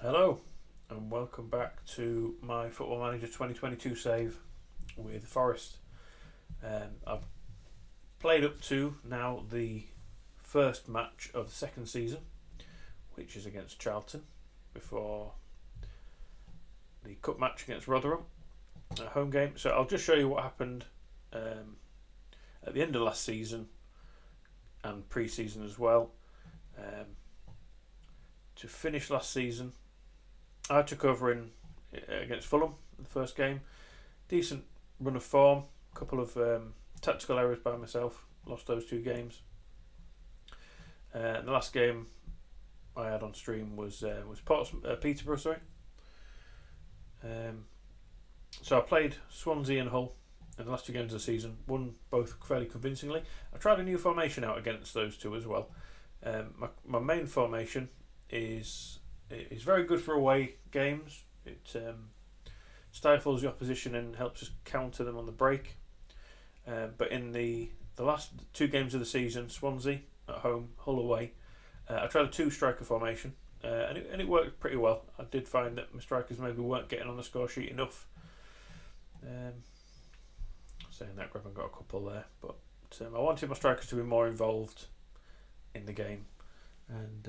Hello and welcome back to my Football Manager 2022 save with Forest. I've played up to now the first match of the second season, which is against Charlton, before the cup match against Rotherham, a home game. So I'll just show you what happened at the end of last season and pre-season as well. To finish last season, I took over against Fulham in the first game. Decent run of form. A couple of tactical errors by myself. Lost those two games. The last game I had on stream was Peterborough. Sorry. So I played Swansea and Hull in the last two games of the season. Won both fairly convincingly. I tried a new formation out against those two as well. My main formation is very good for away games. It stifles the opposition and helps us counter them on the break. But in the last two games of the season, Swansea at home, Hull away, I tried a two-striker formation, and it worked pretty well. I did find that my strikers maybe weren't getting on the score sheet enough. Saying that, Graham got a couple there, but I wanted my strikers to be more involved in the game, and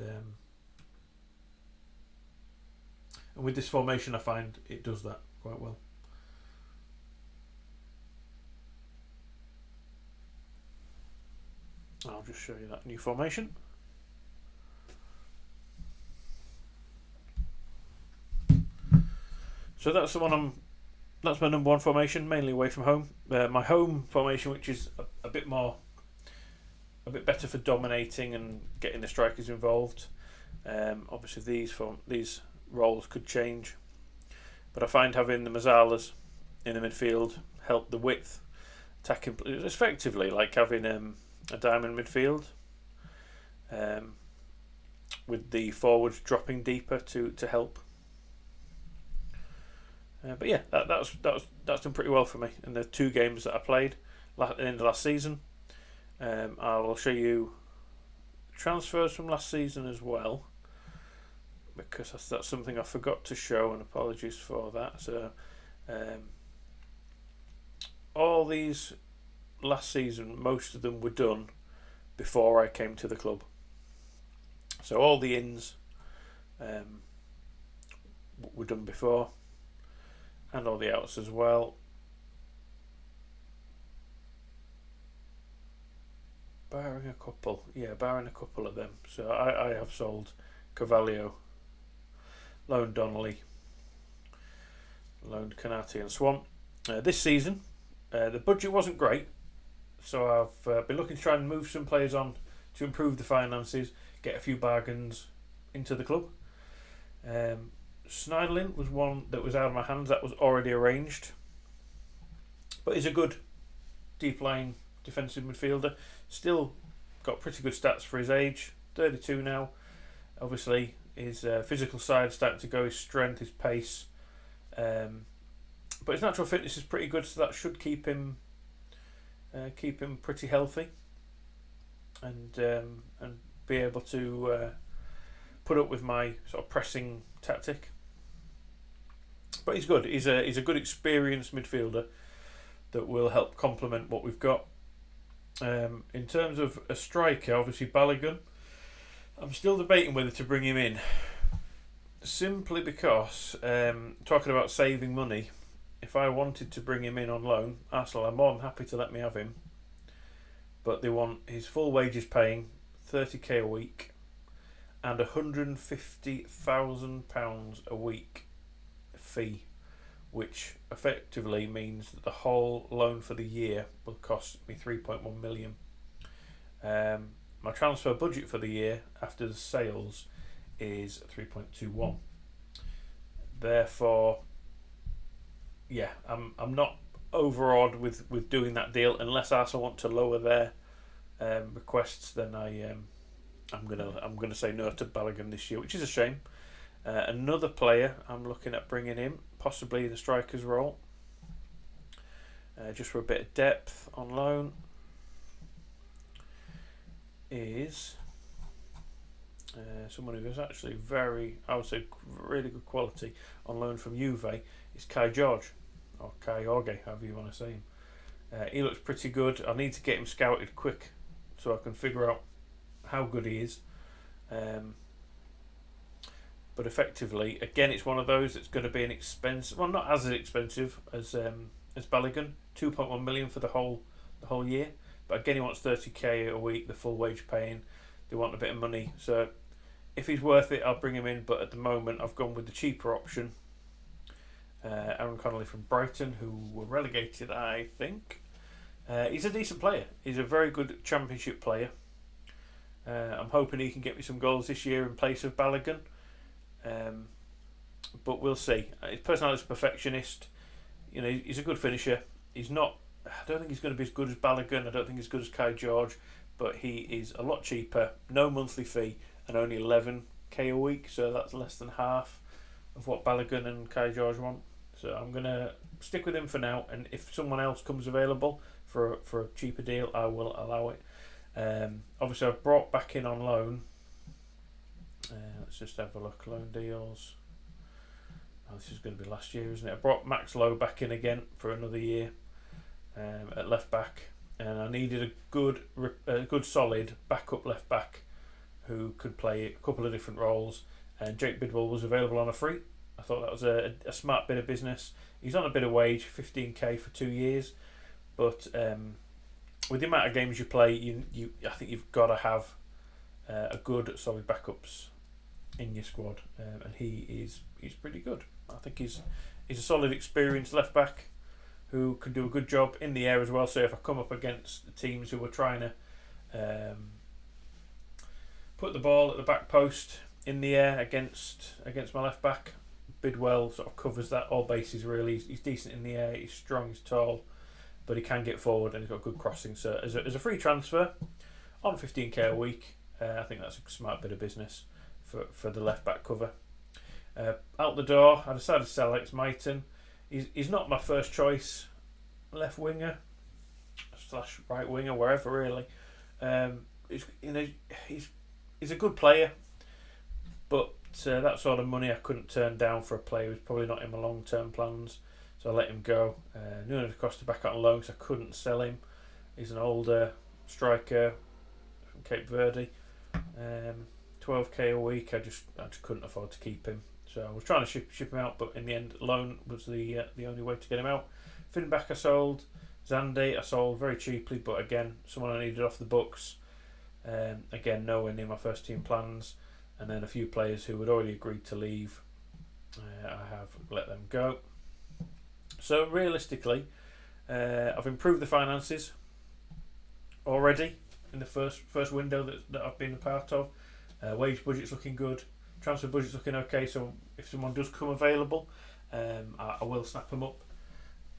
with this formation I find it does that quite well. I'll just show you that new formation. So that's the one that's my number one formation, mainly away from home. My home formation, which is a bit better for dominating and getting the strikers involved. Obviously these roles could change, but I find having the Mazzalas in the midfield help the width attacking. It's effectively like having a diamond midfield, with the forwards dropping deeper to help. But yeah, that's done pretty well for me in the two games that I played at the end of last season. I will show you transfers from last season as well, because that's something I forgot to show, and apologies for that. So all these last season, most of them were done before I came to the club. So all the ins were done before, and all the outs as well. Barring a couple of them. So I have sold Carvalho, loaned Donnelly, loaned Canati and Swan. This season, the budget wasn't great, so I've been looking to try and move some players on to improve the finances, get a few bargains into the club. Schneiderlin was one that was out of my hands, that was already arranged, but he's a good deep line defensive midfielder. Still got pretty good stats for his age, 32 now. Obviously his physical side starting to go, his strength, his pace, but his natural fitness is pretty good, so that should keep him pretty healthy, and be able to put up with my sort of pressing tactic. But he's good. He's a good experienced midfielder that will help complement what we've got. In terms of a striker, obviously Balogun, I'm still debating whether to bring him in, simply because, talking about saving money, if I wanted to bring him in on loan, Arsenal are more than happy to let me have him, but they want his full wages paying, 30k a week, and £150,000 a week fee, which effectively means that the whole loan for the year will cost me 3.1 million. My transfer budget for the year after the sales is 3.21. Therefore, yeah, I'm not overawed with doing that deal, unless Arsenal want to lower their requests. Then I'm gonna say no to Balogun this year, which is a shame. Another player I'm looking at bringing in, possibly the striker's role, just for a bit of depth on loan, is someone who is actually very, I would say, really good quality on loan from Juve is Kai George, or Kai Jorge, however you want to say him. He looks pretty good. I need to get him scouted quick so I can figure out how good he is. But effectively, again, it's one of those that's going to be an expensive. Well, not as expensive as Balogun, 2.1 million for the whole year. But again, he wants 30k a week, the full wage paying. They want a bit of money, so if he's worth it, I'll bring him in. But at the moment, I've gone with the cheaper option, Aaron Connolly from Brighton, who were relegated, I think. He's a decent player. He's a very good Championship player. I'm hoping he can get me some goals this year in place of Balogun. But we'll see. His personality is a perfectionist. You know, he's a good finisher. He's not. I don't think he's going to be as good as Balogun. I don't think he's as good as Kai George. But he is a lot cheaper. No monthly fee and only 11k a week. So that's less than half of what Balogun and Kai George want. So I'm going to stick with him for now. And if someone else comes available for a cheaper deal, I will allow it. Obviously, I've brought back in on loan. Let's just have a look. Loan deals. Oh, this is going to be last year, isn't it? I brought Max Lowe back in again for another year at left back, and I needed a good solid backup left back who could play a couple of different roles. And Jake Bidwell was available on a free. I thought that was a smart bit of business. He's on a bit of wage, 15k for 2 years, but with the amount of games you play, I think you've got to have a good solid backups in your squad, and he's pretty good. I think he's a solid, experienced left back who can do a good job in the air as well. So if I come up against the teams who are trying to put the ball at the back post in the air against my left back, Bidwell sort of covers that all bases really. He's decent in the air, he's strong, he's tall, but he can get forward and he's got good crossing. So as a free transfer on 15k a week, I think that's a smart bit of business for the left back cover. Out the door, I decided to sell Alex Maiton. He's not my first choice left winger / right winger, wherever really. He's a good player, but that sort of money I couldn't turn down for a player who's probably not in my long term plans. So I let him go. Nuno da Costa back out on loan, so I couldn't sell him. He's an older striker from Cape Verde. 12k a week. I just couldn't afford to keep him. So I was trying to ship him out, but in the end, loan was the only way to get him out. Finback I sold. Zande I sold very cheaply, but again, someone I needed off the books. Again, nowhere near my first team plans. And then a few players who had already agreed to leave, I have let them go. So realistically, I've improved the finances already in the first window that I've been a part of. Wage budget's looking good. Transfer budget's looking okay. So if someone does come available, I will snap them up.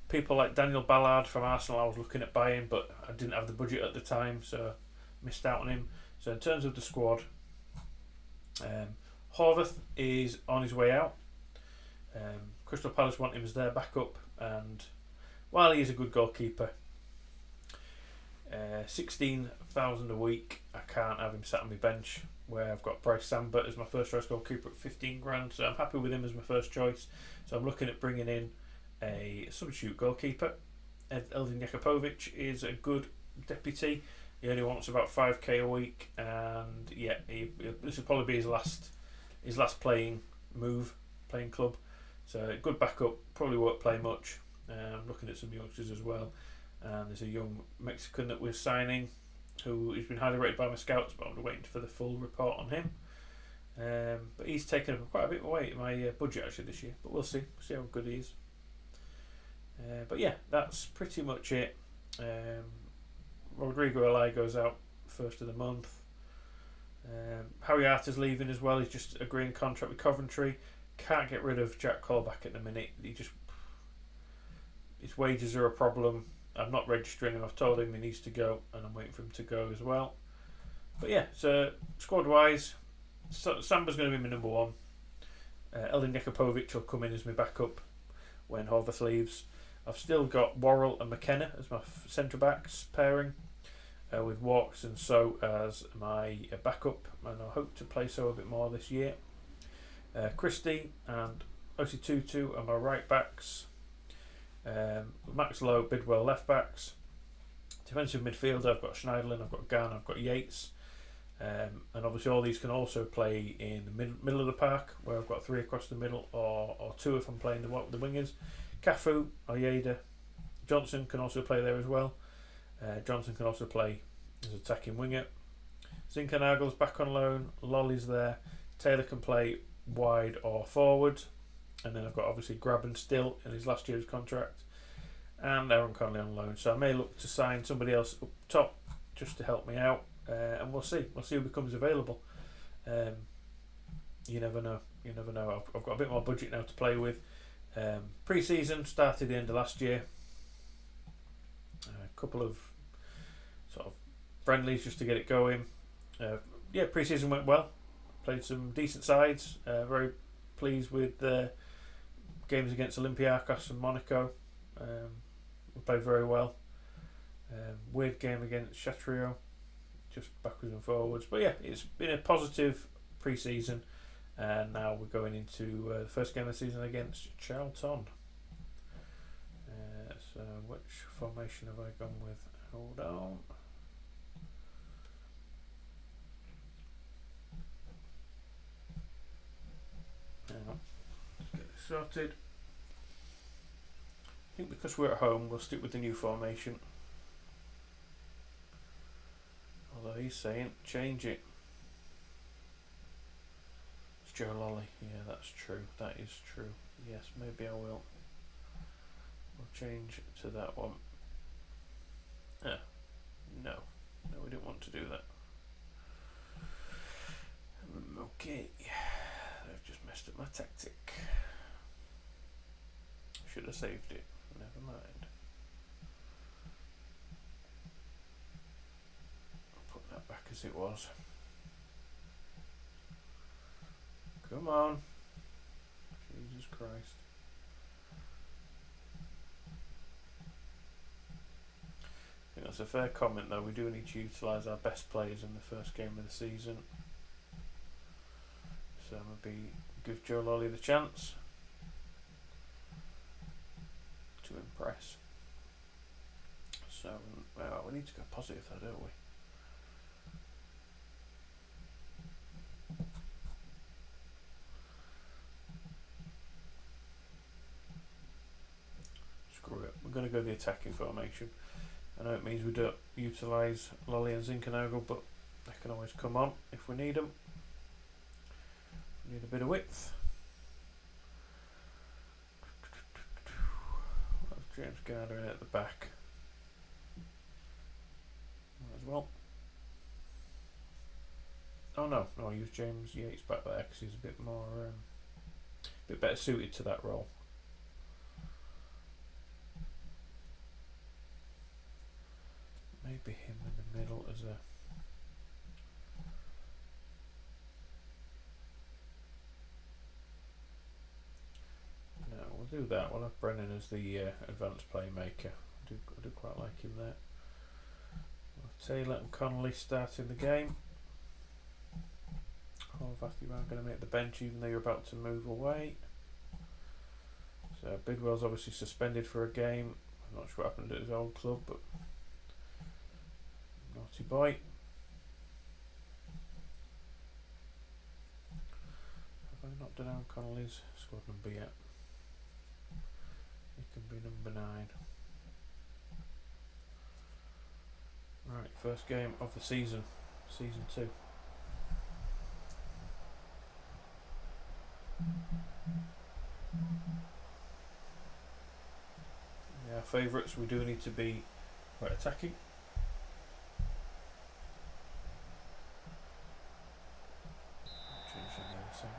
People like Daniel Ballard from Arsenal, I was looking at buying, but I didn't have the budget at the time, so missed out on him. So in terms of the squad, Horvath is on his way out. Crystal Palace want him as their backup, and while he is a good goalkeeper, 16,000 a week, I can't have him sat on my bench where I've got Bryce Samba as my first choice goalkeeper at 15 grand. So I'm happy with him as my first choice. So I'm looking at bringing in a substitute goalkeeper. Eldin Jakupovic is a good deputy. He only wants about 5k a week, and yeah, this will probably be his last playing club. So good backup. Probably won't play much. I'm looking at some youngsters as well. And there's a young Mexican that we're signing who has been highly rated by my scouts, but I'm waiting for the full report on him. But he's taken up quite a bit of weight in my budget actually this year. But we'll see how good he is. But yeah, that's pretty much it. Rodrigo Elai goes out first of the month. Harry Arter's leaving as well. He's just agreeing a contract with Coventry. Can't get rid of Jack Colback at the minute. His wages are a problem. I'm not registering him. I've told him he needs to go, and I'm waiting for him to go as well. But yeah, so squad wise, Samba's going to be my number one. Eldin Jakupovic will come in as my backup when Horvath leaves. I've still got Worrell and McKenna as my centre backs pairing. with Walks and So as my backup, and I hope to play So a bit more this year. Christie and Osi Tutu are my right backs. Max Lowe, Bidwell left backs. Defensive midfield, I've got Schneiderlin, I've got Gann, I've got Yates. And obviously all these can also play in the middle of the park, where I've got 3 across the middle, or 2 if I'm playing the wingers. Cafu, Oyeda, Johnson can also play there as well. Johnson can also play as attacking winger. Zinkernagel's back on loan, Lolly's there. Taylor can play wide or forward. And then I've got obviously Graben still in his last year's contract, and Aaron Connolly on loan. So I may look to sign somebody else up top just to help me out, and we'll see who becomes available. You never know. I've got a bit more budget now to play with. Pre-season started the end of last year. A couple of sort of friendlies just to get it going. Pre-season went well. Played some decent sides. Very pleased with games against Olympiacos and Monaco. We played very well. Weird game against Chatriot, just backwards and forwards. But yeah, it's been a positive pre-season, and now we're going into the first game of the season against Charlton. So which formation have I gone with? Hold on. Hang on. Let's get this sorted. I think because we're at home, we'll stick with the new formation. Although he's saying change it. It's Joe Lolly. Yeah, that's true. That is true. Yes, maybe I will. We'll change to that one. No, we didn't want to do that. Okay, I've just messed up my tactic. Should have saved it. Never mind. I'll put that back as it was. Come on. Jesus Christ. I think that's a fair comment though. We do need to utilise our best players in the first game of the season. So maybe give Joe Lolly the chance to impress. So, well, we need to go positive though, don't we? Screw it. We're going to go the attacking formation. I know it means we don't utilise Lolly and Zinkernagel, but they can always come on if we need them. We need a bit of width. James Garner in at the back as well. Oh no, I'll use James Yates back there because he's a bit more, a bit better suited to that role. Maybe him in the middle as a. No, we'll do that. We'll have Brennan as the advanced playmaker. I do quite like him there. We'll have Taylor and Connolly starting the game. Horvath, you aren't going to make the bench even though you're about to move away. So Bidwell's obviously suspended for a game. I'm not sure what happened at his old club, but naughty boy. Have I not done out Connolly's squad number yet? He can be number 9. Right, first game of the season, season 2. Yeah, favourites, we do need to be quite attacking. Change the other side.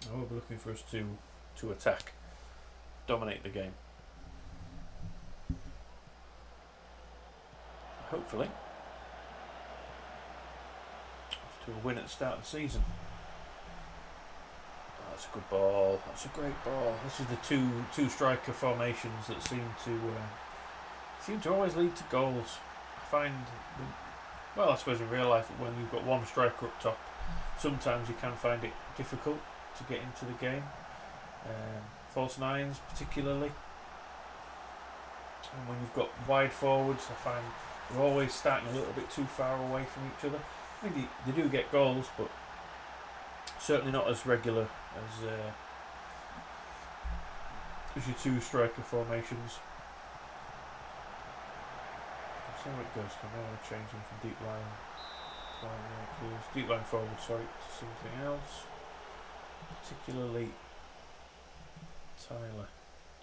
I will be looking for us to attack, dominate the game. Hopefully. to a win at the start of the season. Oh, that's a good ball. That's a great ball. This is the two striker formations that seem to always lead to goals. I find, well, I suppose in real life when you've got one striker up top, sometimes you can find it difficult to get into the game. False nines particularly. And when you've got wide forwards, I find they're always starting a little bit too far away from each other. I mean, they do get goals, but certainly not as regular as your two striker formations. Let's see how it goes. I may want to change them from deep line forward, to something else. Particularly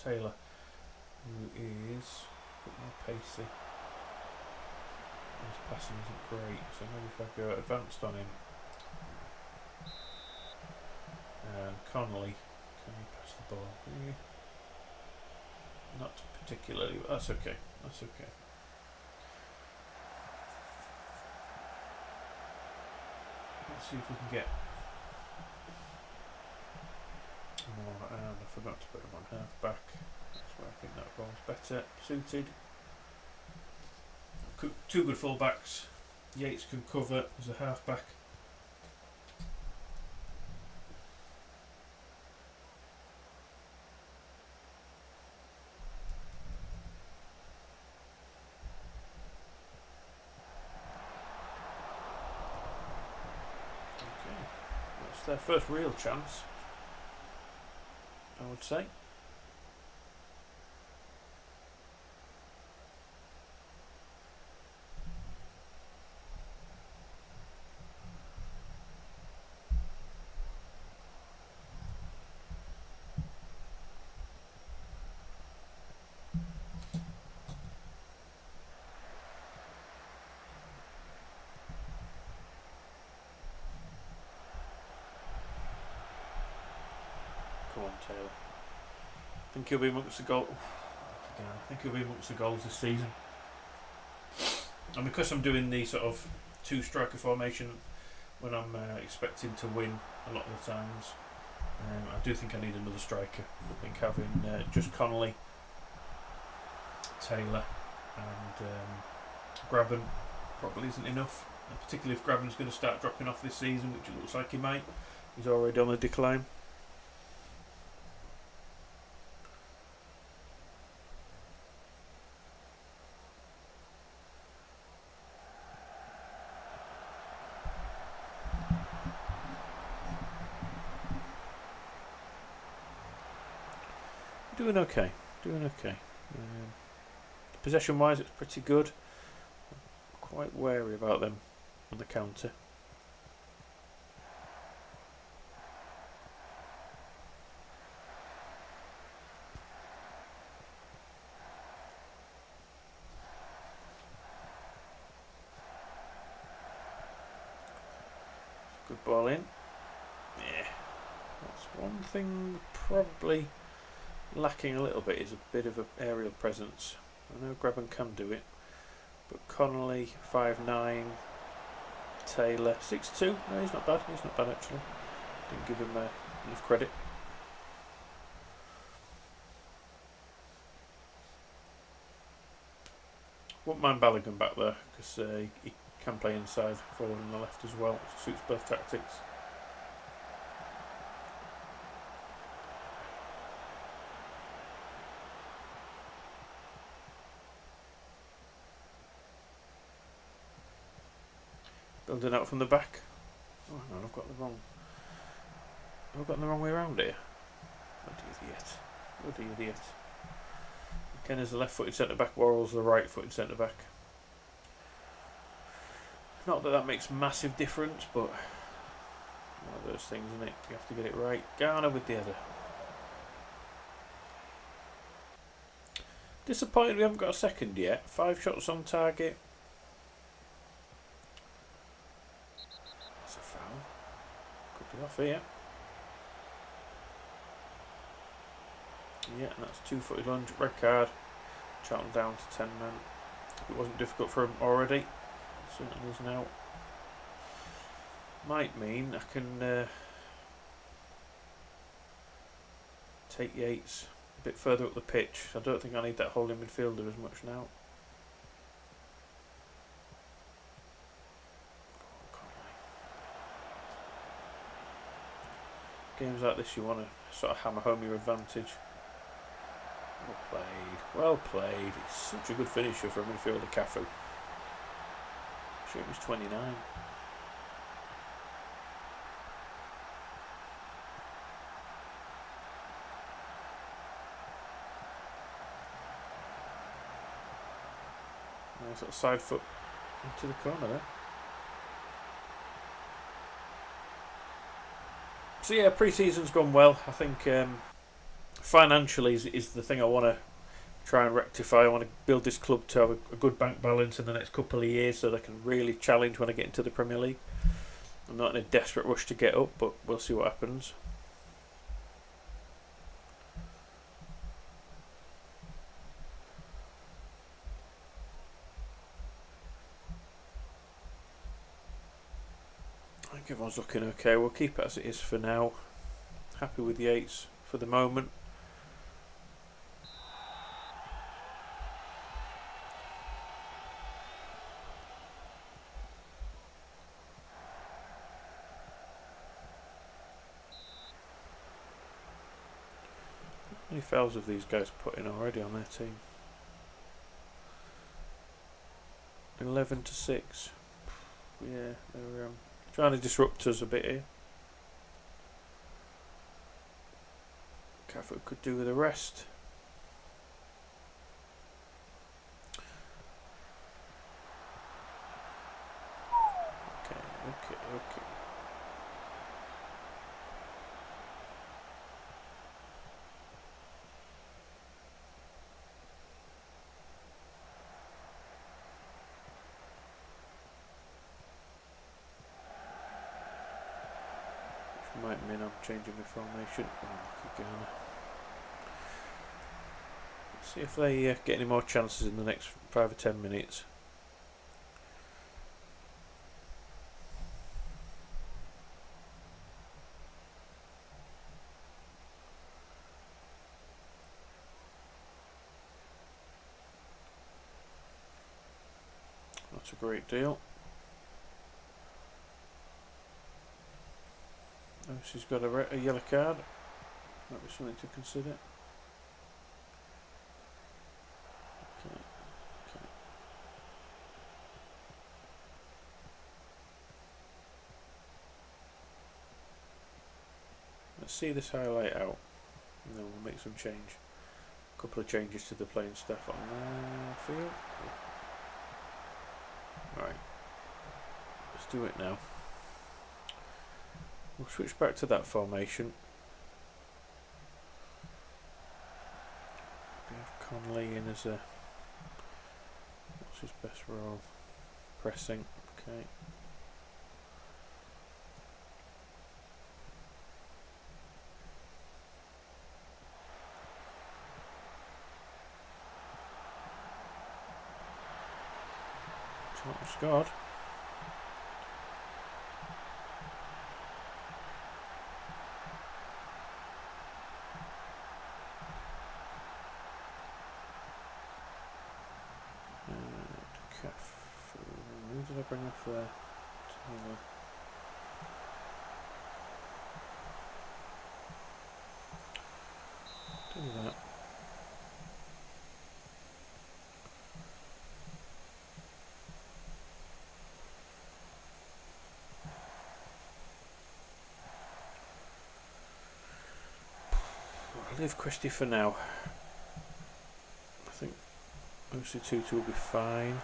Taylor, who is a bit more pacey. His passing isn't great, so maybe if I go advanced on him. And Connolly, can he pass the ball? Yeah. Not particularly, but that's okay. That's okay. Let's see if we can get more. And I forgot to put him on half back. That's where I think that ball's better suited. Two good full-backs. Yates can cover as a half-back. Okay, that's their first real chance, I would say. Come on, Taylor. I think he'll be amongst the goals. I think he'll be amongst the goals this season. And because I'm doing the sort of two striker formation when I'm expecting to win a lot of the times, I do think I need another striker. I think having just Connolly, Taylor and Grabban probably isn't enough, and particularly if Grabban's going to start dropping off this season, which it looks like he might. He's already on the decline. Doing okay. Possession wise, it's pretty good. I'm quite wary about them on the counter. Good ball in. Yeah. That's one thing probably lacking a little bit, is a bit of an aerial presence. I know Grabban can do it, but Connolly 5'9", Taylor 6'2". No, he's not bad. He's not bad actually. Didn't give him enough credit. Wouldn't mind Balogun back there because he can play inside, forward on the left as well. Suits both tactics. Building out from the back. Oh, hang on, I've got the wrong way around here. Bloody idiot. Kenner's the left-footed centre-back, Worrell's the right-footed centre-back. Not that makes massive difference, but one of those things, isn't it? You have to get it right. Garner with the header. Disappointed we haven't got a second yet. 5 shots on target. That's a foul. Could be off here. Yeah, and that's 2-footed lunge. Red card. Charlton down to 10 men. It wasn't difficult for him already. It certainly is now. Might mean I can take Yates a bit further up the pitch. I don't think I need that holding midfielder as much now. Games like this, you want to sort of hammer home your advantage. Well played, well played. He's such a good finisher for a midfielder, Cafu. Sure, he's 29. Nice little side foot into the corner there. So yeah, pre-season's gone well. I think financially is the thing I want to try and rectify. I want to build this club to have a good bank balance in the next couple of years so they can really challenge when I get into the Premier League. I'm not in a desperate rush to get up, but we'll see what happens. I think everyone's looking okay. We'll keep it as it is for now. Happy with Yates for the moment. How many fouls have these guys put in already on their team? 11-6. Yeah, they're trying to disrupt us a bit here. Cafu could do with a rest. Okay. Which might mean I'm changing my formation. Let's see if they get any more chances in the next 5 or 10 minutes. That's a great deal. Oh, she's got a yellow card. Might be something to consider. Okay. Let's see this highlight out, and then we'll make some change. A couple of changes to the playing staff on the field. Right, let's do it now. We'll switch back to that formation. We have Conley in as a... What's his best role? Pressing, okay. Tottenham scored. Who did I bring off there? Do that. I'll leave Christie for now. I think OC2 will be fine.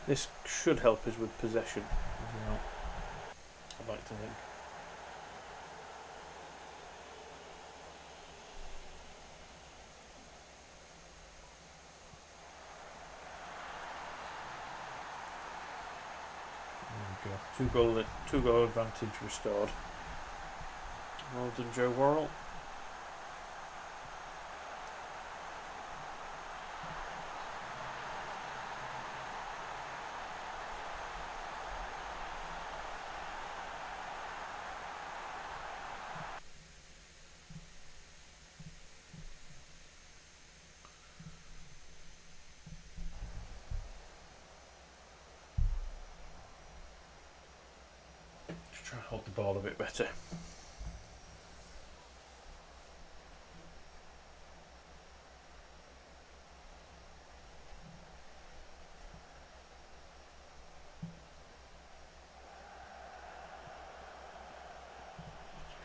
This should help us with possession as well, I'd like to think. There we go. Two goal advantage restored. Well done, Joe Worrell. hold the ball a bit better.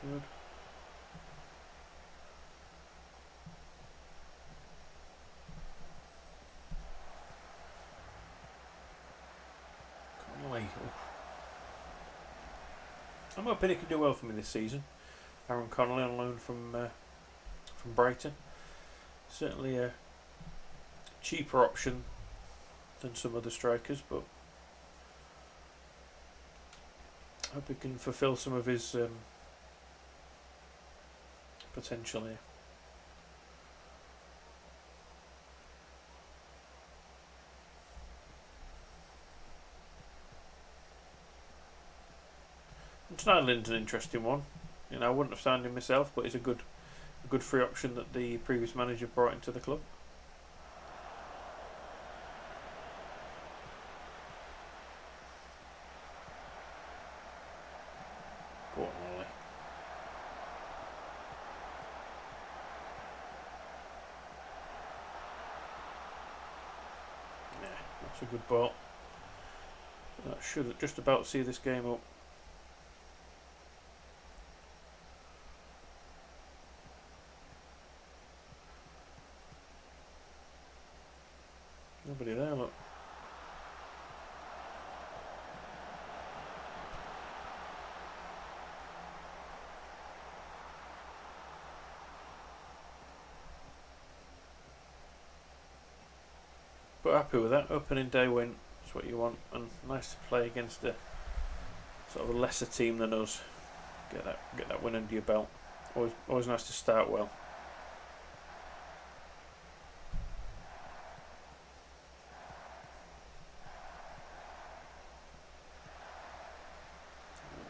Good. Connolly. I'm hoping he can do well for me this season. Aaron Connolly on loan from Brighton. Certainly a cheaper option than some other strikers, but I hope he can fulfil some of his potential here. Schneiderlin's an interesting one. You know, I wouldn't have signed him myself, but he's a good free option that the previous manager brought into the club. Go on, Ollie. Yeah, that's a good ball. That should just about see this game up. Nobody there, look. But happy with that. Opening day win. That's what you want. And nice to play against a sort of a lesser team than us. Get that win under your belt. Always nice to start well.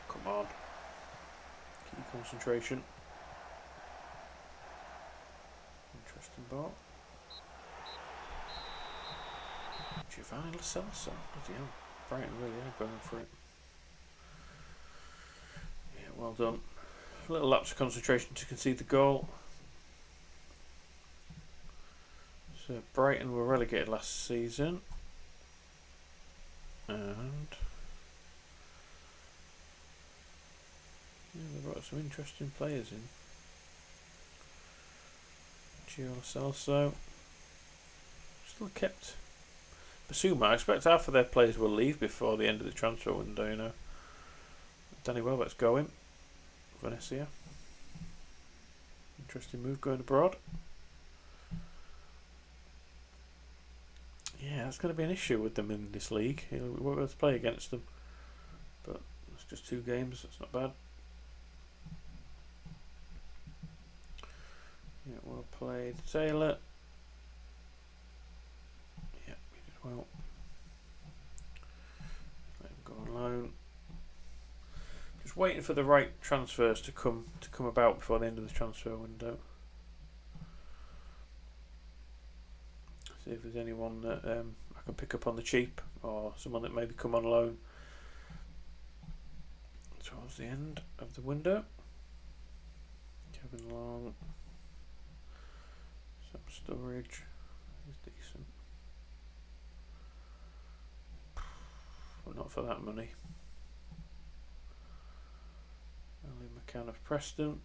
Come on. Key concentration. Interesting ball. Giovanni Lo Celso. Bloody hell. Brighton really are going for it. Yeah, well done. A little lapse of concentration to concede the goal. So Brighton were relegated last season. And yeah, they brought some interesting players in. Gio Lo Celso. Still kept Basuma. I expect half of their players will leave before the end of the transfer window, you know. Danny Welbeck's going. Venezia. Interesting move going abroad. Yeah, that's going to be an issue with them in this league. We won't be able to play against them. But it's just 2 games, that's not bad. Yeah, well played. Taylor. Yeah, we did well. Let him go on loan. Just waiting for the right transfers to come about before the end of the transfer window. See if there's anyone that I can pick up on the cheap, or someone that maybe come on loan towards the end of the window. Kevin Long. Some storage is decent, but not for that money. Ali McCann of Preston.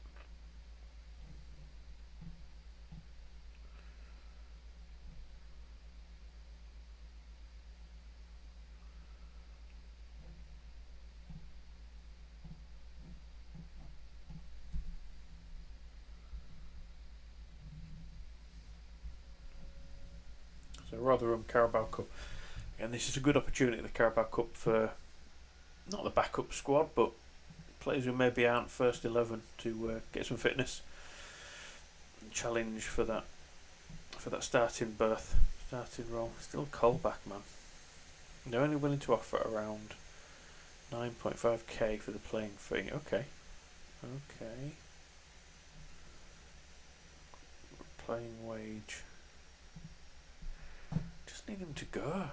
So Rotherham Carabao Cup. And this is a good opportunity, the Carabao Cup, for not the backup squad, but players who maybe aren't first 11 to get some fitness. Challenge for that starting berth, starting role. Still Colback, man. They're only willing to offer around 9.5k for the playing fee. Okay. Playing wage. Just need him to go.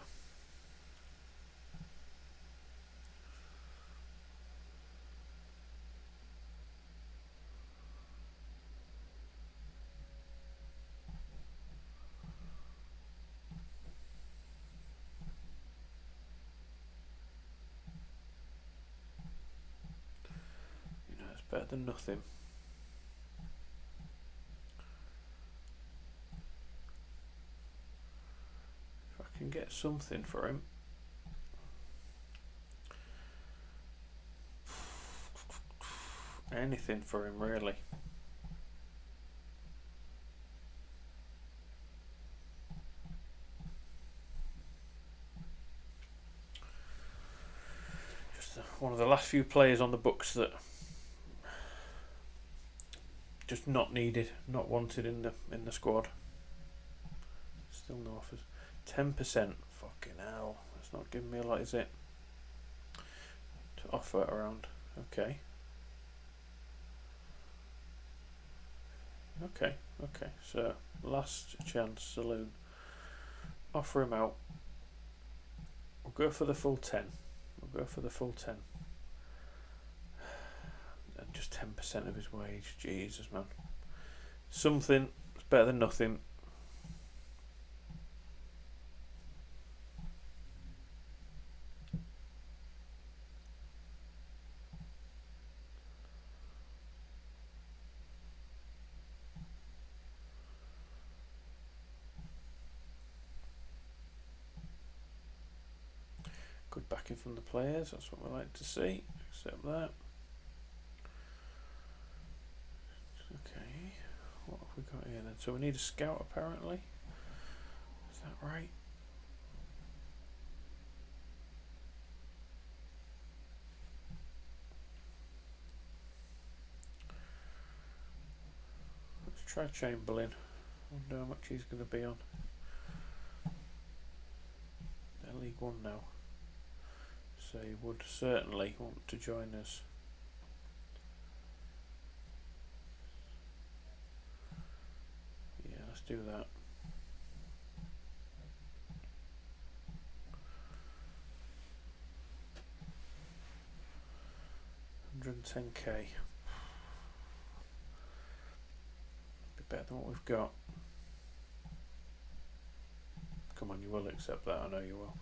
better than nothing. If I can get something for him. Anything for him, really. Just one of the last few players on the books that just not needed, not wanted in the squad. Still no offers. 10%. Fucking hell. That's not giving me a lot, is it? To offer around. Okay. Okay. So, last chance saloon. Offer him out. We'll go for the full 10. And just 10% of his wage. Jesus, man. Something is better than nothing. Good backing from the players, that's what we like to see. Accept that. Okay, what have we got here then? So we need a scout apparently. Is that right? Let's try Chamberlain. I wonder how much he's going to be on. They're League One now. So he would certainly want to join us. Yeah, let's do that. 110k. Be better than what we've got. Come on, you will accept that, I know you will.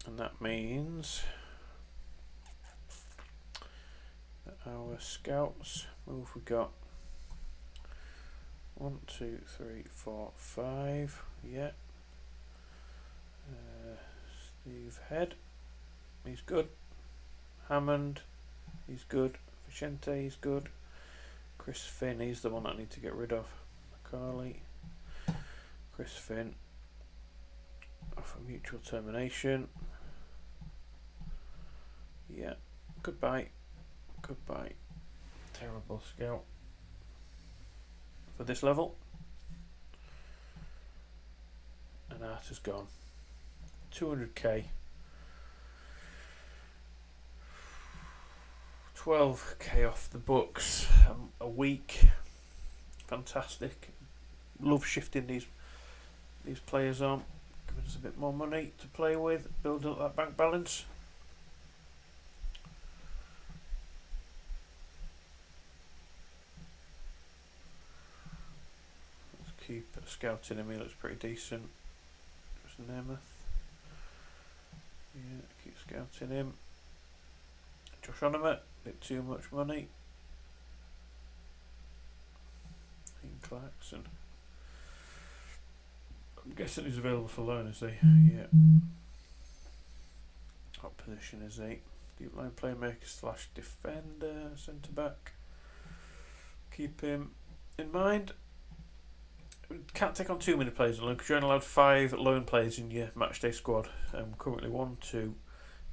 And that means that our scouts, what have we got? 1, 2, 3, 4, 5. Yeah. Steve Head, he's good. Hammond, he's good. Vicente, he's good. Chris Finn, he's the one that I need to get rid of. Carly, Chris Finn, offer mutual termination. Yeah, goodbye. Terrible scout for this level. And Art has gone. 200k. 12k off the books a week. Fantastic. Love shifting these players on, giving us a bit more money to play with, building up that bank balance. Let's keep scouting him. He looks pretty decent. Just Nemeth. Yeah, keep scouting him. Josh Onomet, bit too much money. Ian Clarkson. I'm guessing he's available for loan, is he? Yeah. What position is he? Deep line playmaker / defender, centre back. Keep him in mind. Can't take on too many players on loan because you're only allowed 5 loan players in your matchday squad. Currently 1, 2,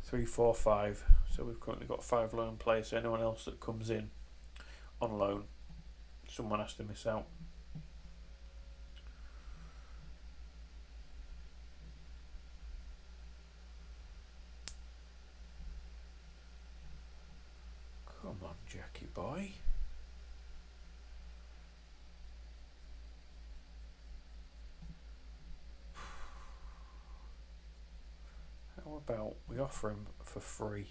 3, 4, 5. So we've currently got 5 loan players. So anyone else that comes in on loan, someone has to miss out. Come on, Jackie boy. How about we offer him for free?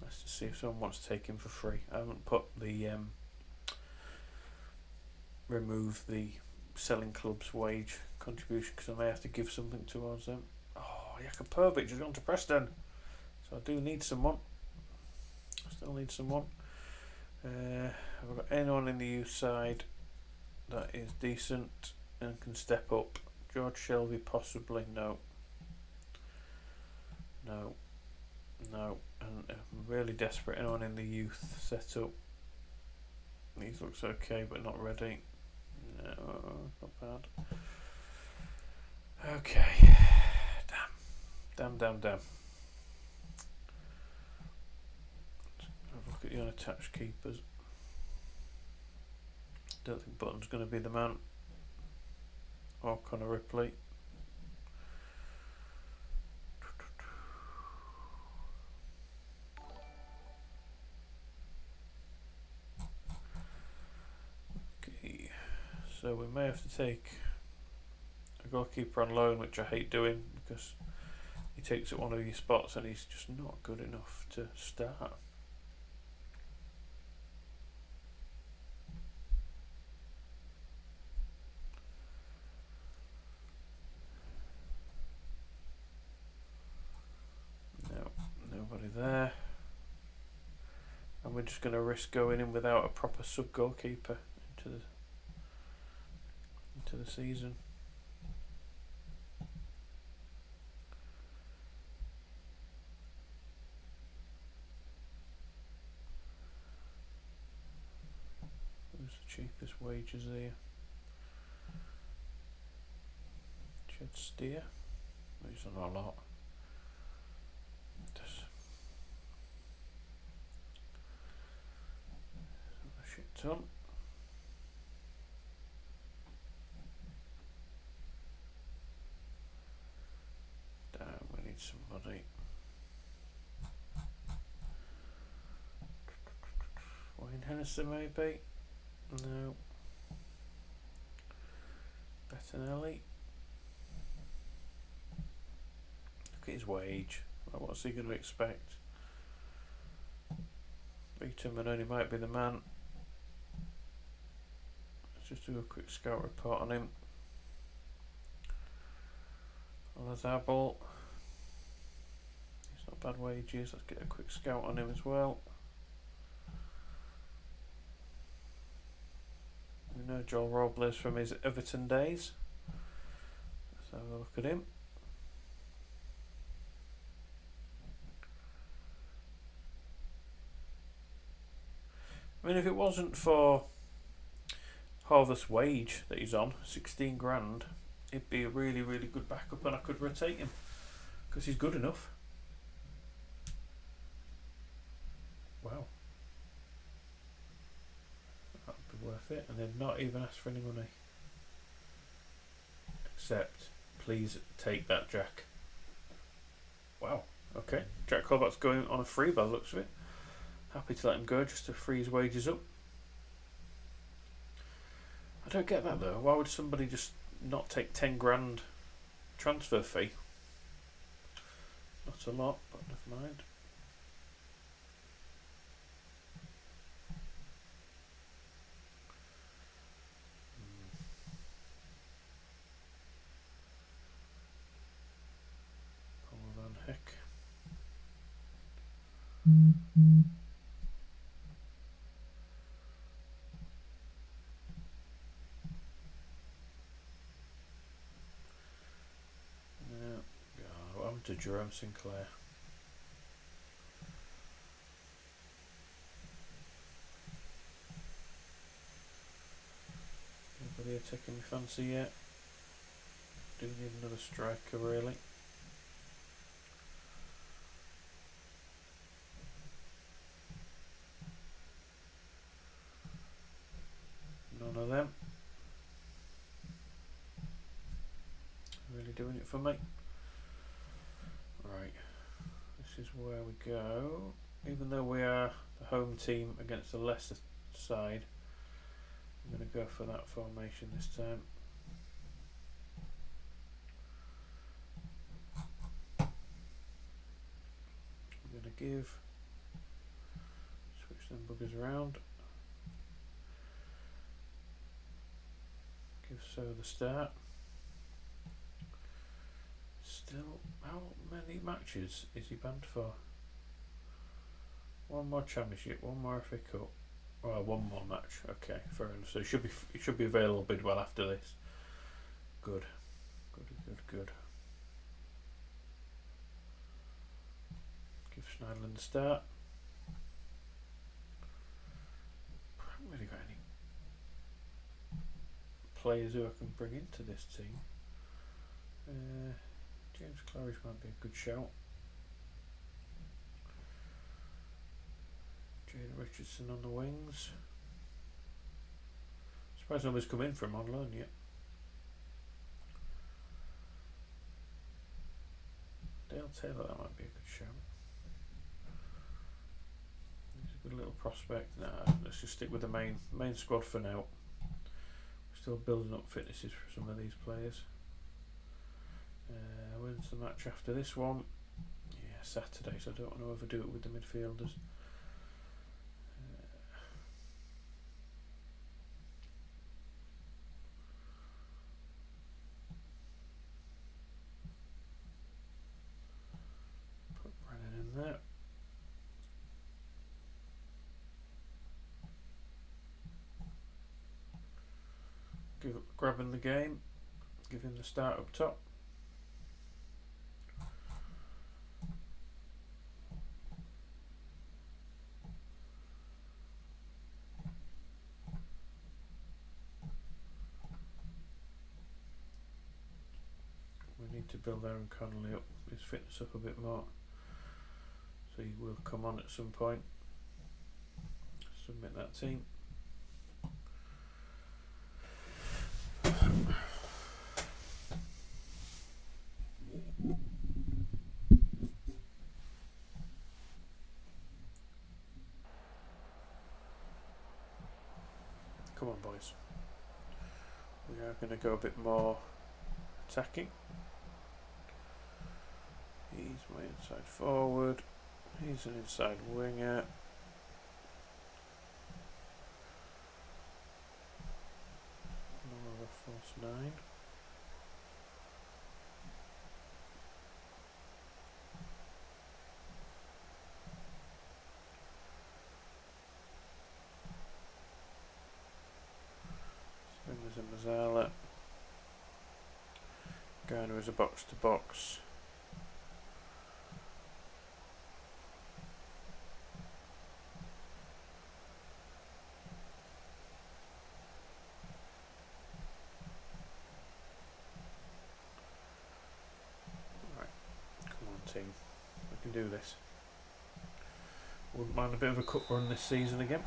Let's just see if someone wants to take him for free. I haven't put the remove the selling club's wage contribution because I may have to give something towards them. Oh, Jakopovic has gone to Preston, so I do need someone. Still need someone. Have I got anyone in the youth side that is decent and can step up? George Shelby possibly. No. And I'm really desperate. Anyone in the youth setup? These looks okay, but not ready. No, not bad. Okay. Damn. Have a look at the unattached keepers. Don't think Button's going to be the man. Or Connor Ripley. Okay, so we may have to take a goalkeeper on loan, which I hate doing because he takes up one of your spots and he's just not good enough to start. No, nobody there. And we're just going to risk going in without a proper sub goalkeeper into the season. Who's the cheapest wages here? Jed Steer. He's on a lot. A shit ton. Damn, we need somebody. Wayne Hennessy maybe? No. Bettinelli. Look at his wage. What's he going to expect? Beaton Manoni might be the man. Let's just do a quick scout report on him. Olazabal. He's not bad wages. Let's get a quick scout on him as well. We know Joel Robles from his Everton days. Let's have a look at him. I mean, if it wasn't for Harvest wage that he's on, 16 grand, he'd be a really, really good backup and I could rotate him because he's good enough. Wow. That would be worth it, and they'd not even ask for any money. Except, please take that, Jack. Wow, okay. Jack Colback's going on a free by the looks of it. Happy to let him go just to free his wages up. I don't get that though. Why would somebody just not take 10 grand transfer fee? Not a lot, but never mind. Paul Van Heck. To Jerome Sinclair. Anybody taking me fancy yet? Do need another striker really. None of them. Really doing it for me. Right, this is where we go. Even though we are the home team against the Leicester side, I'm going to go for that formation this time. I'm going to switch them buggers around. Give So the start. Still, how many matches is he banned for? One more championship, one more FA Cup. Oh, one more match. Okay, fair enough. So it should be available Bidwell after this. Good. Good. Give Schneiderlin the start. I haven't really got any players who I can bring into this team. James Claridge might be a good shout. Jada Richardson on the wings. Surprised nobody's come in from on loan yet. Dale Taylor, that might be a good shout. He's a good little prospect. Nah, let's just stick with the main squad for now. We're still building up fitnesses for some of these players. When's the match after this one? Yeah, Saturday, so I don't want to overdo it with the midfielders. Put Brennan in there. Grabbing the game, give him the start up top. We need to build Aaron Connolly up, his fitness up a bit more, so he will come on at some point. Submit that team. Come on, boys. We are going to go a bit more attacking. He's my inside forward. He's an inside winger. More of a false nine. Spindler's a Mazzala. Garner is a box to box. Right, come on team, we can do this. Wouldn't mind a bit of a cut run this season again.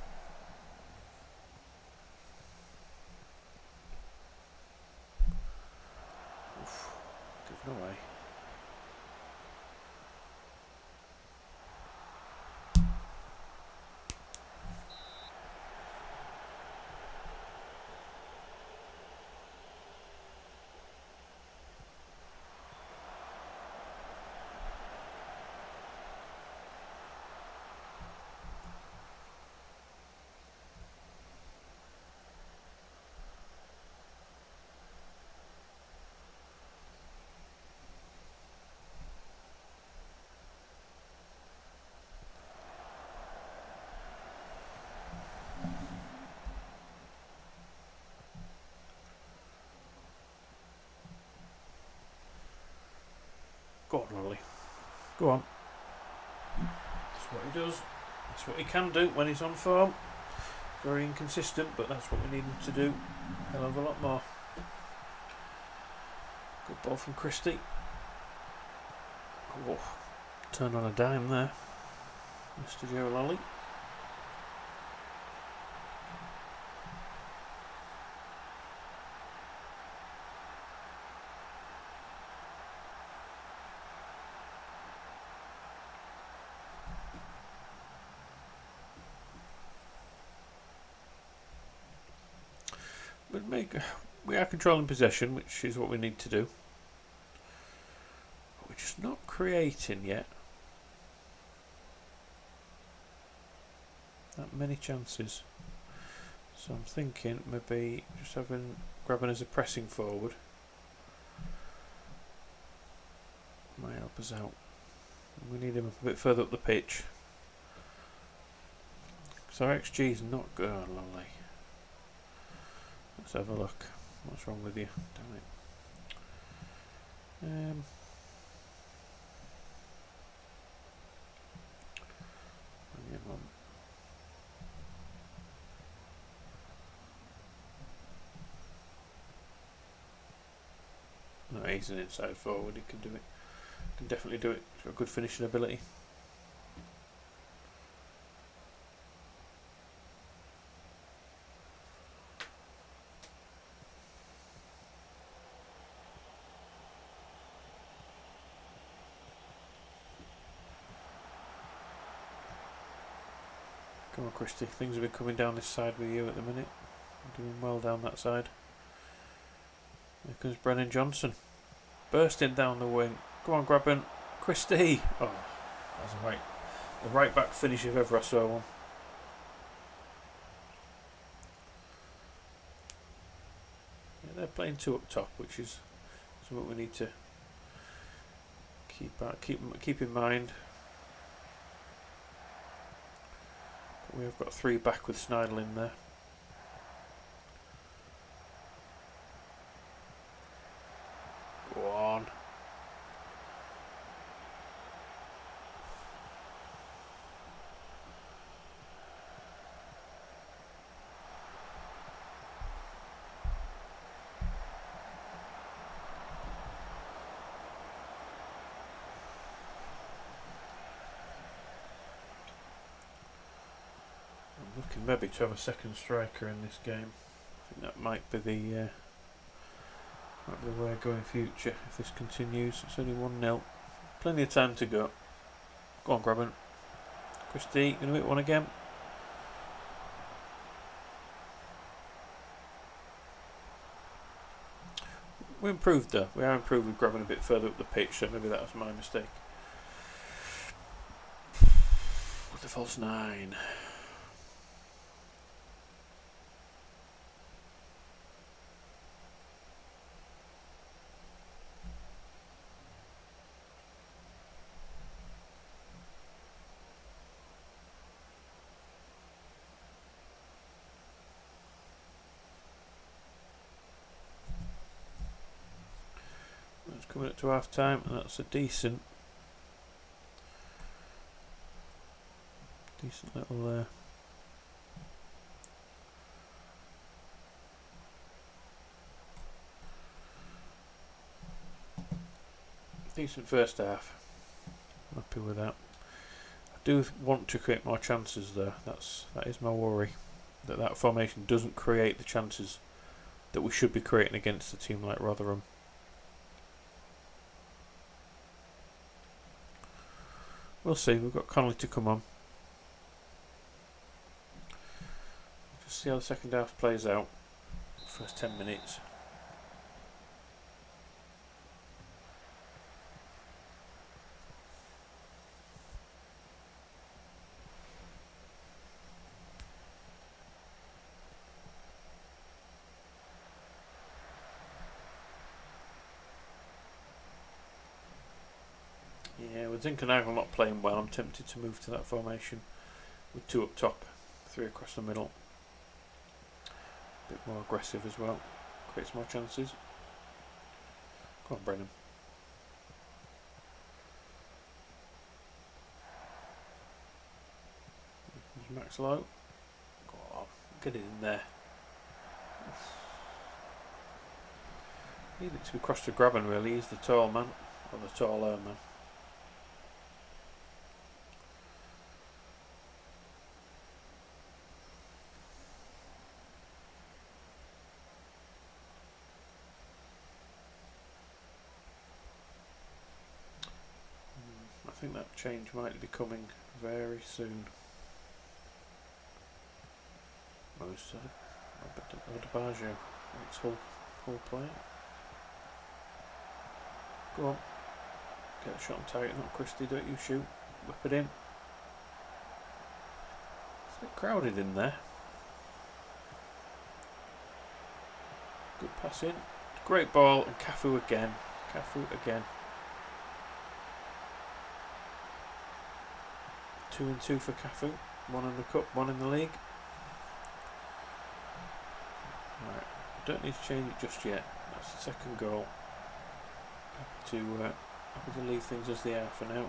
Oof, given away. Go on, Lolly. Go on. That's what he does. That's what he can do when he's on form. Very inconsistent, but that's what we need him to do. A hell of a lot more. Good ball from Christie. Oh, turn on a dime there, Mr. Joe Lolly. But we are controlling possession, which is what we need to do. But we're just not creating yet. That many chances. So I'm thinking maybe just grabbing as a pressing forward might help us out. We need him a bit further up the pitch. So our XG is not good. Oh, lovely. Let's have a look. What's wrong with you? Damn it. Bring him on. No, he's an inside forward. He can do it. Can definitely do it. He's got good finishing ability. Come on, Christy. Things have been coming down this side with you at the minute. You're doing well down that side. Here comes Brennan Johnson. Bursting down the wing. Go on, Grabban. Christy! Oh, that's the right back finish if ever I saw one. Yeah, they're playing two up top, which is something we need to keep in mind. But we have got three back with Snidel in there. Go on. I'm looking maybe to have a second striker in this game. I think that might be the way going future if this continues. It's only 1-0. Plenty of time to go. Go on, Grabban. Christy, going to hit one again. We improved though. We are improved with grabbing a bit further up the pitch, so maybe that was my mistake. With the false 9. That's coming up to half time, and that's a decent little decent first half. I'm happy with that. I do want to create more chances though. That is my worry. That formation doesn't create the chances that we should be creating against a team like Rotherham. We'll see. We've got Connolly to come on. Just see how the second half plays out. First 10 minutes. Yeah, with Zinkernagel not playing well, I'm tempted to move to that formation with two up top, three across the middle. A bit more aggressive as well, creates more chances. Go on, Brennan. There's Max Lowe. Go on, get it in there. Need it to be crossed to Grabban really. He's the tall man, or the taller man. I think that change might be coming very soon. Most Odebajo makes full play. Go on. Get a shot on target, not Christie, don't you shoot. Whip it in. It's a bit crowded in there. Good pass in. Great ball, and Cafu again. Cafu again. 2 and 2 for Cafu. 1 in the cup, 1 in the league. Right, don't need to change it just yet. That's the second goal. Happy to leave things as they are for now.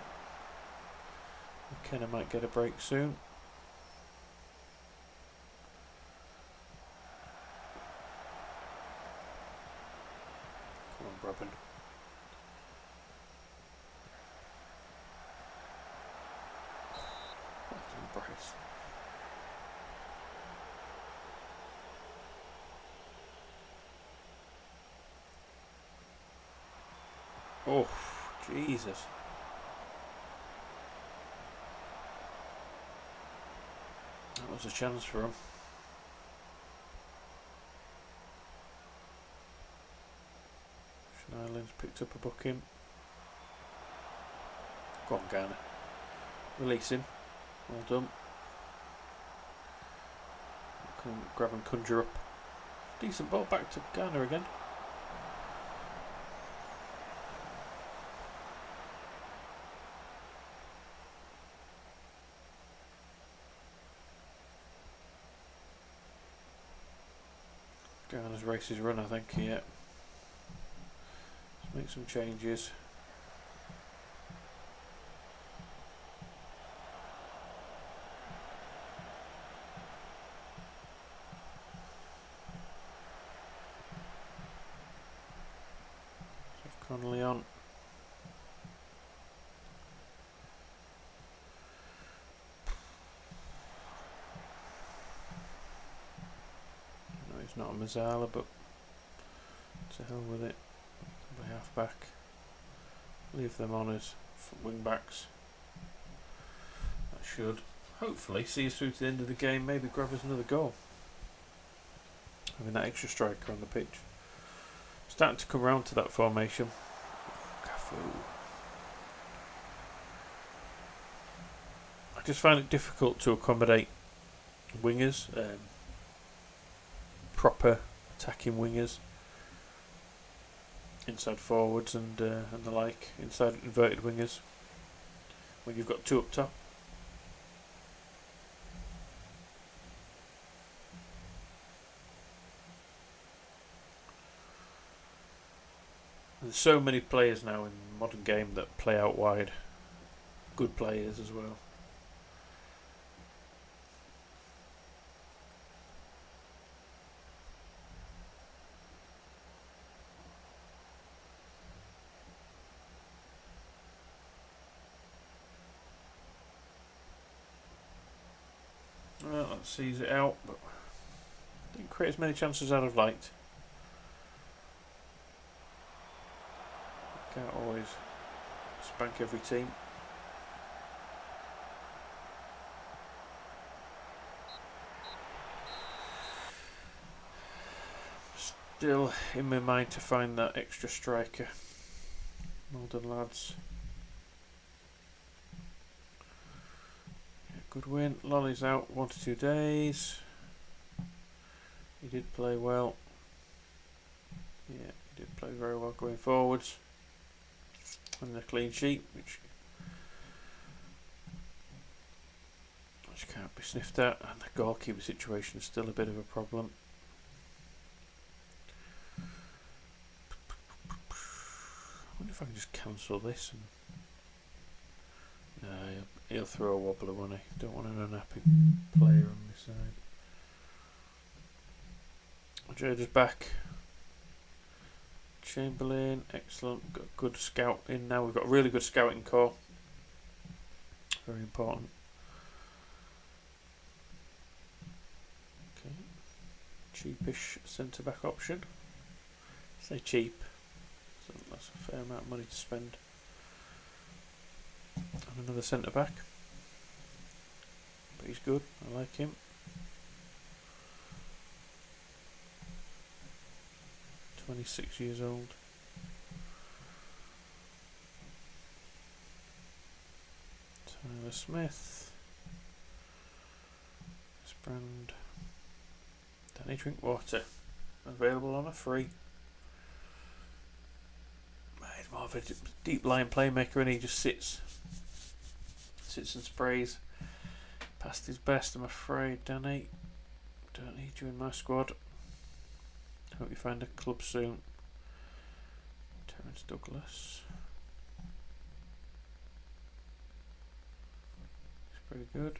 McKenna might get a break soon. Come on, Brabham. Bryce. Oh, Jesus. That was a chance for him. Schneiderlin's picked up a booking. Go on, Garner. Release him. Well done. Can grab and conjure up. Decent ball back to Garner again. Garner's race is run, I think, yeah. Let's make some changes. Connolly on. No, he's not a Mazzala, but to hell with it. Play half back. Leave them on as wing backs. That should hopefully see us through to the end of the game. Maybe grab us another goal. Having that extra striker on the pitch. Starting to come round to that formation. Cafu. I just find it difficult to accommodate wingers, proper attacking wingers, inside forwards and the like, inside inverted wingers, when you've got 2 up top. There's so many players now in the modern game that play out wide. Good players as well. Well, that sees it out, but didn't create as many chances as I'd have liked. Can't always spank every team. Still in my mind to find that extra striker. Well done, lads. Yeah, good win. Lolly's out 1 to 2 days. He did play well. Yeah, he did play very well going forwards. And the clean sheet, which can't be sniffed at, and the goalkeeper situation is still a bit of a problem. I wonder if I can just cancel this. And no, he'll throw a wobbler, won't he? Don't want an unhappy player on this side. Jader's back. Chamberlain, excellent. Got a good scout in now. We've got a really good scouting core. Very important. Okay. Cheapish centre back option. Say cheap. So that's a fair amount of money to spend on another centre back. But he's good. I like him. 26 years old. Tyler Smith. This brand. Danny Drinkwater. available on a free. He's more of a deep line playmaker, and he just sits and sprays. Past his best, I'm afraid, Danny. Don't need you in my squad. Hope you find a club soon. Terence Douglas. He's pretty good.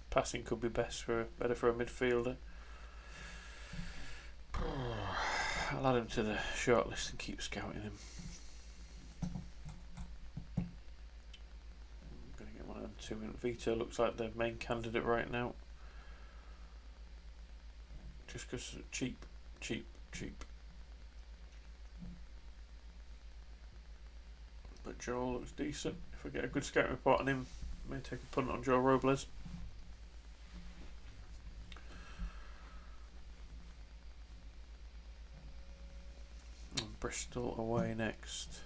Passing could be better for a midfielder. I'll add him to the shortlist and keep scouting him. I'm going to get one of them two in. Vito looks like the main candidate right now. Just because cheap. But Joel looks decent. If I get a good scouting report on him, I may take a punt on Joe Robles. Bristol away next.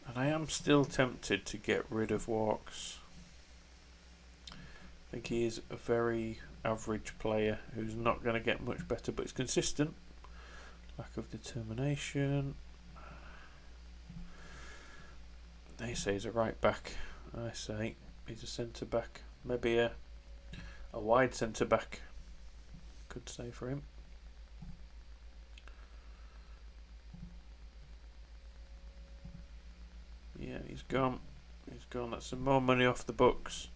And I am still tempted to get rid of Walks. I think he is a very average player who's not going to get much better, but he's consistent. Lack of determination. They say he's a right back. I say he's a centre back. Maybe a wide centre back, could say, for him. Yeah, he's gone. That's some more money off the books.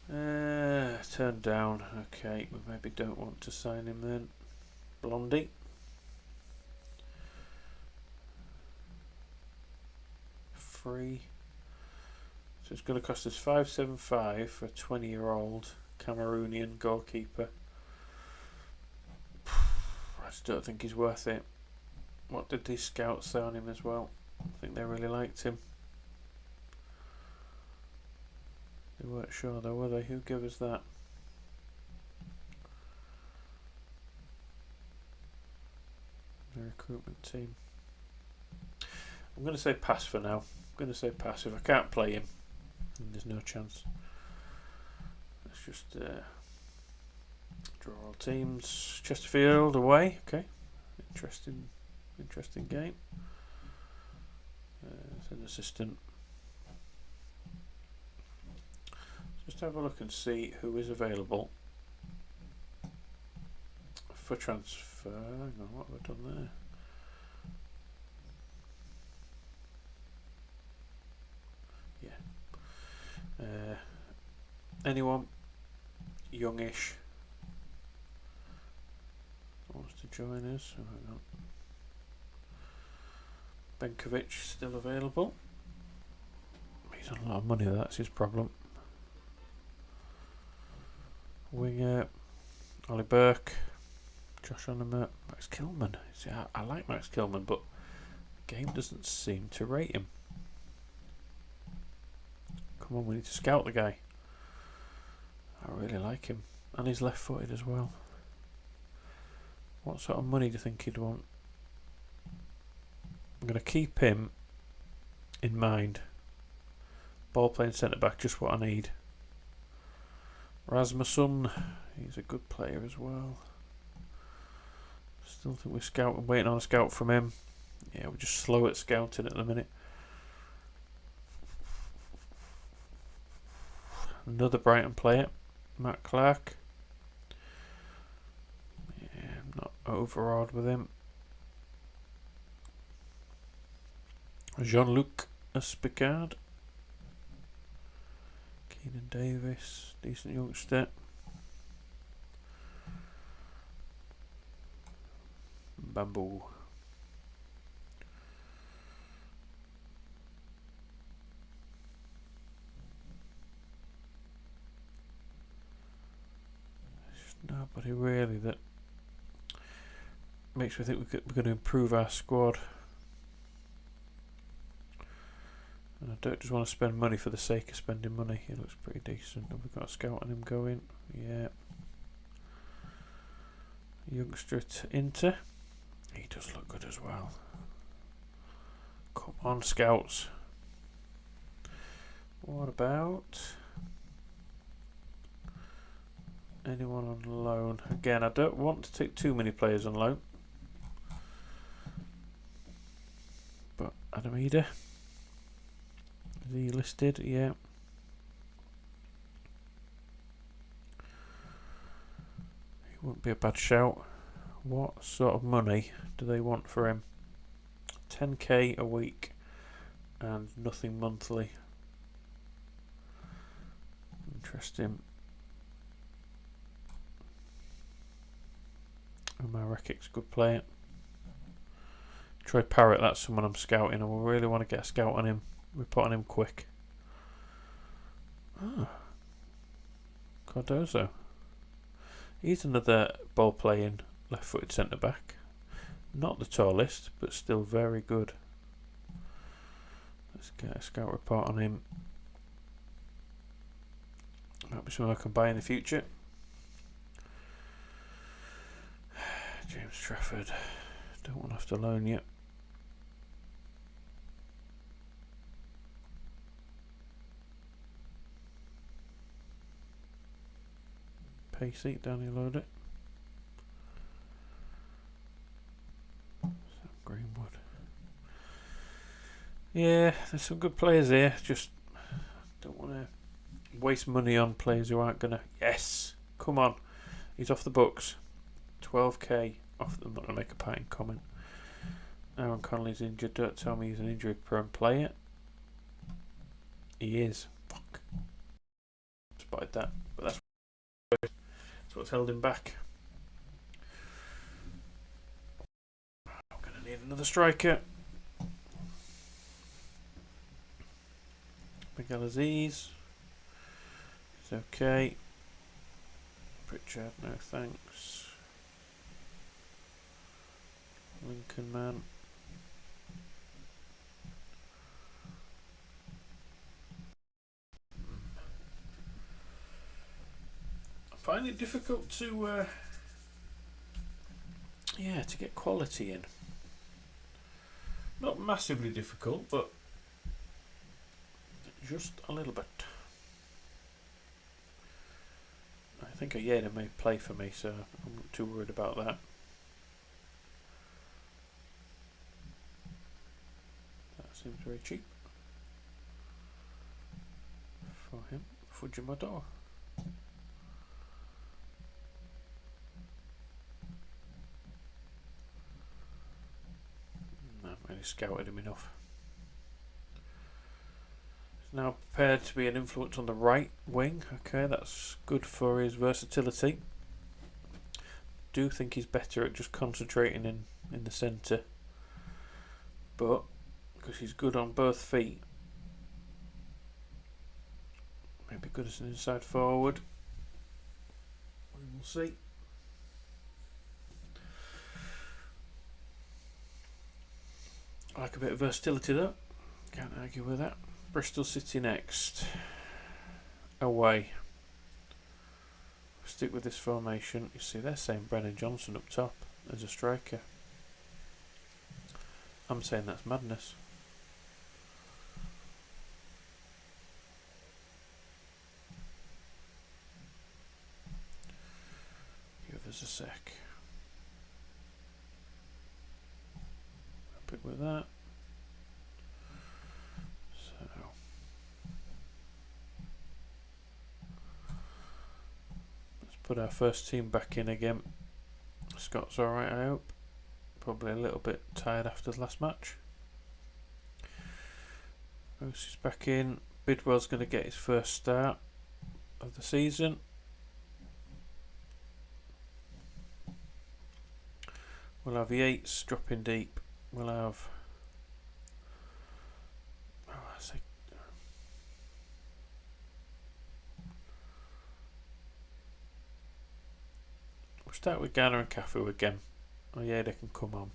Turned down. Okay, we maybe don't want to sign him then. Blondie. Free. So it's going to cost us $575 for a 20-year-old Cameroonian goalkeeper. I just don't think he's worth it. What did these scouts say on him as well? I think they really liked him. They weren't sure though, were they? Who gave us that? The recruitment team. I'm going to say pass for now. I'm going to say pass. If I can't play him, then there's no chance. Let's just draw all teams. Chesterfield away. Okay, interesting game. As an assistant, just have a look and see who is available for transfer. Hang on, what have I done there? Anyone youngish wants to join us? Oh, hang on. Benkovic still available. He's on a lot of money, that's his problem. Winger, Ollie Burke, Josh Onema, Max Kilman. See, I like Max Kilman, but the game doesn't seem to rate him. Come on, we need to scout the guy. I really like him. And he's left-footed as well. What sort of money do you think he'd want? I'm going to keep him in mind. Ball playing centre-back, just what I need. Rasmussen, he's a good player as well. Still think we're waiting on a scout from him. Yeah, we're just slow at scouting at the minute. Another Brighton player, Matt Clark. Yeah, I'm not overawed with him. Jean-Luc Espicard. Keenan Davis, decent youngster. Bamboo. Nobody really that makes me think we're going to improve our squad. And I don't just want to spend money for the sake of spending money. He looks pretty decent. Have we got a scout on him going? Yeah. Youngster at Inter. He does look good as well. Come on, scouts. What about anyone on loan? Again, I don't want to take too many players on loan. But Adamida. Is he listed? Yeah. He wouldn't be a bad shout. What sort of money do they want for him? 10k a week and nothing monthly. Interesting. Omar Rekic's a good player. Troy Parrott, that's someone I'm scouting. I really want to get a scout on him. Report on him quick. Ah, Cardozo. He's another ball playing left footed centre back. Not the tallest, but still very good. Let's get a scout report on him. Might be someone I can buy in the future. James Trafford. Don't want to have to loan yet. Pacey, Daniel Loader. Sam Greenwood. Yeah, there's some good players here. Just don't want to waste money on players who aren't gonna. Yes, come on, he's off the books. 12k off. I'm not gonna make a parting comment. Aaron Connolly's injured. Don't tell me he's an injury-prone player. He is. Fuck. Spotted that, but that's what's held him back. I'm gonna need another striker. Miguel Aziz. He's okay. Pritchard, no thanks. Lincoln man. I find it difficult to to get quality in. Not massively difficult, but just a little bit. I think Ayeda may play for me, so I'm not too worried about that. That seems very cheap for him. Fujimoto. I haven't really scouted him enough. He's now prepared to be an influence on the right wing. Okay, that's good for his versatility. Do think he's better at just concentrating in the centre, but because he's good on both feet, maybe good as an inside forward. We will see. I like a bit of versatility though. Can't argue with that. Bristol City next. Away. Stick with this formation. You see, they're saying Brennan Johnson up top as a striker. I'm saying that's madness. Give us a sec. Happy with that. So let's put our first team back in again. Scott's alright, I hope. Probably a little bit tired after the last match. Bruce is back in. Bidwell's going to get his first start of the season. We'll have Yates dropping deep. We'll have we'll start with Garner and Cafu again. Oh yeah, they can come on.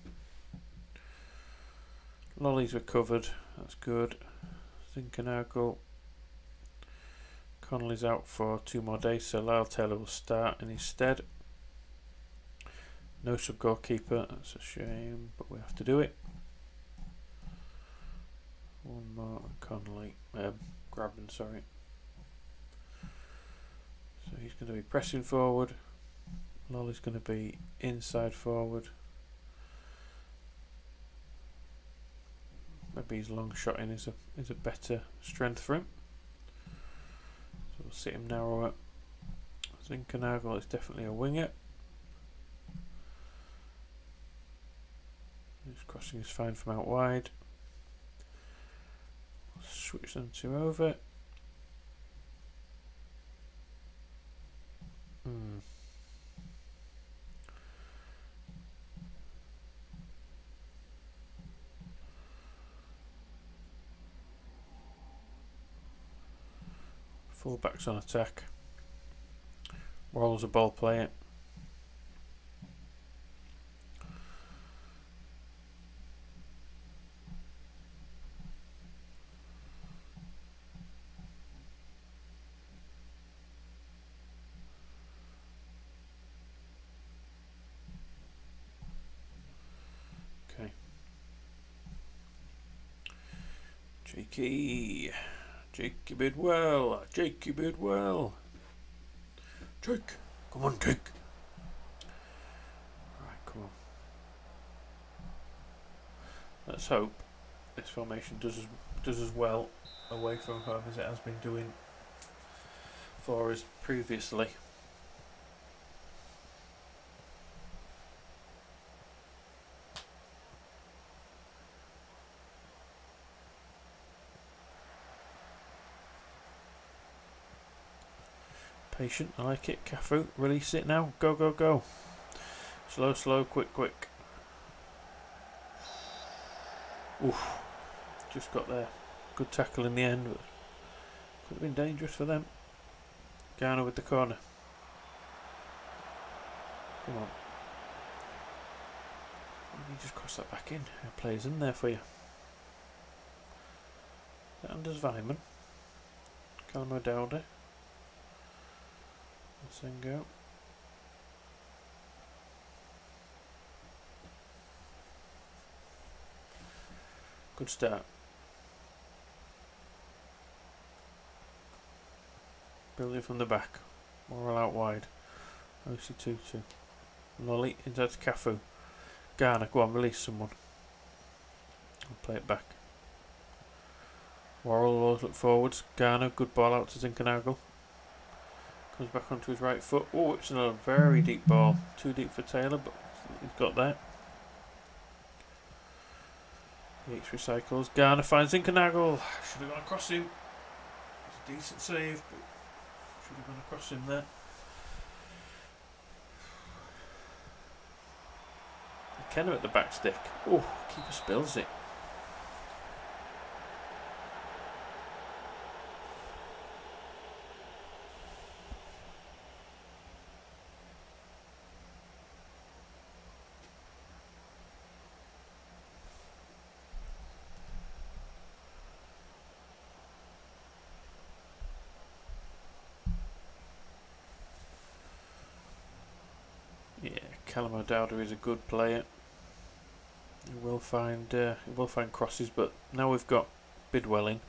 Lolly's recovered. That's good. Zinkenagel. Connolly's out for 2 more days, so Lyle Taylor will start in his stead. No sub-goalkeeper, that's a shame, but we have to do it. One more, Connolly, Grabban, sorry. So he's going to be pressing forward. Lolly's going to be inside forward. Maybe his long shot in is a better strength for him. So we'll sit him narrower. Zinkernagel is definitely a winger. His crossing is fine from out wide. Switch them two over. Full backs on attack. Worrell's a ball player. Okay. Jakey Bidwell. Jake, come on, Jake. Right, come on. Let's hope this formation does as well away from home as it has been doing for us previously. Patient, I like it. Cafu, release it now. Go, go, go. Slow, slow, quick, quick. Oof. Just got there. Good tackle in the end, but could have been dangerous for them. Garner with the corner. Come on. Why don't you just cross that back in? It plays in there for you. Is that Anders Weimann? Callum O'Dowda. Go. Good start. Building from the back. Morrell out wide. OC2-2. Lolly into Cafu. Garner, go on, release someone. I'll play it back. Worrell always look forwards. Garner, good ball out to Zinkernagel. Comes back onto his right foot. Oh, it's another very deep ball. Too deep for Taylor, but he's got that. Yates recycles. Garner finds Zinkernagel. Should have gone across him. It's a decent save, but should have gone across him there. Kenner at the back stick. Oh, keeper spills it. Yeah, Callum O'Dowda is a good player. He will find crosses, but now we've got Bidwell in,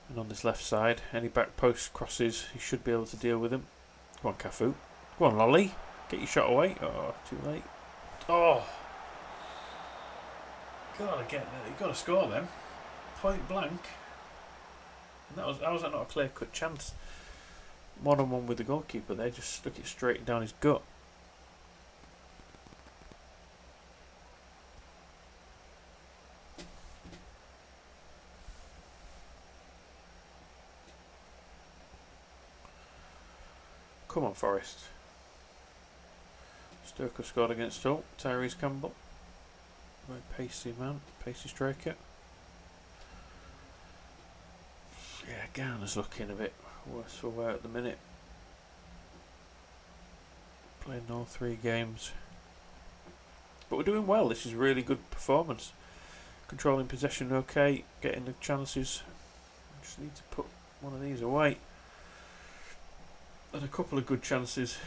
and on this left side, any back post crosses, he should be able to deal with them. Go on, Cafu. Go on, Lolly. Get your shot away. Oh, too late. Oh, gotta get there. You gotta score them. Point blank. And that was that not a clear cut chance? 1-on-1 with the goalkeeper. They just stuck it straight down his gut. Come on, Forest. Stoker scored against Hull. Tyrese Campbell. Very pacey man. Pacey striker. Yeah, Garner's looking a bit worse for wear at the minute. Playing all 3 games. But we're doing well. This is a really good performance. Controlling possession okay. Getting the chances. Just need to put one of these away. Had a couple of good chances.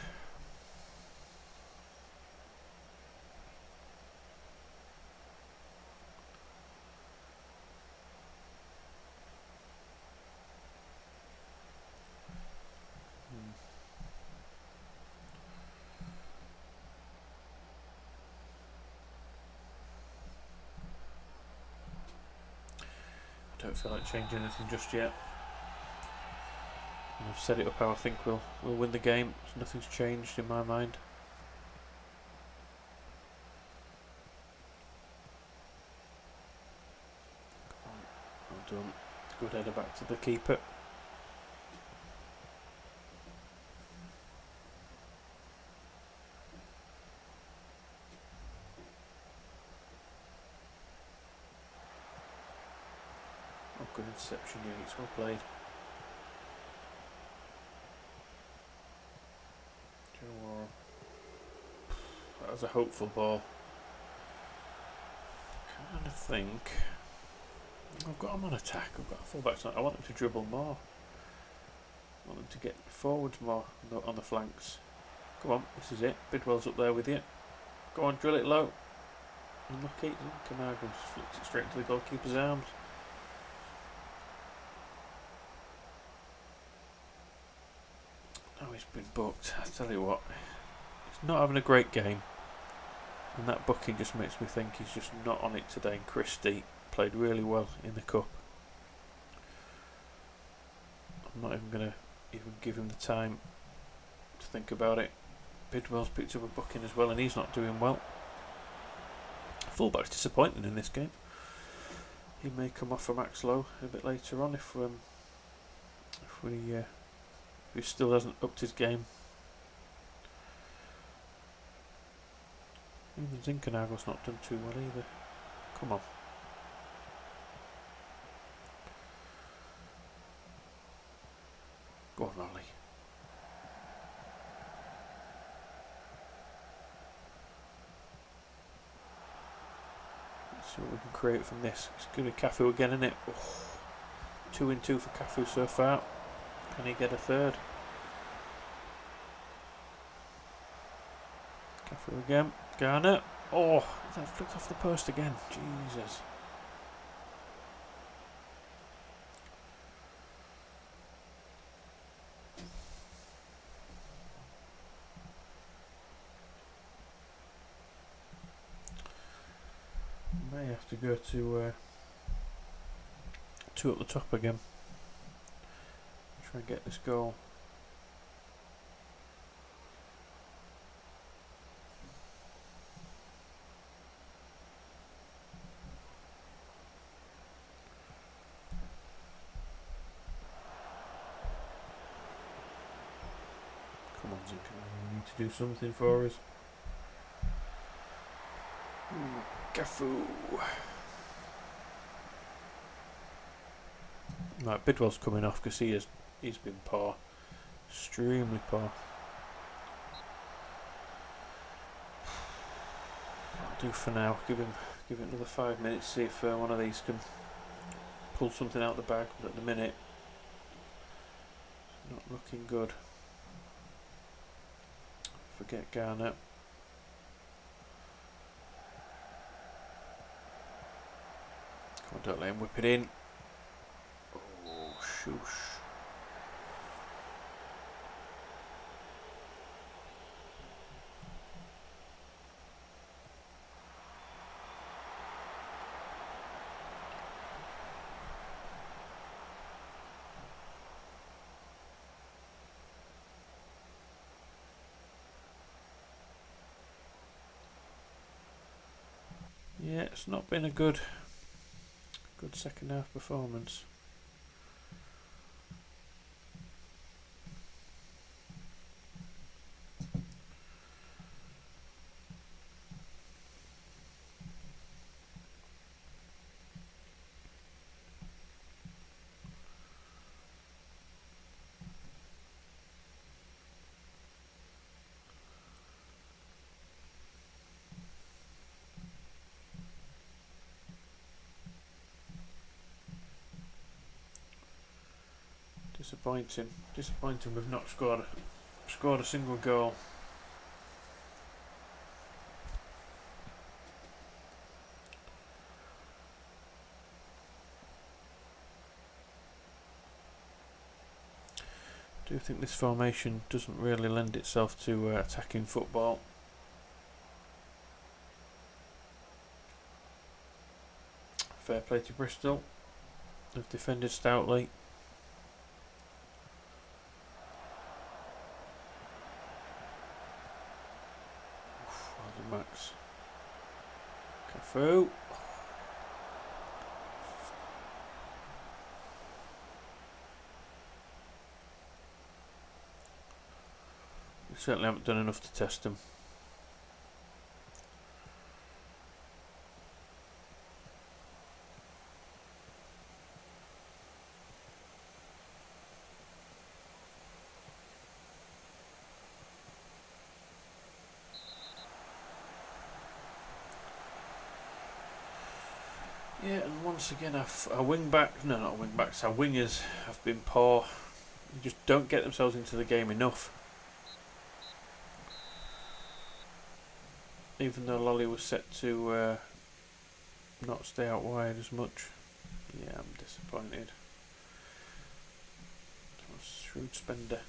Don't feel like changing anything just yet. And I've set it up how I think we'll win the game. So nothing's changed in my mind. Well done. Good header back to the keeper. Oh, good interception, yeah, it's well played. That was a hopeful ball. Kind of think I've got him on attack. I've got fullbacks. I want them to dribble more. I want them to get forwards more on the flanks. Come on, this is it. Bidwell's up there with you. Go on, drill it low. Unlucky. Camargo just flicks it straight into the goalkeeper's arms. Oh, he's been booked. I tell you what, he's not having a great game. And that booking just makes me think he's just not on it today. And Christie played really well in the cup. I'm not even going to give him the time to think about it. Bidwell's picked up a booking as well, and he's not doing well. Fullback's disappointing in this game. He may come off for Max Lowe a bit later on if he still hasn't upped his game. Even Zinkernagel's not done too well either. Come on. Go on, Raleigh. Let's see what we can create from this. It's going to be Cafu again, isn't it? Oh, 2 in 2 for Cafu so far. Can he get a third? Cafu again. Garner. Oh, that flicked off the post again. Jesus. May have to go to 2 up the top again. Try and get this goal. Come on, Zinker, you need to do something for us. Cafu. Right, Bidwell's coming off because he's been poor, extremely poor. I'll do for now. Give it another 5 minutes. See if one of these can pull something out the bag. But at the minute, not looking good. Forget Garner. Come on, don't let him whip it in. Oh, shoosh. Yeah, it's not been a good second half performance. Disappointing we've not scored a single goal. I do think this formation doesn't really lend itself to attacking football. Fair play to Bristol. They've defended stoutly. Well done, Max. Cafu. We certainly haven't done enough to test them. Yeah, and once again, our wing back, no, not wing backs, our wingers have been poor. They just don't get themselves into the game enough. Even though Lolly was set to not stay out wide as much. Yeah, I'm disappointed. Shrewd spender.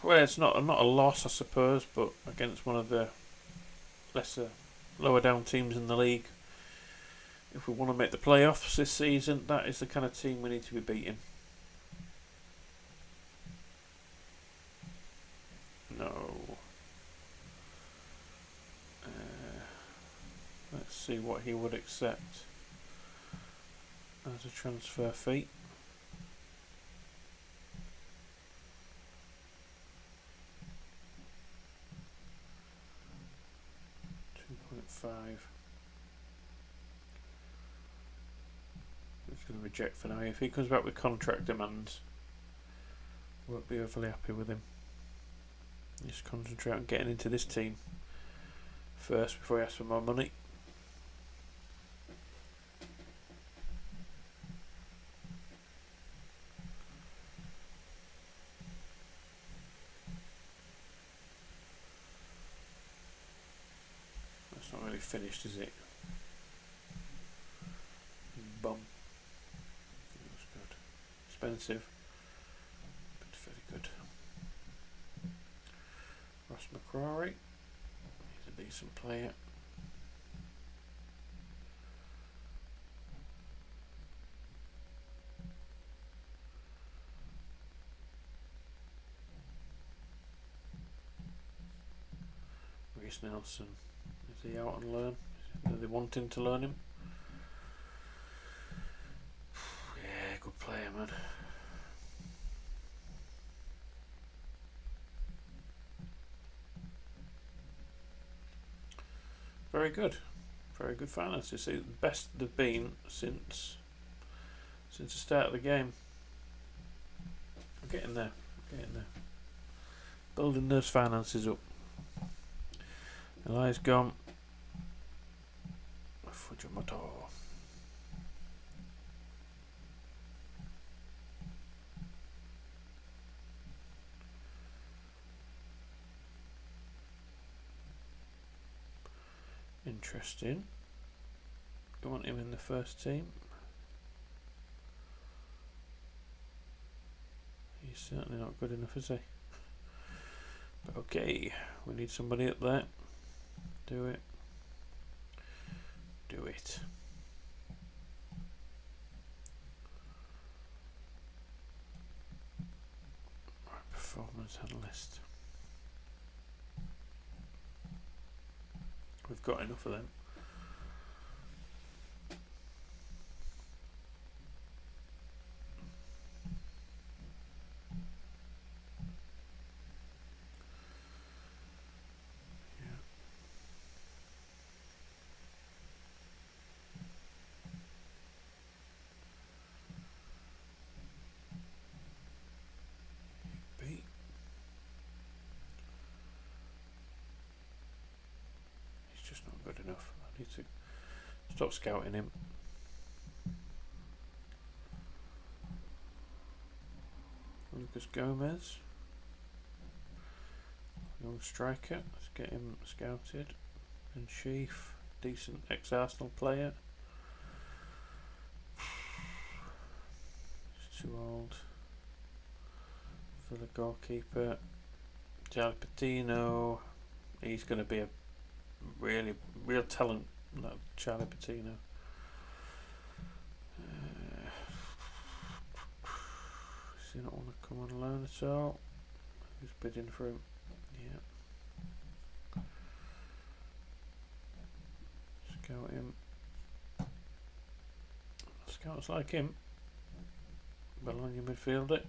Well, it's not a loss, I suppose, but against one of the lower down teams in the league. If we want to make the playoffs this season, that is the kind of team we need to be beating. No. Let's see what he would accept as a transfer fee. 2.5. He's going to reject for now. If he comes back with contract demands, won't be overly happy with him. Just concentrate on getting into this team first before he asks for more money. That's not really finished, is it? Bum. That's good. Expensive, but very good. Ross McCrory. He's a decent player. Reece Nelson. Is he out on loan? Are they wanting to learn him? Yeah, good player, man. Very good. Very good finance. It's the best they've been since the start of the game. I'm getting there. Building those finances up. Eli's gone. Fujimoto. Interesting. You want him in the first team? He's certainly not good enough, is he? But okay, we need somebody up there. Do it. Do it. Right, performance analyst. We've got enough of them. Just not good enough. I need to stop scouting him. Lucas Gomez, young striker. Let's get him scouted. And Sheaf, decent ex-Arsenal player. He's too old. Villa goalkeeper. Charlie Patino. He's going to be a really real talent. That Charlie Patino. Does he not want to come on loan at all? Who's bidding for him? Yeah. Scout him. Scouts like him. Well on your midfielder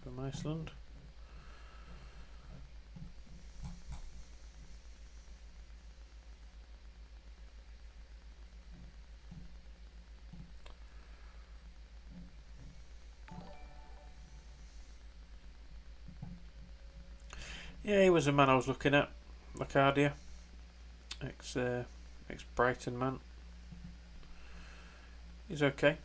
from Iceland. Yeah, he was a man I was looking at. Lacardia, ex Brighton man. He's okay.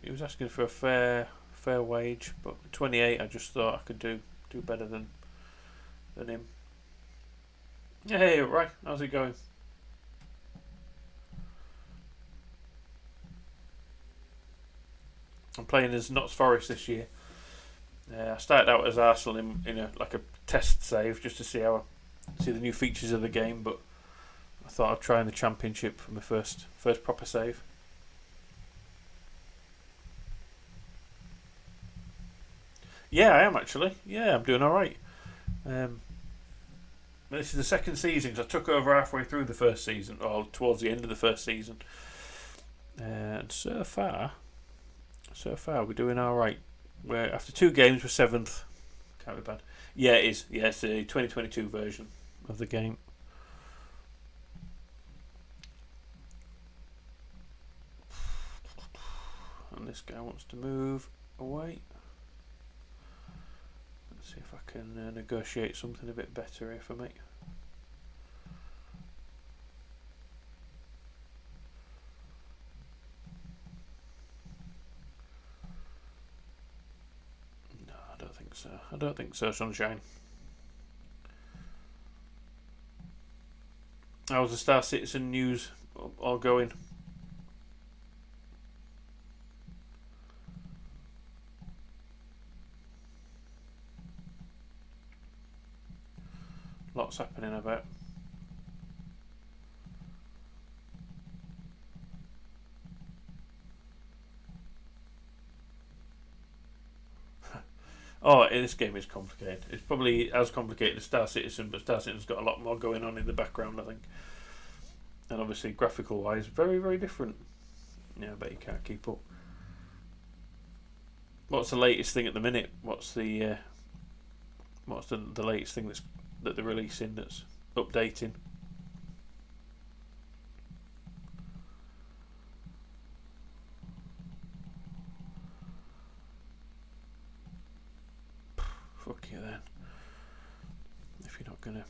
He was asking for a fair wage, but 28 I just thought I could do better than him. Hey, right, how's it going? I'm playing as Notts Forest this year. I started out as Arsenal in a test save just to see the new features of the game, but I thought I'd try in the Championship for my first proper save. Yeah, I am actually. Yeah, I'm doing all right. This is the second season because I took over halfway through the first season, or towards the end of the first season, and so far we're doing all right. We're after 2 games, we're 7th. Can't be bad. Yeah, it is. Yeah, it's the 2022 version of the game. And this guy wants to move away. Let's see if I can negotiate something a bit better here for me. No, I don't think so. I don't think so, Sunshine. How's the Star Citizen news all going? Lots happening, I bet. Oh, this game is complicated. It's probably as complicated as Star Citizen, but Star Citizen's got a lot more going on in the background, I think. And obviously, graphical-wise, very, very different. Yeah, I bet you can't keep up. What's the latest thing at the minute? What's the latest thing that they're releasing that's updating? Fuck you then. If you're not gonna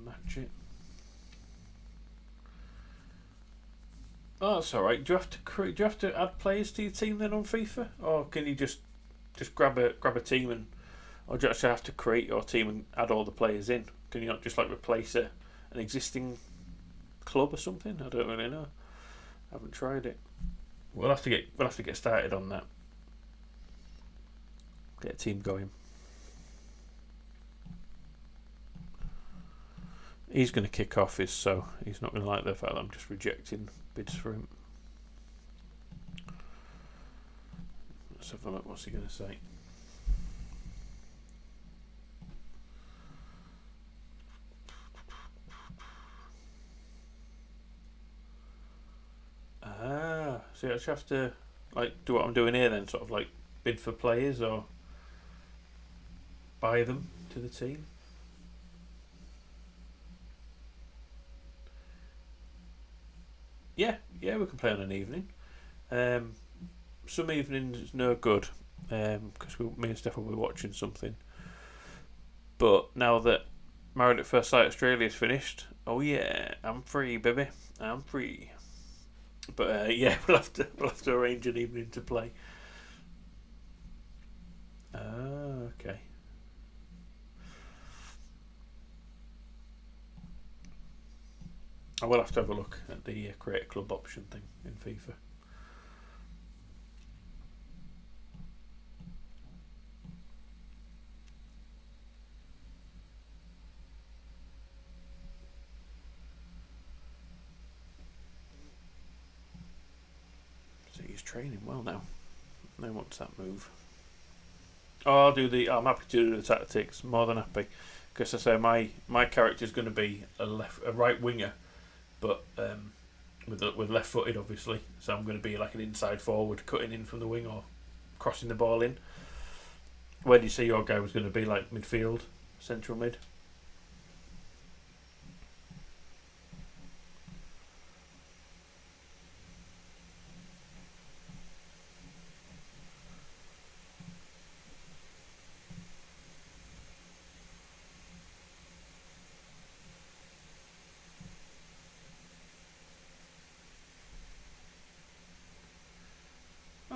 match it. Oh, that's all right. Do you have to add players to your team then on FIFA, or can you just grab a team and, or do you actually have to create your team and add all the players in? Can you not just replace an existing club or something? I don't really know. I haven't tried it. We'll have to get started on that. Get a team going. He's going to kick off, so he's not going to like the fact that I'm just rejecting bids for him. Let's have a look. What's he going to say? So you actually have to do what I'm doing here then, sort of bid for players or buy them to the team. Yeah, we can play on an evening. Some evenings is no good because me and Steph will be watching something. But now that Married at First Sight Australia's finished, oh yeah, I'm free, baby. I'm free. But yeah, we'll have to arrange an evening to play. Okay. I will have to have a look at the create a club option thing in FIFA. training well now. Now what's that move? Oh, I'm happy to do the tactics. More than happy, because I say my character's going to be a right winger, but with left footed obviously. So I'm going to be like an inside forward, cutting in from the wing or crossing the ball in. Where do you see your guy was going to be, like midfield, central mid?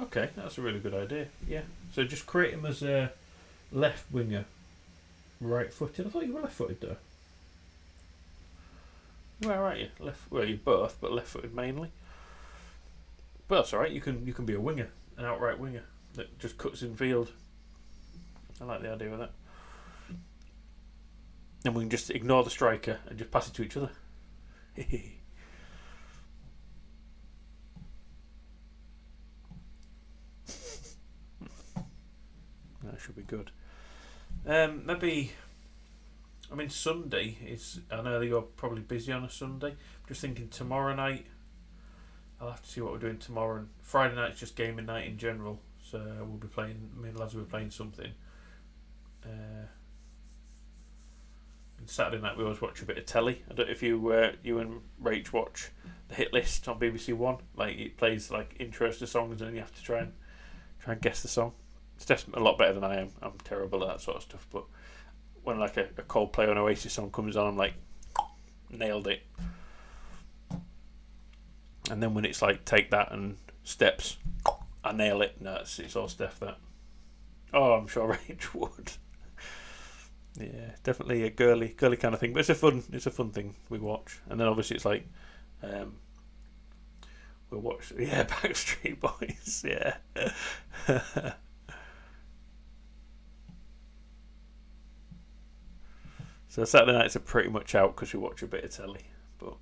Okay, that's a really good idea. Yeah. So just create him as a left winger, right footed. I thought you were left footed though. Where are you? Left. Well, you're both, but left footed mainly. But that's all right. You can be a winger, an outright winger that just cuts in field. I like the idea of that. And we can just ignore the striker and just pass it to each other. That should be good. Maybe. I mean, Sunday is. I know that you're probably busy on a Sunday. I'm just thinking tomorrow night. I'll have to see what we're doing tomorrow. And Friday night's just gaming night in general, so we'll be playing. Me and lads will be playing something. And Saturday night we always watch a bit of telly. I don't know if you and Rach watch the Hit List on BBC One. Like it plays like intros to songs, and then you have to try and guess the song. It's definitely a lot better than I am. I'm terrible at that sort of stuff. But when like a Coldplay or an Oasis song comes on, I'm like, nailed it. And then when it's like Take That and Steps, I nail it. No, it's all Steph that. Oh, I'm sure Rach would. Yeah, definitely a girly kind of thing. But it's a fun thing we watch. And then obviously it's like, we'll watch Backstreet Boys. Yeah. So Saturday nights are pretty much out because we watch a bit of telly, but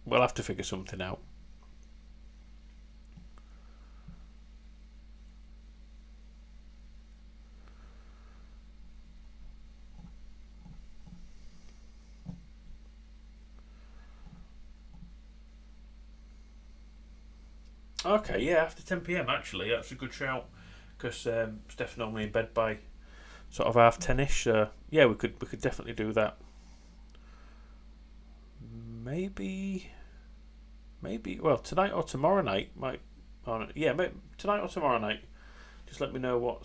we'll have to figure something out. Okay, yeah, after 10 p.m. actually, that's a good shout because Steph's normally in bed by sort of 10ish. Yeah, we could definitely do that. Maybe. Well, tonight or tomorrow night might. Maybe tonight or tomorrow night. Just let me know what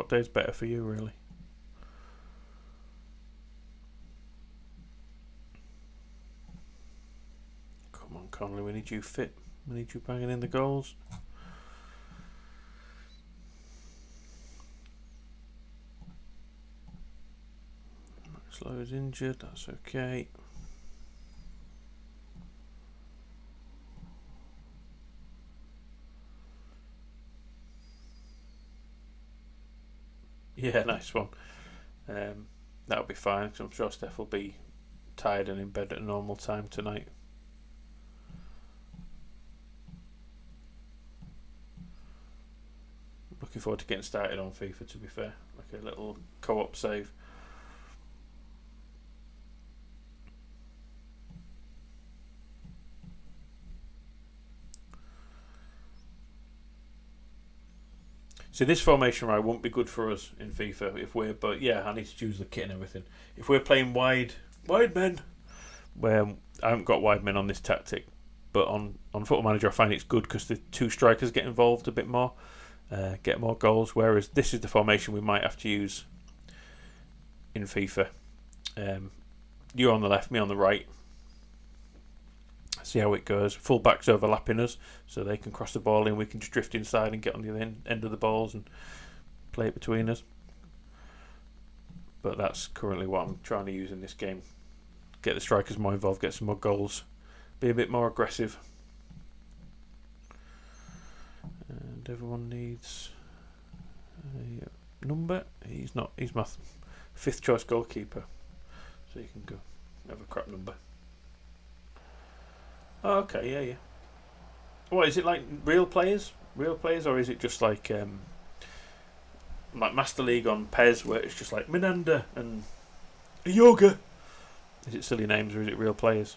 day's better for you, really. Come on, Connolly, we need you fit. We need you banging in the goals. Slow is injured, that's okay. Yeah, nice one. That'll be fine, because I'm sure Steph will be tired and in bed at a normal time tonight. Looking forward to getting started on FIFA, to be fair. Like a little co-op save. So this formation right won't be good for us in FIFA but yeah, I need to choose the kit and everything. If we're playing wide men, where I haven't got wide men on this tactic, but on Football Manager I find it's good because the two strikers get involved a bit more, get more goals. Whereas this is the formation we might have to use in FIFA. You on the left, me on the right. See how it goes. Full backs overlapping us, so they can cross the ball in. We can just drift inside and get on the end of the balls and play it between us. But that's currently what I'm trying to use in this game. Get the strikers more involved, get some more goals, be a bit more aggressive. And everyone needs a number. He's my fifth choice goalkeeper, so you can go have a crap number. Oh, okay, yeah. What is it like? Real players? Real players, or is it just like Master League on PES, where it's just like Minanda and Yoga? Is it silly names, or is it real players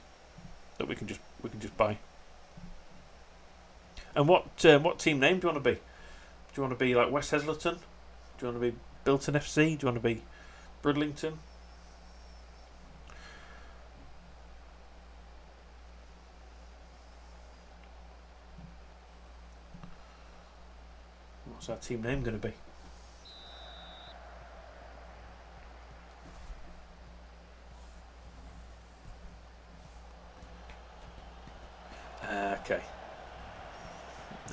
that we can just buy? And what team name do you want to be? Do you want to be like West Heslington? Do you want to be Bilton FC? Do you want to be Bridlington? What's our team name going to be? Okay.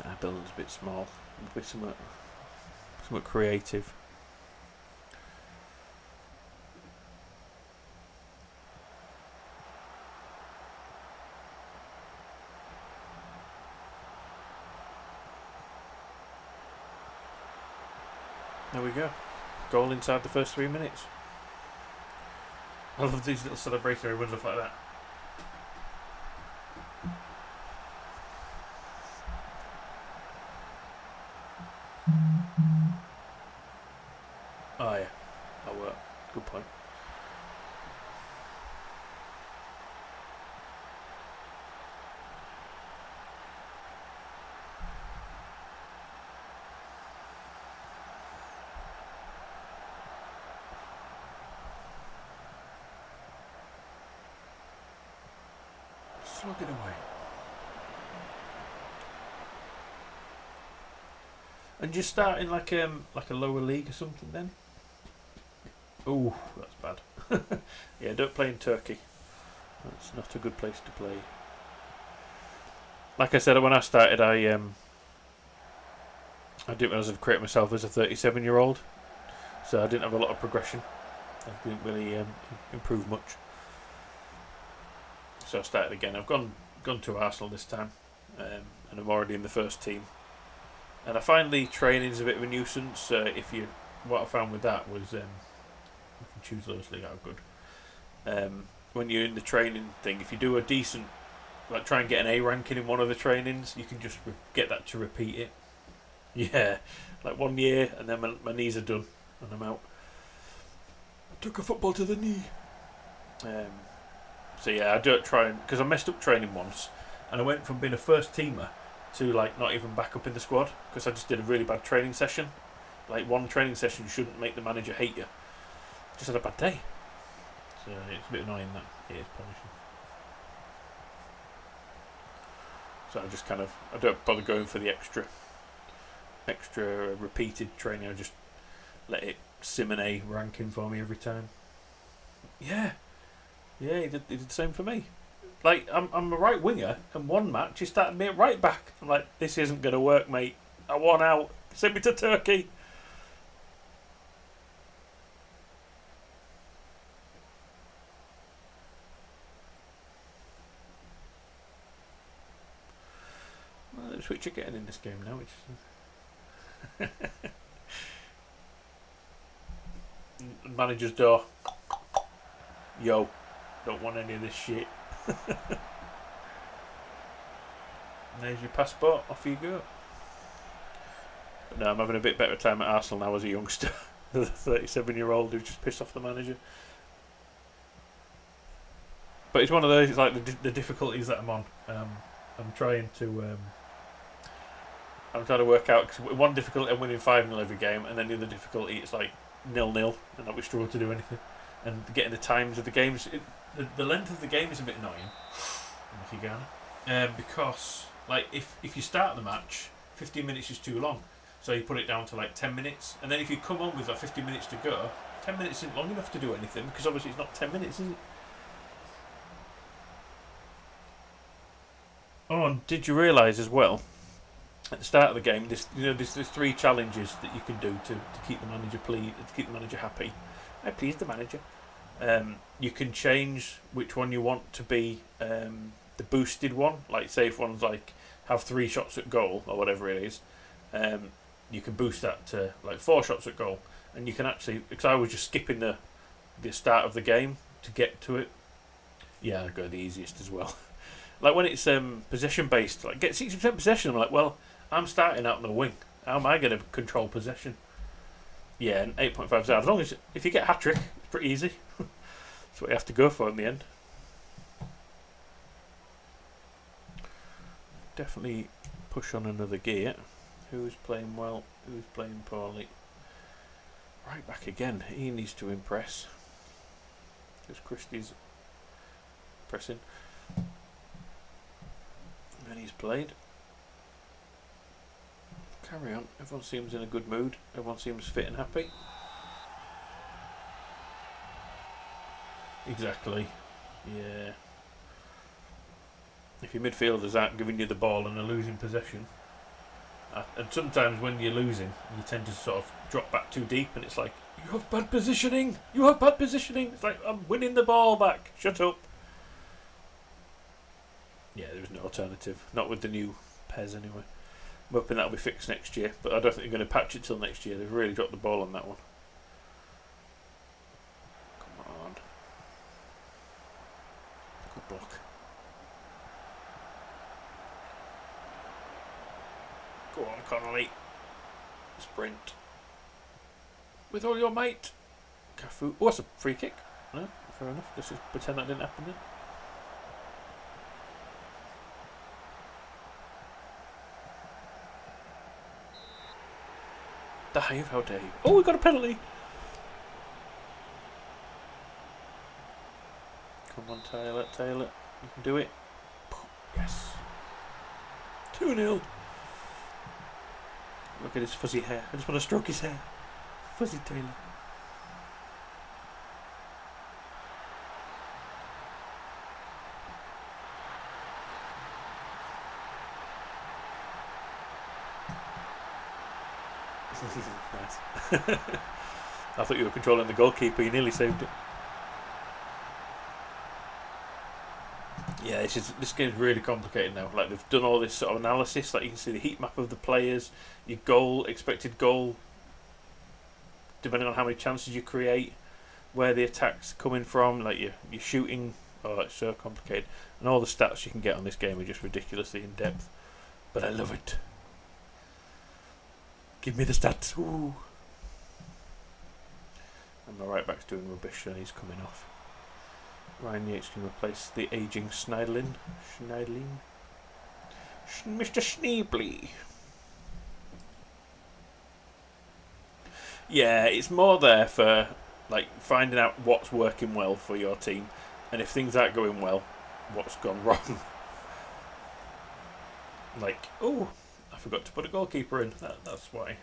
Our building's a bit small. We'll be somewhat creative. There we go. Goal inside the first 3 minutes. I love these little celebratory runs off like that. Oh yeah, that worked. Good point. Slug it away. And just start in like a lower league or something then. Ooh, that's bad. Yeah, don't play in Turkey. That's not a good place to play. Like I said, when I started, I didn't realise I'd create myself as a 37-year-old, so I didn't have a lot of progression. I didn't really improve much. So I started again. I've gone to Arsenal this time, and I'm already in the first team. And I find the training's a bit of a nuisance. What I found with that was you can choose loosely how good. When you're in the training thing, if you do a decent, like try and get an A ranking in one of the trainings, you can just get that to repeat it. Yeah, like 1 year, and then my knees are done, and I'm out. I took a football to the knee. So yeah, I don't try because I messed up training once, and I went from being a first teamer to like not even back up in the squad because I just did a really bad training session. Like one training session shouldn't make the manager hate you. Just had a bad day. So it's a bit annoying that it is punishing. So I don't bother going for the extra repeated training. I just let it sim an A ranking for me every time. Yeah, he did the same for me. Like I'm a right winger, and one match he started me at right back. I'm like, this isn't going to work, mate. I want out. Send me to Turkey. Well, the switch are getting in this game now. Manager's door. Yo, don't want any of this shit. There's your passport, off you go. But no, I'm having a bit better time at Arsenal now as a youngster. The 37-year-old who's just pissed off the manager. But it's one of those, it's like the difficulties that I'm on. I'm trying to work out, because one difficulty I'm winning 5-0 every game, and then the other difficulty it's like 0-0, and that we struggle to do anything. And getting the times of the games, the length of the game is a bit annoying. Because like if you start the match, 15 minutes is too long, so you put it down to like 10 minutes, and then if you come on with like 15 minutes to go, 10 minutes isn't long enough to do anything, because obviously it's not 10 minutes, is it? Oh, and did you realise as well, at the start of the game, there's 3 challenges that you can do to keep the manager to keep the manager happy. I please the manager. You can change which one you want to be the boosted one. Like say if one's like have 3 shots at goal or whatever it is, you can boost that to like 4 shots at goal, and you can actually, because I was just skipping the start of the game to get to it. Yeah, I'd go the easiest as well. Like when it's possession based, like get 60% possession. I'm like, well, I'm starting out on the wing. How am I going to control possession? Yeah, an 8.5 star. As long as if you get hat trick, it's pretty easy. That's what you have to go for in the end. Definitely push on another gear. Who's playing well? Who's playing poorly? Right back again. He needs to impress. Because Christie's pressing. And he's played. Carry on. Everyone seems in a good mood. Everyone seems fit and happy. Exactly. Yeah. If your midfielders aren't giving you the ball and are losing possession, and sometimes when you're losing, you tend to sort of drop back too deep, and it's like, you have bad positioning. You have bad positioning. It's like, I'm winning the ball back. Shut up. Yeah, there's no alternative. Not with the new Pez anyway. I'm hoping that'll be fixed next year, but I don't think they're going to patch it till next year. They've really dropped the ball on that one. Come on. Good block. Go on, Connolly. Sprint. With all your might. Cafu. Oh, that's a free kick. No, fair enough. Let's just pretend that didn't happen then. Dive, how dare you. Oh, we got a penalty. Come on, Taylor. You can do it. Yes. 2-0. Look at his fuzzy hair. I just want to stroke his hair. Fuzzy Taylor. Nice. I thought you were controlling the goalkeeper. You nearly saved it. Yeah, this game's really complicated now. Like they've done all this sort of analysis. Like you can see the heat map of the players, your goal, expected goal, depending on how many chances you create, where the attack's coming from, like your shooting. Oh, it's so complicated. And all the stats you can get on this game are just ridiculously in depth. But I love it. Give me the stats. Ooh. And my right back's doing rubbish and he's coming off. Ryan Yates can replace the ageing Schneidlin. Mr. Schneebly. Yeah, it's more there for like finding out what's working well for your team, and if things aren't going well, what's gone wrong. Like, oh, I forgot to put a goalkeeper in. That's why.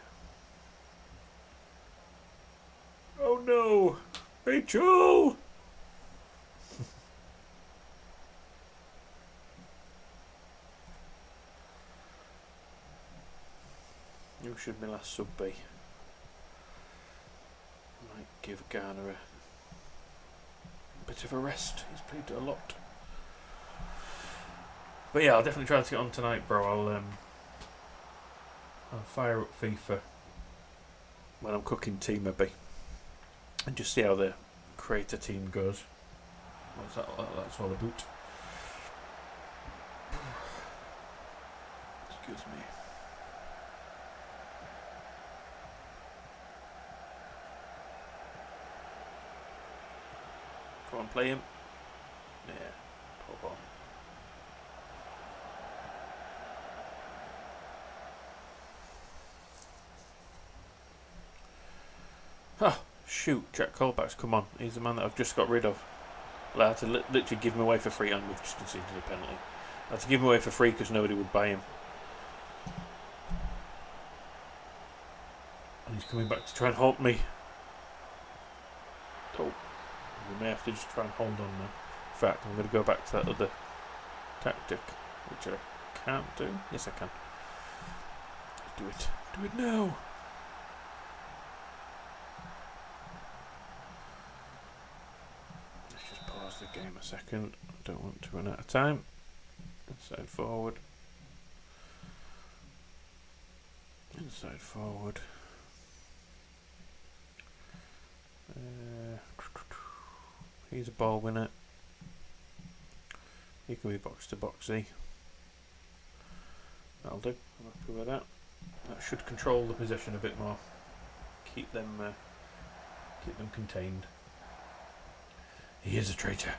Oh no, Rachel! Who should my last sub be? Might give Garner a bit of a rest. He's played a lot. But yeah, I'll definitely try to get on tonight, bro. I'll fire up FIFA when I'm cooking tea, maybe, and just see how the creator team goes. What's that? That's all about. Excuse me. Go on, play him. Yeah, poor ball. Oh, shoot, Jack Colback's come on. He's the man that I've just got rid of. Well, I had to literally give him away for free, and we've just conceded a penalty. I had to give him away for free because nobody would buy him. And he's coming back to try and haunt me. Oh, we may have to just try and hold on now. In fact, I'm going to go back to that other tactic, which I can't do. Yes, I can. Do it. Do it now. Let's just pause the game a second. I don't want to run out of time. Inside forward. Inside forward. He's a ball winner. He can be box to boxy. That'll do. I'm happy with that. That should control the possession a bit more. Keep them contained. He is a traitor.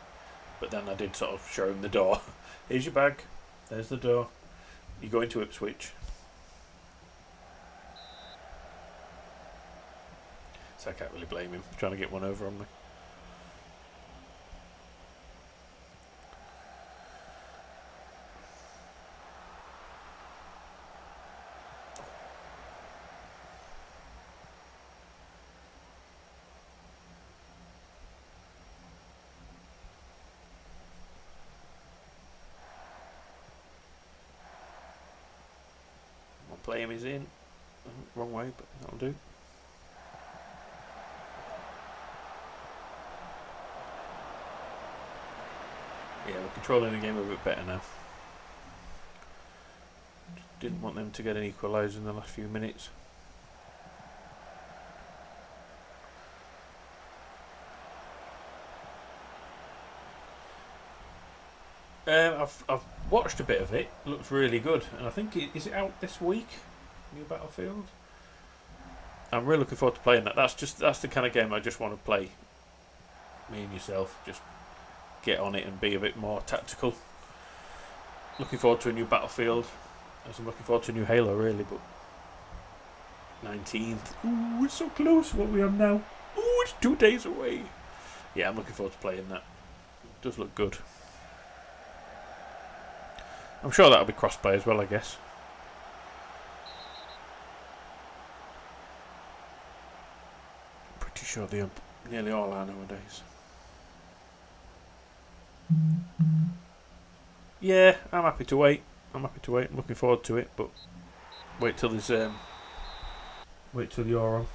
But then I did sort of show him the door. Here's your bag. There's the door. You go into Ipswich. So I can't really blame him trying to get one over on me. Play him is in. Wrong way, but that'll do. Yeah, we're controlling the game a bit better now. Didn't want them to get an equaliser in the last few minutes. I've watched a bit of it. It looks really good, and I think is it out this week? New Battlefield. I'm really looking forward to playing that. That's the kind of game I just want to play. Me and yourself, just get on it and be a bit more tactical. Looking forward to a new Battlefield, as I'm looking forward to a new Halo, really. But 19th, ooh, it's so close. What are we on now? Ooh, it's 2 days away. Yeah, I'm looking forward to playing that. It does look good. I'm sure that'll be crossplay as well, I guess. Pretty sure they nearly all are nowadays. Yeah, I'm happy to wait. I'm looking forward to it, but wait till you're on.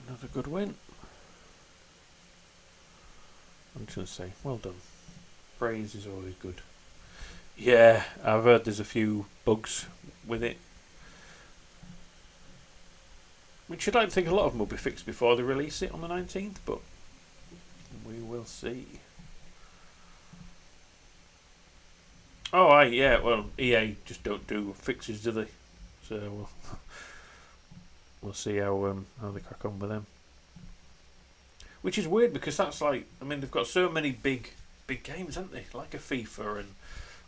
Another good win. I'm just going to say, well done. Praise is always good. Yeah, I've heard there's a few bugs with it, which I'd like to think a lot of them will be fixed before they release it on the 19th, but we will see. Oh, yeah, well, EA just don't do fixes, do they? So we'll see how they crack on with them. Which is weird because that's like, I mean, they've got so many big games, haven't they? Like a FIFA and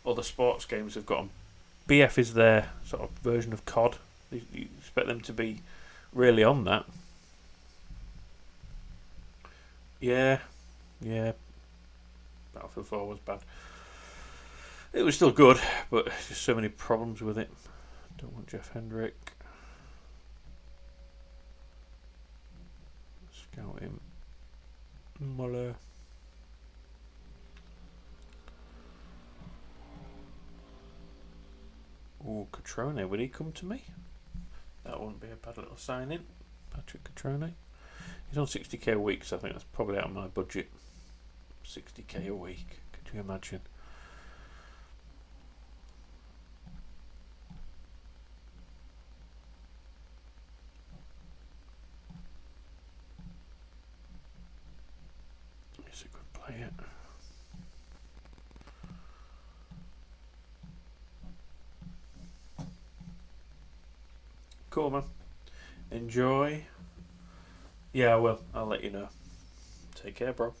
other sports games they've got on. BF is their sort of version of COD. You expect them to be really on that. Yeah. Battlefield 4 was bad. It was still good, but just so many problems with it. Don't want Jeff Hendrick. Scout him. Muller. Oh, Catrone, would he come to me? That wouldn't be a bad little sign-in. Patrick Catrone. He's on 60k a week, so I think that's probably out of my budget. 60k a week. Could you imagine? He's a good player. Cool, man. Enjoy. Yeah, I will. I'll let you know. Take care, bro.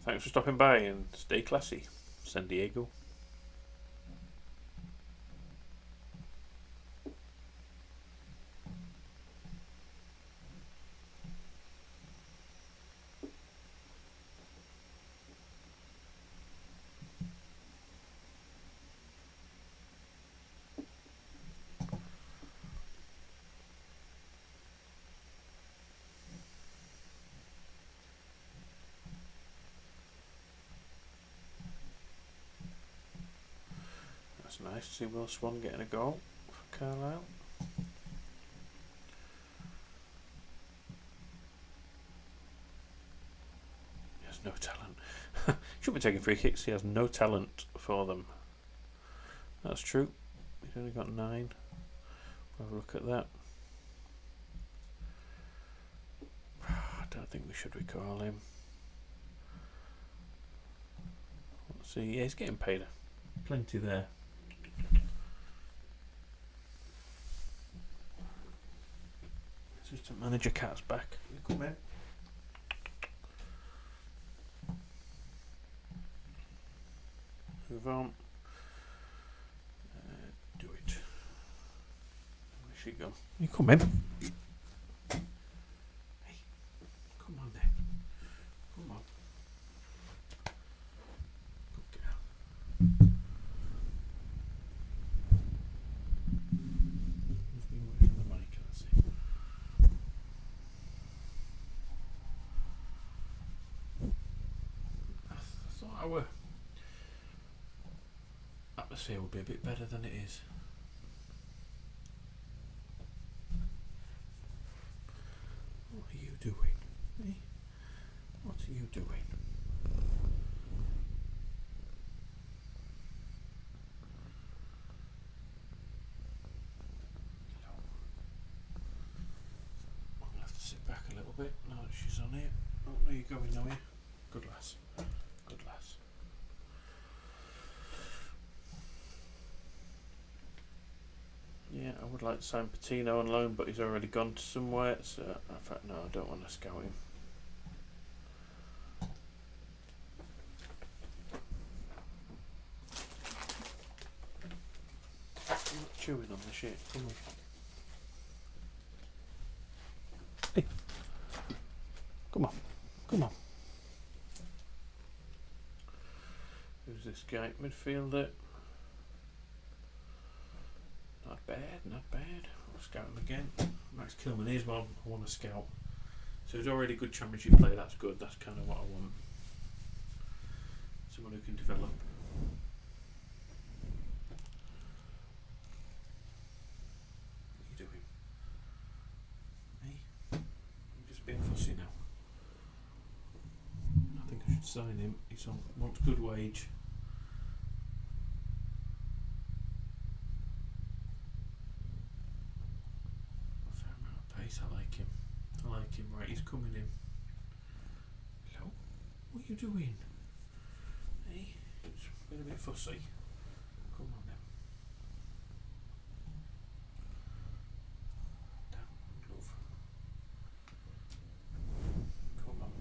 Thanks for stopping by and stay classy, San Diego. That's nice to see Will Swan getting a goal for Carlisle. no talent. Should be taking free kicks. He has no talent for them. That's true. He's only got 9. Have a look at that. I don't think we should recall him. Let's see. Yeah, he's getting paid plenty there. Assistant manager Cat's back. You come in. Move on. Do it. Where's she gone? You come in. Hey, come on then. Come on. Good girl. Moving away from the mic, let's see. I thought our atmosphere would be a bit better than it is. What are you doing? Eh? What are you doing? Hello. I'm going to have to sit back a little bit now that she's on here. Oh, there you going now, here. Good lass. Good lass. Yeah, I would like to sign Patino on loan, but he's already gone to somewhere, so in fact, no, I don't want to scout him. I'm not chewing on the shit, come on. Hey, come on, come on. Who's this guy? Midfielder. Not bad, not bad. I'll scout him again. Max Kilman is one I want to scout. So he's already good championship player, that's good. That's kind of what I want. Someone who can develop. What are you doing? Hey? I'm just being fussy now. I think I should sign him. He's on wants good wage. I like him. I like him. Right, he's coming in. Hello? What are you doing? Hey? It's been a bit fussy. Come on then. Down, love. Come on.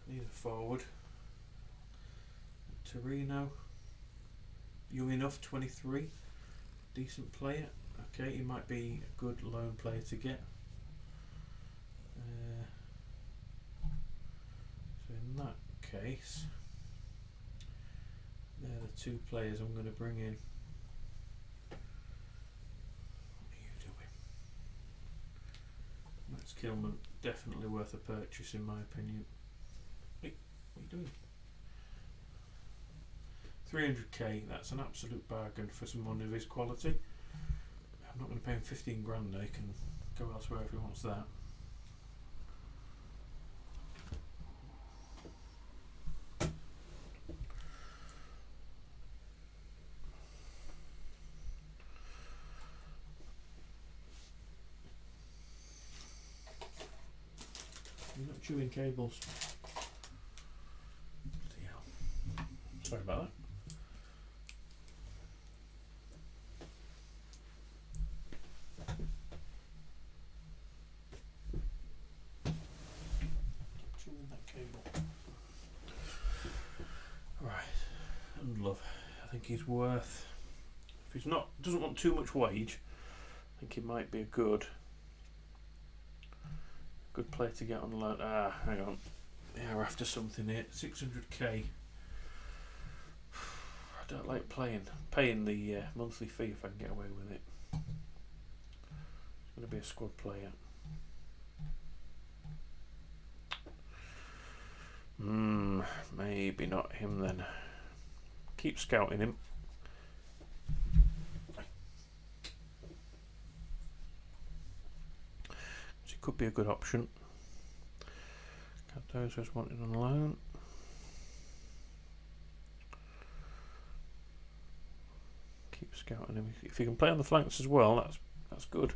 Need a forward. Torino. Young enough, 23. Decent player. Okay, he might be a good loan player to get. So in that case, they're the 2 players I'm going to bring in. What are you doing? Max Kilman, definitely worth a purchase in my opinion. Hey, what are you doing? 300k, that's an absolute bargain for someone of his quality. I'm not going to pay him 15 grand though, he can go elsewhere if he wants that. You're not chewing cables. Bloody hell. Sorry about that. I think he's worth, if he's not, doesn't want too much wage, I think he might be a good player to get on loan. Hang on, yeah, we're after something here. 600k. I don't like paying the monthly fee if I can get away with it. It's going to be a squad player. Maybe not him then. Keep scouting him. He could be a good option. Those just wanted on loan. Keep scouting him. If he can play on the flanks as well, that's good.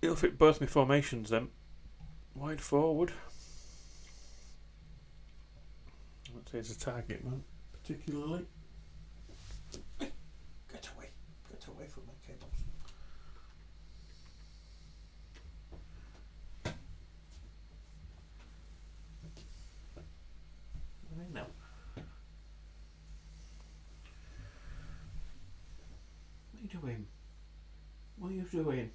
He'll fit both my formations then. Wide forward. I'd say he's a target man, particularly. Get away from my cables. Now. What are you doing? What are you doing?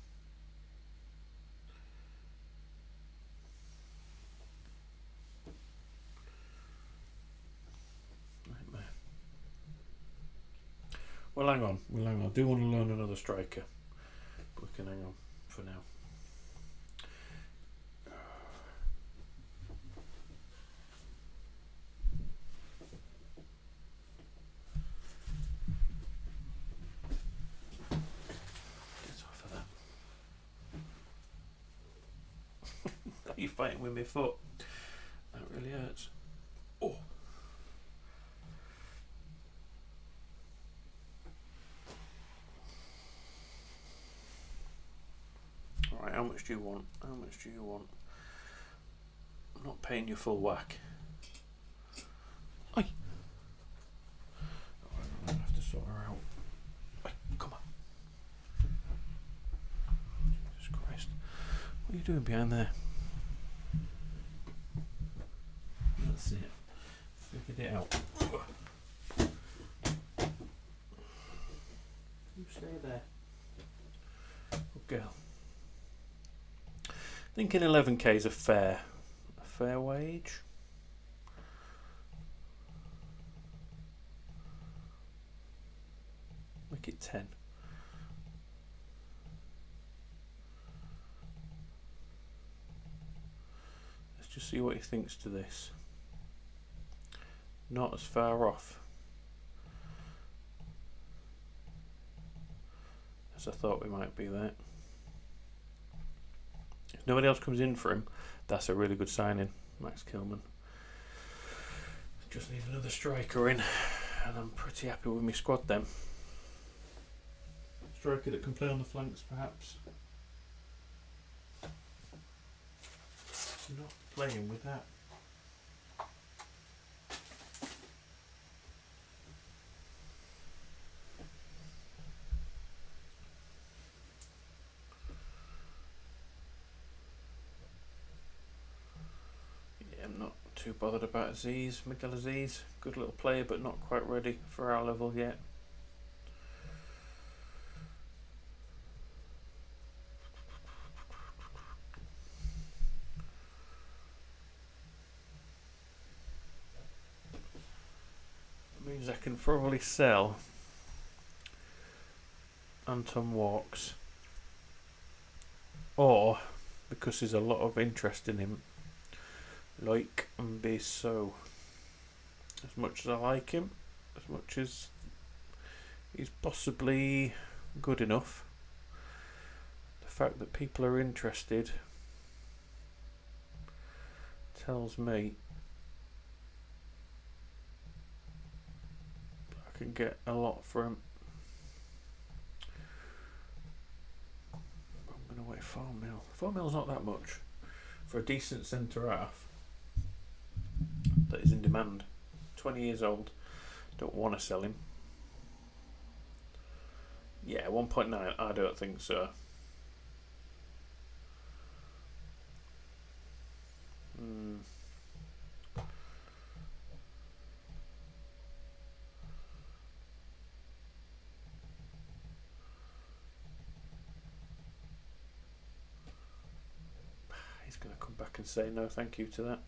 Nightmare. Well, hang on. I do want to learn another striker, but we can hang on for now. You're fighting with my foot. That really hurts. Oh. Alright, how much do you want? I'm not paying you full whack. Oi. I have to sort her out. Oi, come on. Jesus Christ. What are you doing behind there? That's it. Figured it out. You stay there. Good girl. Thinking 11k is a fair wage. Make it 10. Let's just see what he thinks to this. Not as far off as I thought we might be there. If nobody else comes in for him, that's a really good signing, Max Kilman. Just need another striker in, and I'm pretty happy with my squad then. Striker that can play on the flanks, perhaps. Not playing with that. I'm not too bothered about Aziz, Miguel Aziz. Good little player, but not quite ready for our level yet. Means I can probably sell Anton Walks, or because there's a lot of interest in him, like and be so. As much as I like him, as much as he's possibly good enough, the fact that people are interested tells me I can get a lot for him. I'm going to wait 4 mil. 4 mil's not that much for a decent centre half that is in demand. 20 years old. Don't want to sell him. Yeah, 1.9. I don't think so. He's going to come back and say no thank you to that.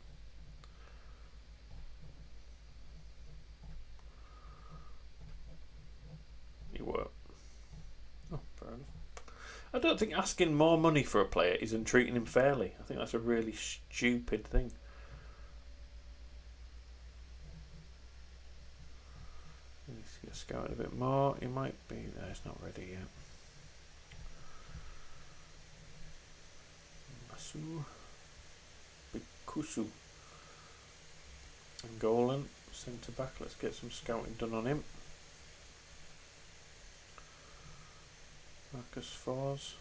He won't. Oh, fair enough. I don't think asking more money for a player isn't treating him fairly. I think that's a really stupid thing. He's going to scout a bit more. He might be there. He's not ready yet. Masu. Big Kusu. And Golan, centre back. Let's get some scouting done on him. Marcus Force.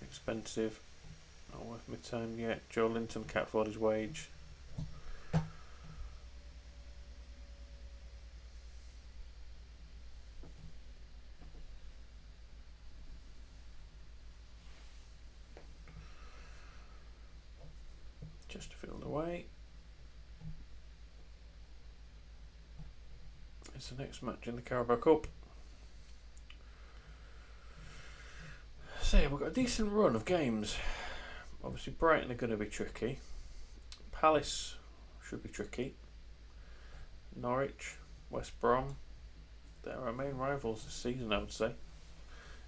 Expensive. Not worth my time yet. Joe Linton can't afford his wage. Chesterfield away. It's the next match in the Carabao Cup. So yeah, we've got a decent run of games. Obviously Brighton are going to be tricky. Palace should be tricky. Norwich, West Brom, they're our main rivals this season, I would say.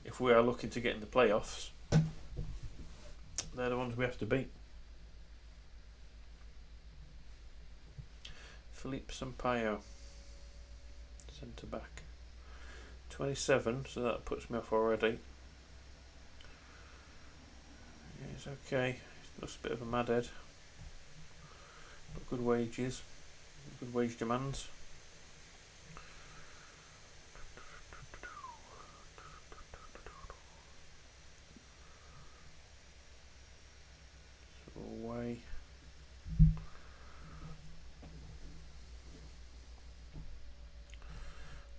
If we are looking to get in the playoffs, they're the ones we have to beat. Philippe Sampaio, centre back. 27, so that puts me off already. Yeah, he's okay. He's just a bit of a mad head. But good wages, good wage demands. So away.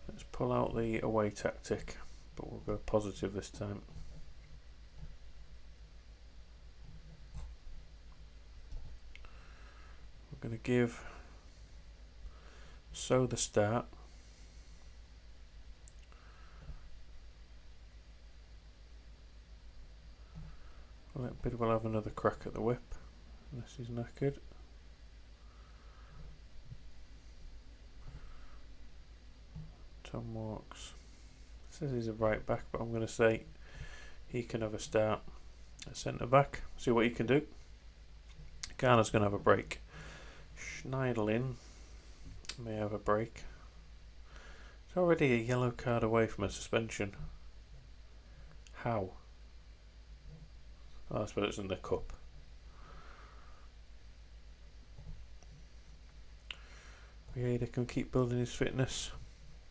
Let's pull out the away tactic, but we'll go positive this time. We're going to give So the start. Let Bidwell have another crack at the whip, unless he's knackered. Tom Walks. Says he's a right back, but I'm going to say he can have a start at centre back. See what he can do. Garner's going to have a break. Schneiderlin may have a break. It's already a yellow card away from a suspension. How? Oh, I suppose it's in the cup. Rieda can keep building his fitness.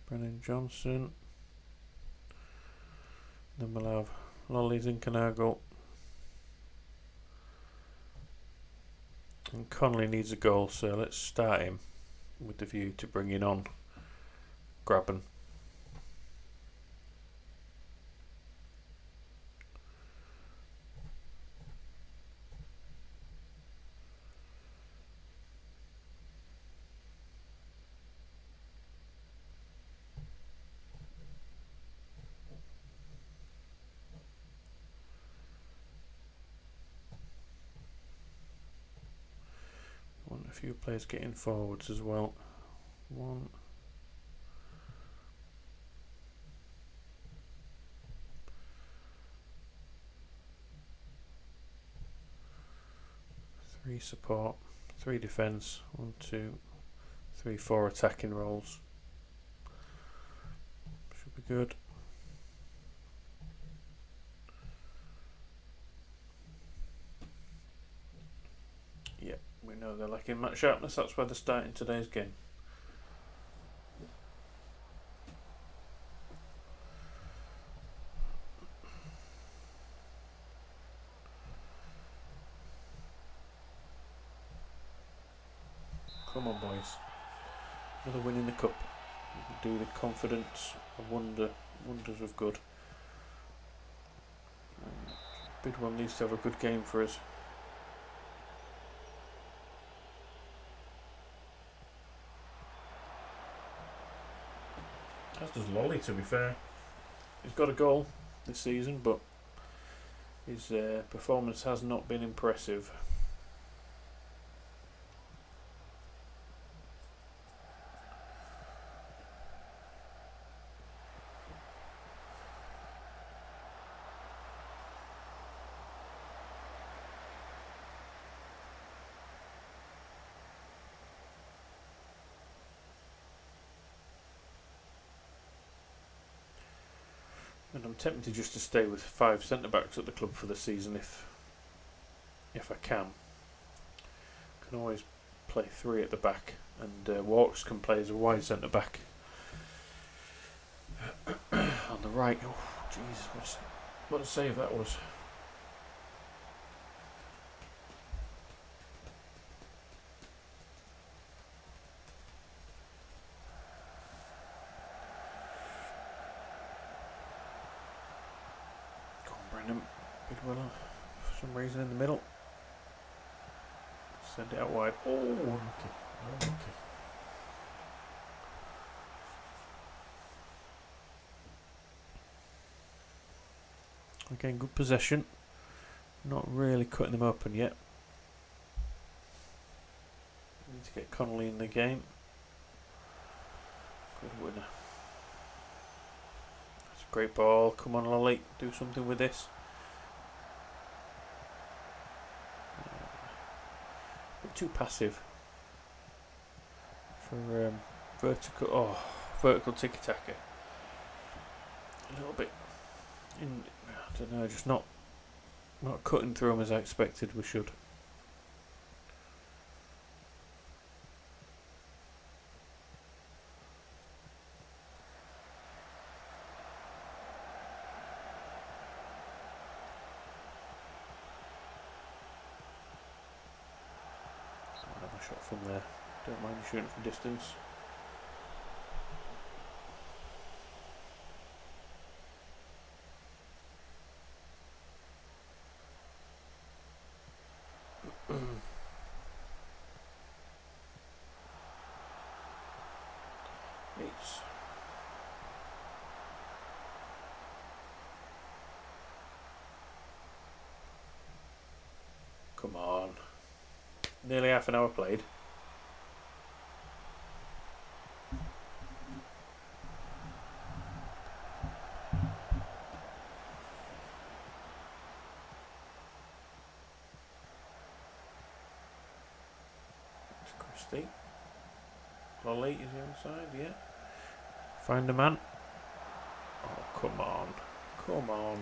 Brennan Johnson. Then we'll have Lollies and Canago. And Connolly needs a goal, so let's start him with the view to bringing on Graben. Want a few players getting forwards as well. 1, 3 support, 3 defence, 1, 2, 3, 4 attacking roles. Should be good. Yeah, we know they're lacking match sharpness, that's why they're starting today's game. Come on, boys. Another win in the cup. We can do the confidence of wonders of good. Bidwell needs to have a good game for us. As does Lolly, to be fair. He's got a goal this season, but his performance has not been impressive. And I'm tempted just to stay with 5 centre-backs at the club for the season if if I can. Can always play 3 at the back, and Walks can play as a wide centre back. On the right, oh Jesus, what a save that was. Come on, Brendan. Bidwell, for some reason in the middle. Send it out wide. Oh, okay. Again, good possession. Not really cutting them open yet. Need to get Connolly in the game. Good winner. That's a great ball. Come on, Lolly. Do something with this. A bit too passive for vertical tiki-taka. A little bit. I don't know, just not cutting through them as I expected we should. I'll have a shot from there. Don't mind shooting from distance. Come on. Nearly half an hour played. It's Christie. Lolly is the other side, yeah. Find a man. Oh, come on. Come on.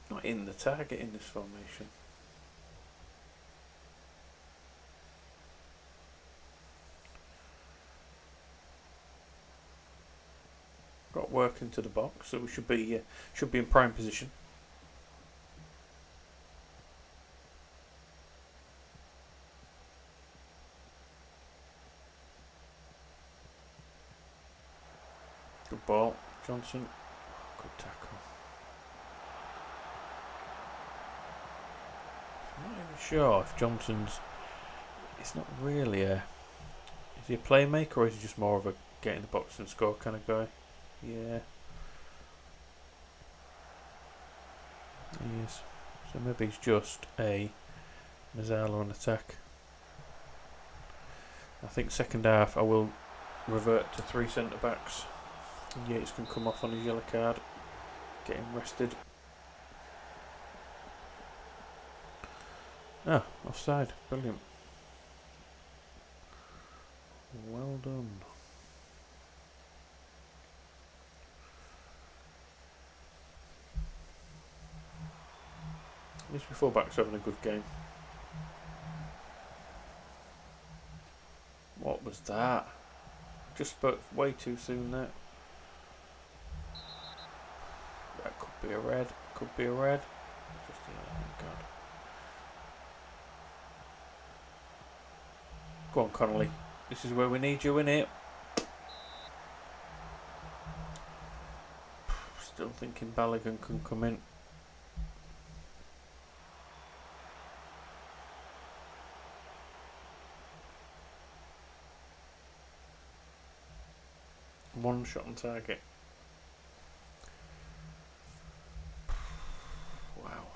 Not in the target in this formation. Got work into the box, so we should be in prime position. Good ball, Johnson. Good tackle. I'm not even sure if Johnson's. It's not really a. Is he a playmaker or is he just more of a get in the box and score kind of guy? Yeah. He is. So maybe he's just a Mazzala on attack. I think second half I will revert to 3 centre backs. Yates can come off on his yellow card. Get him rested. Ah, offside. Brilliant. Well done. At least my fullback's having a good game. What was that? Just spoke way too soon there. That could be a red. Could be a red. Just yellow, thank God. Go on, Connolly. This is where we need you in it. Still thinking Balogun can come in. One shot on target. Wow.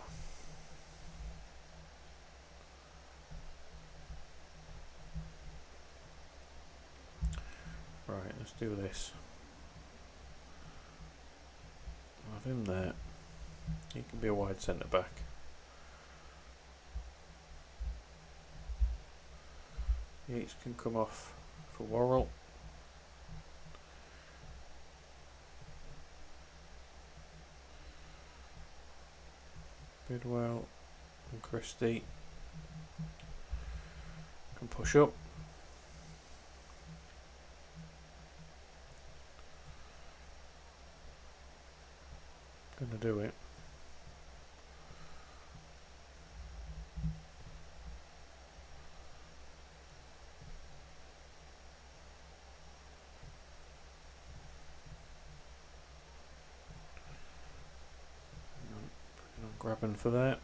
Right, let's do this. Have him there. He can be a wide centre back. Yates can come off for Worrell. Bidwell and Christie can push up. Gonna do it. Grabbing for that.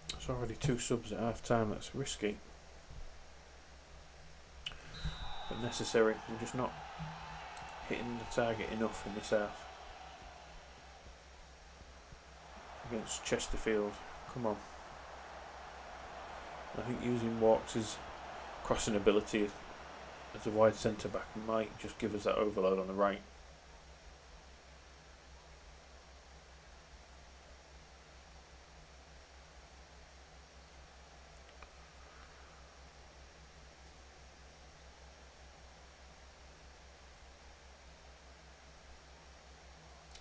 It's already 2 subs at half time. That's risky, but necessary. We're just not hitting the target enough in this half against Chesterfield. Come on. I think using Walks' crossing ability as a wide centre back might just give us that overload on the right.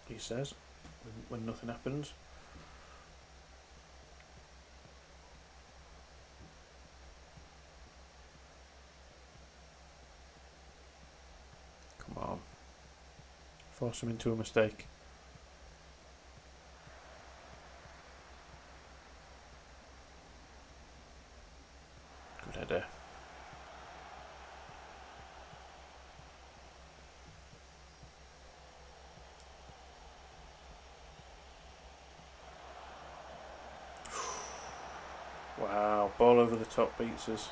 He says, when nothing happens. Come on. Force him into a mistake. Good header. Wow, ball over the top beats us.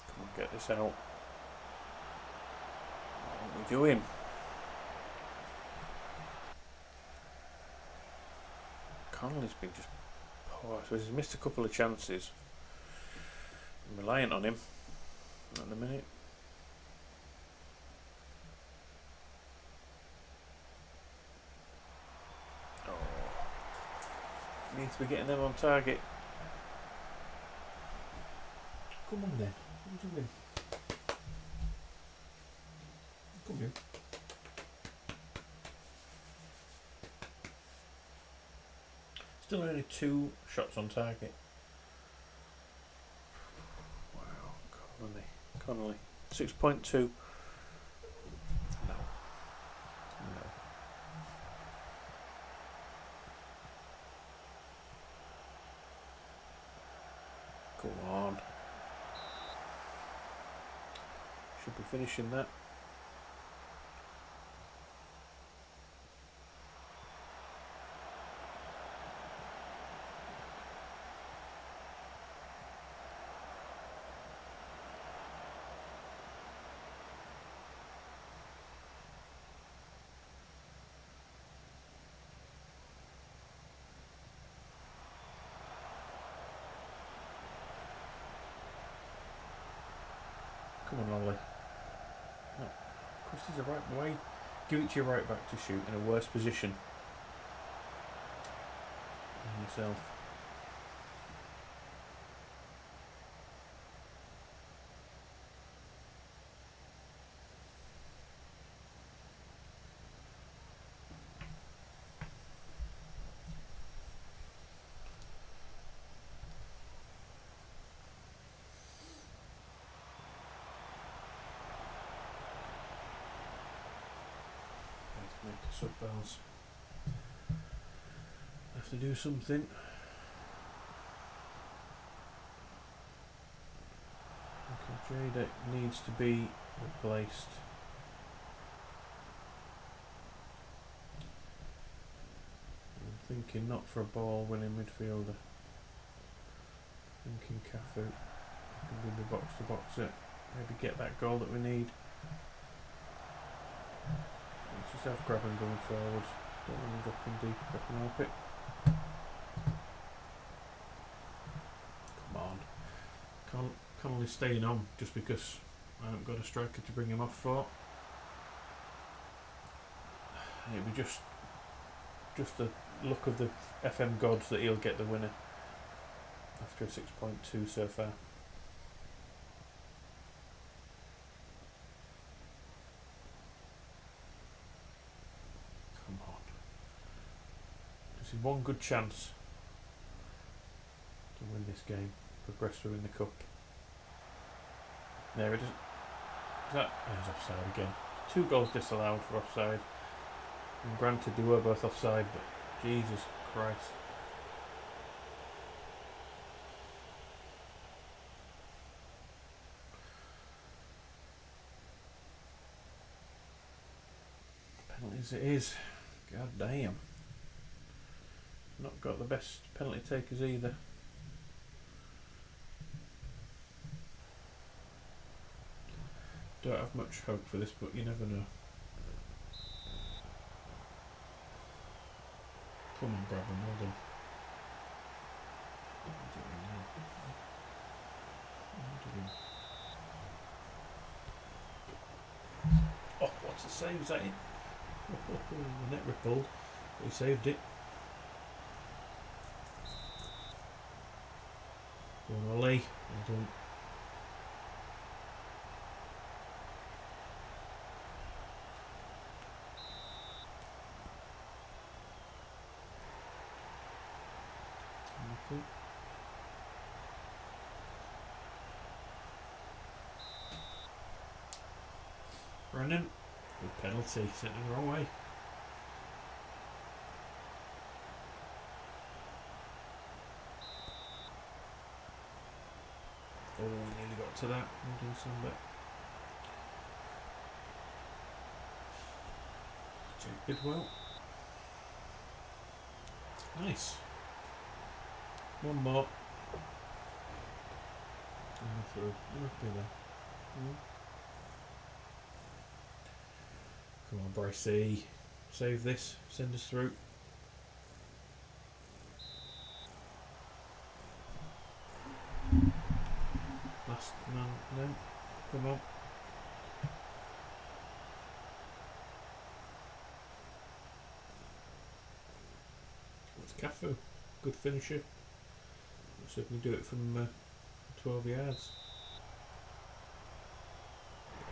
Come on, get this out. What are we doing? Connolly's been just poor. So he's missed a couple of chances. I'm reliant on him at the minute. Oh. Needs to be getting them on target. Come on then. What are you doing? Come here. Still only 2 shots on target. Wow, Connolly. 6.2. No. Go on. Should be finishing that. Come on, Ollie. No. Christie's the right way. Give it to your right back to shoot in a worse position than yourself. Make the sub bells. Have to do something. Okay, Jada needs to be replaced. I'm thinking not for a ball winning midfielder. Thinking Cafu can be the box to boxer. Maybe get that goal that we need. Just have grab and going forward. Don't want him dropping deep if I can help it. Come on. Connolly staying on just because I haven't got a striker to bring him off for. And it'll be just the luck of the FM gods that he'll get the winner after a 6.2 so far. Come on. This is one good chance to win this game, progress through in the cup. There it is. There's offside again. 2 goals disallowed for offside. And granted they were both offside, but Jesus Christ. Penalties it is. God damn. Not got the best penalty takers either. Don't have much hope for this, but you never know. Come on, grab him, well done. Oh, what's a save, is that it? The net rippled, but he saved it. Go on, Ollie, well done. Brandon, good penalty, sent it the wrong way. Oh, we nearly got to that. We'll do some bit. Jake Bidwell. Nice. One more. And through. Be there. Come on, Brycey. Save this. Send us through. Last man. No. Come on. It's Cafu. Good finisher. Looks like we can do it from 12 yards.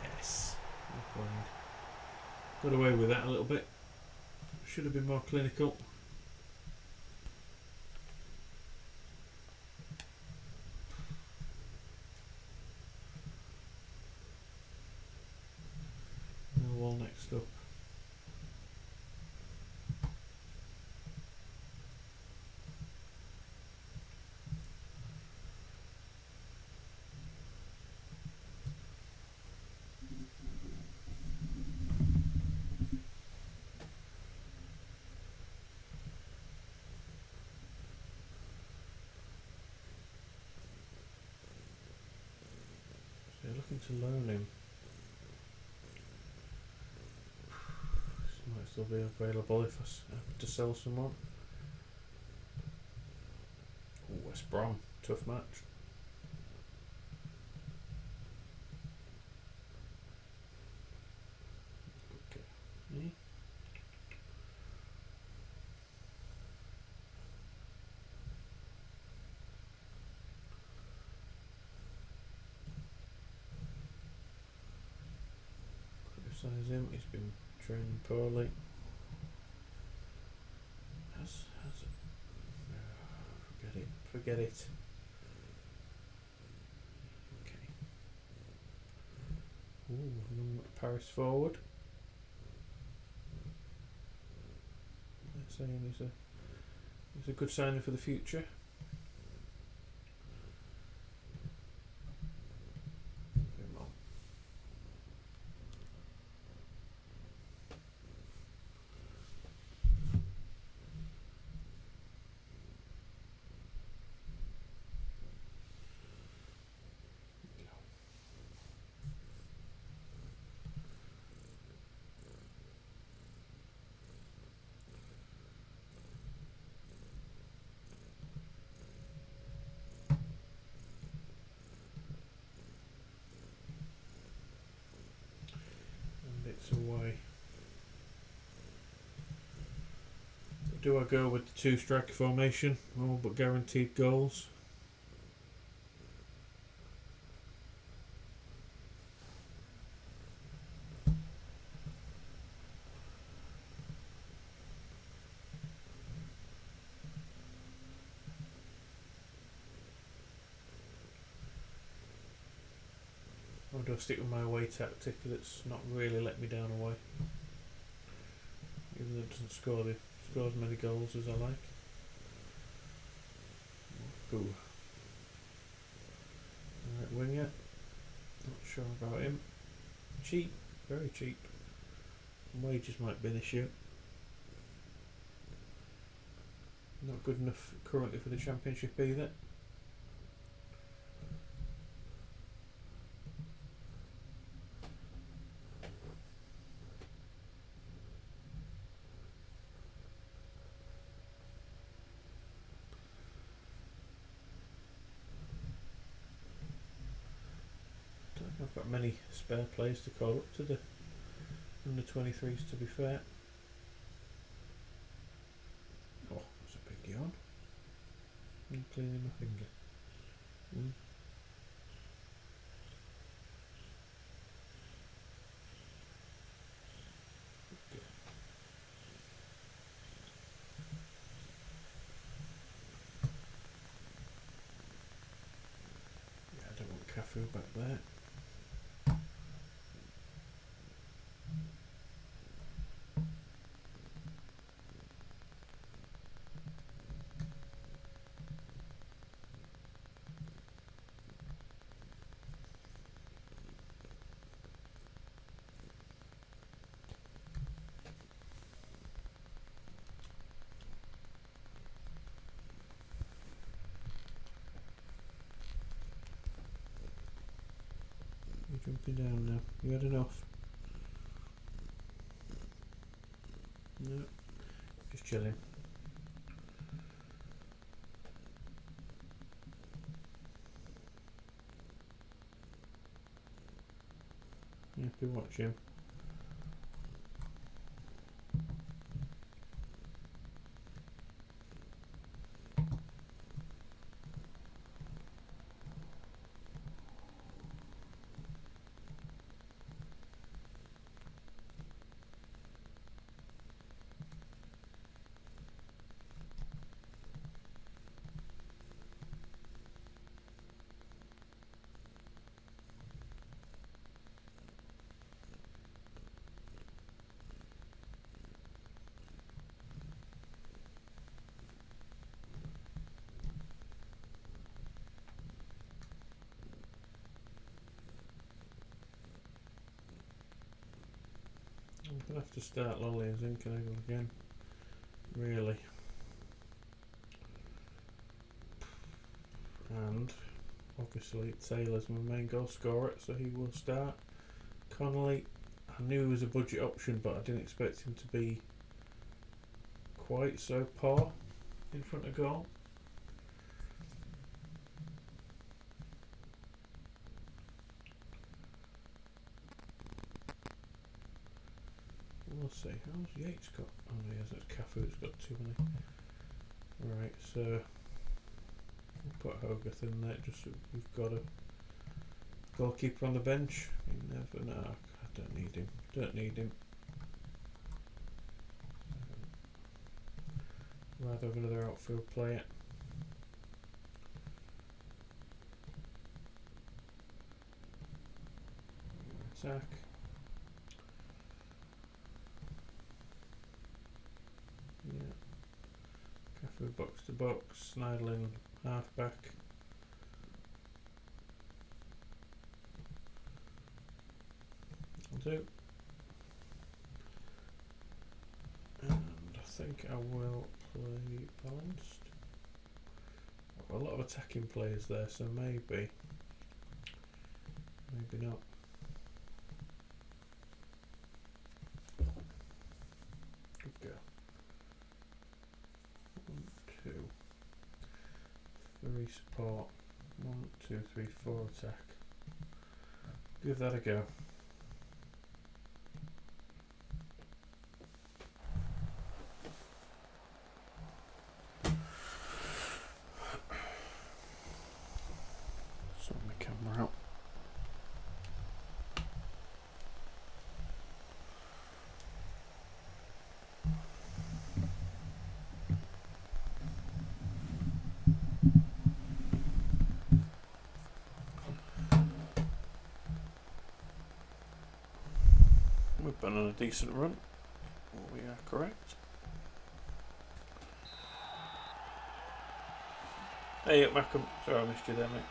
Yes. Well played. Got away with that a little bit. Should have been more clinical. Millwall next up. They're looking to loan him. This might still be available if I have to sell someone. Ooh, West Brom, tough match. Okay. Criticise him, he's been training poorly. Has it? Forget it. Okay. Ooh, Paris forward. They're saying he's a good signing for the future. Do I go with the 2-striker formation, all but guaranteed goals? Or do I stick with my away tactic that's not really let me down away? Even though it doesn't score as many goals as I like. Ooh. Right winger. Not sure about him. Cheap, very cheap. Wages might be an issue. Not good enough currently for the Championship either. Don't think I've got many spare players to call up to the under 23s, to be fair. Oh, that's a big yawn. I'm cleaning my finger. Yeah, I don't want Cafu back there. You're jumping down now. You had enough? No, just chilling. Yeah, be watching. I'm gonna have to start Lolly and Zinkenagel again. Really. And obviously Taylor's my main goal scorer, so he will start. Connolly, I knew he was a budget option, but I didn't expect him to be quite so poor in front of goal. We'll see. How's Yates got? Oh no, he hasn't. Cafu's got too many. Right, so we'll put Hogarth in there just so we've got a goalkeeper on the bench. You never know. I don't need him. Don't need him. Rather have another outfield player. Attack. Yeah. Cafu box to box. Snidling half back. I'll do. And I think I will play balanced. I've got a lot of attacking players there, so maybe not. Good go. 1, 2, 3 support. 1, 2, 3, 4 attack. Give that a go. decent run. We are correct. Hey, Malcolm. Sorry, I missed you there, mate.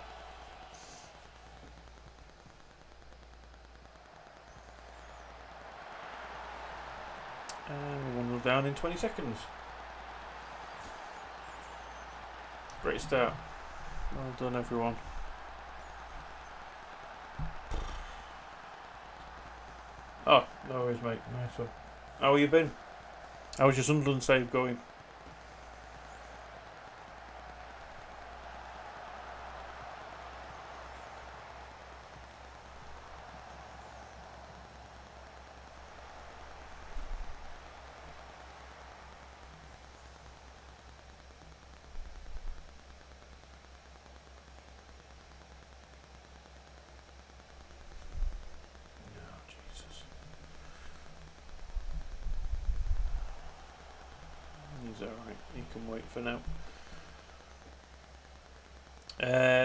And 1-0 down in 20 seconds. Great start. Well done, everyone. Oh, no worries, mate. Nice one. How have you been? How's your Sunderland save going? Oh, Jesus. He's alright. He can wait for now.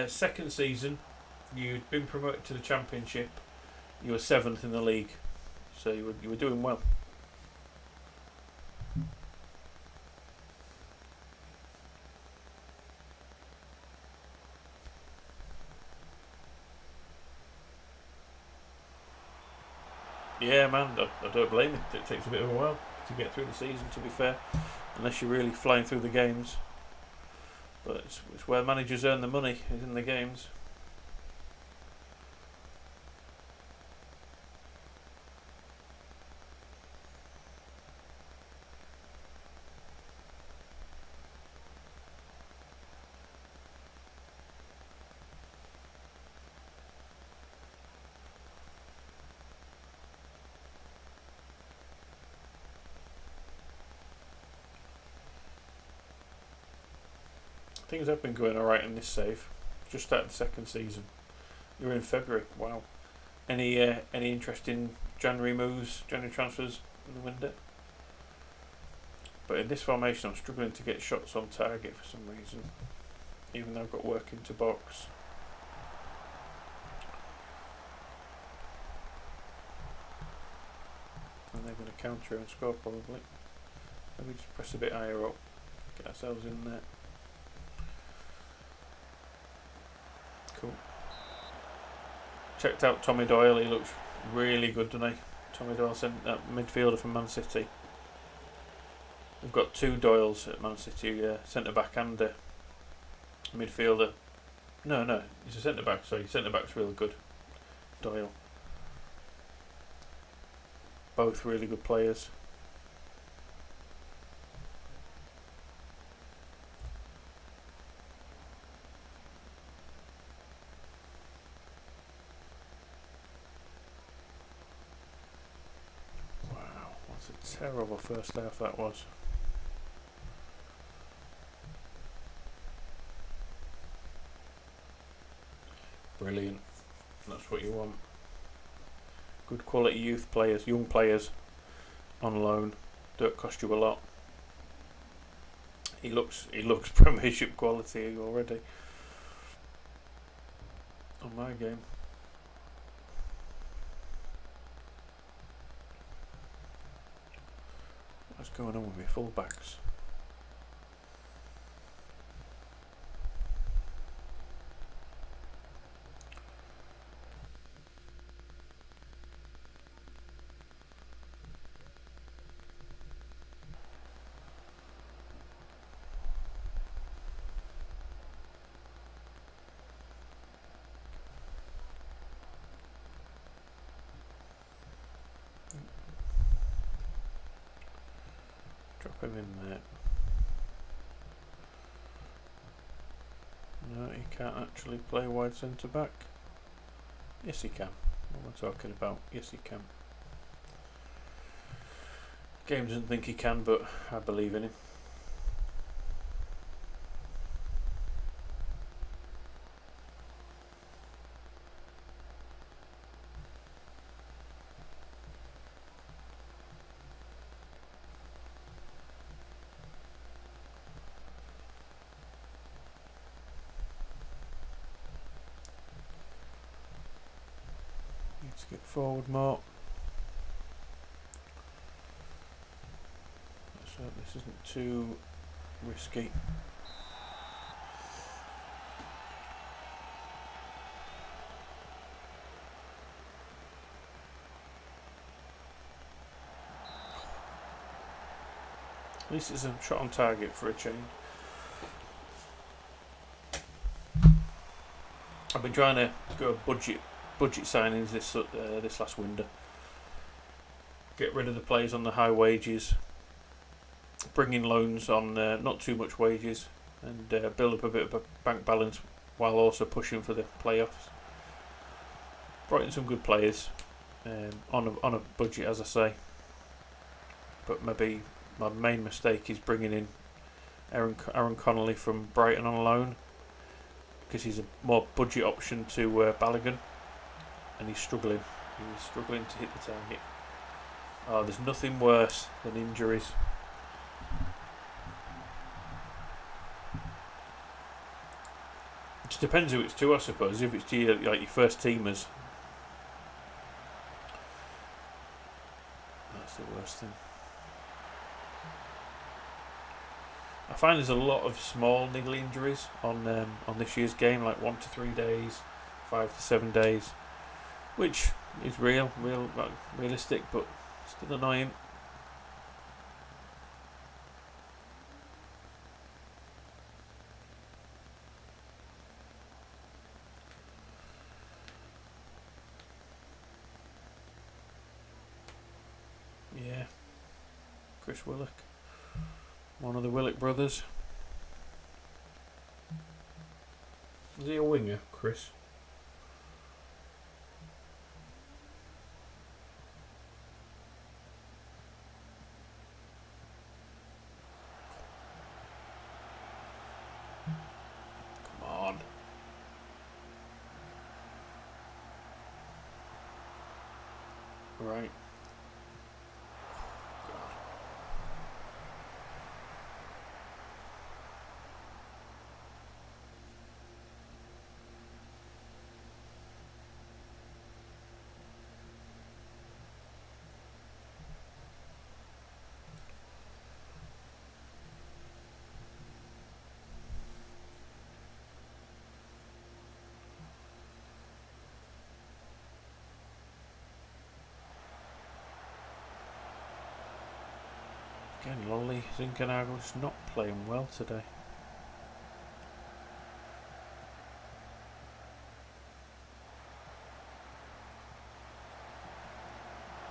Second season, you'd been promoted to the Championship. You were 7th in the league, so you were doing well. Yeah, man, I don't blame it. It takes a bit of a while to get through the season, to be fair, unless you're really flying through the games. But it's where managers earn the money, is in the games. Things have been going alright in this save. Just started the second season. You're in February. Wow. Any interesting January moves, January transfers in the window? But in this formation, I'm struggling to get shots on target for some reason, even though I've got work into box. And they're going to counter and score probably. Maybe just press a bit higher up, get ourselves in there. Cool. Checked out Tommy Doyle. He looks really good, doesn't he? Tommy Doyle, midfielder from Man City. We've got 2 Doyles at Man City, centre back and midfielder. No, he's a centre back. Sorry, centre back's really good. Doyle. Both really good players. What a terrible first half that was. Brilliant. That's what you want. Good quality youth players, young players on loan. Don't cost you a lot. He looks Premiership quality already on my game. What's going on with my fullbacks? Drop him in there. No, he can't actually play wide centre back. Yes, he can. What am I talking about? Yes, he can. Game doesn't think he can, but I believe in him. Need to get forward more. So this isn't too risky. At least it's a shot on target for a change. I've been trying to go budget signings this last window. Get rid of the players on the high wages, bring in loans on not too much wages, and build up a bit of a bank balance while also pushing for the playoffs. Brought in some good players on a budget, as I say. But maybe my main mistake is bringing in Aaron Connolly from Brighton on loan, because he's a more budget option to Balogun, and he's struggling. He's struggling to hit the target. Oh, there's nothing worse than injuries. It just depends who it's to, I suppose. If it's to your first teamers, that's the worst thing. I find there's a lot of small niggly injuries on this year's game, like 1 to 3 days, 5 to 7 days, which is realistic, but still annoying. Yeah, Chris Willock. One of the Willock brothers. Is he a winger, Chris? Come on. Right. Again, Lolly Zinkenagel's not playing well today.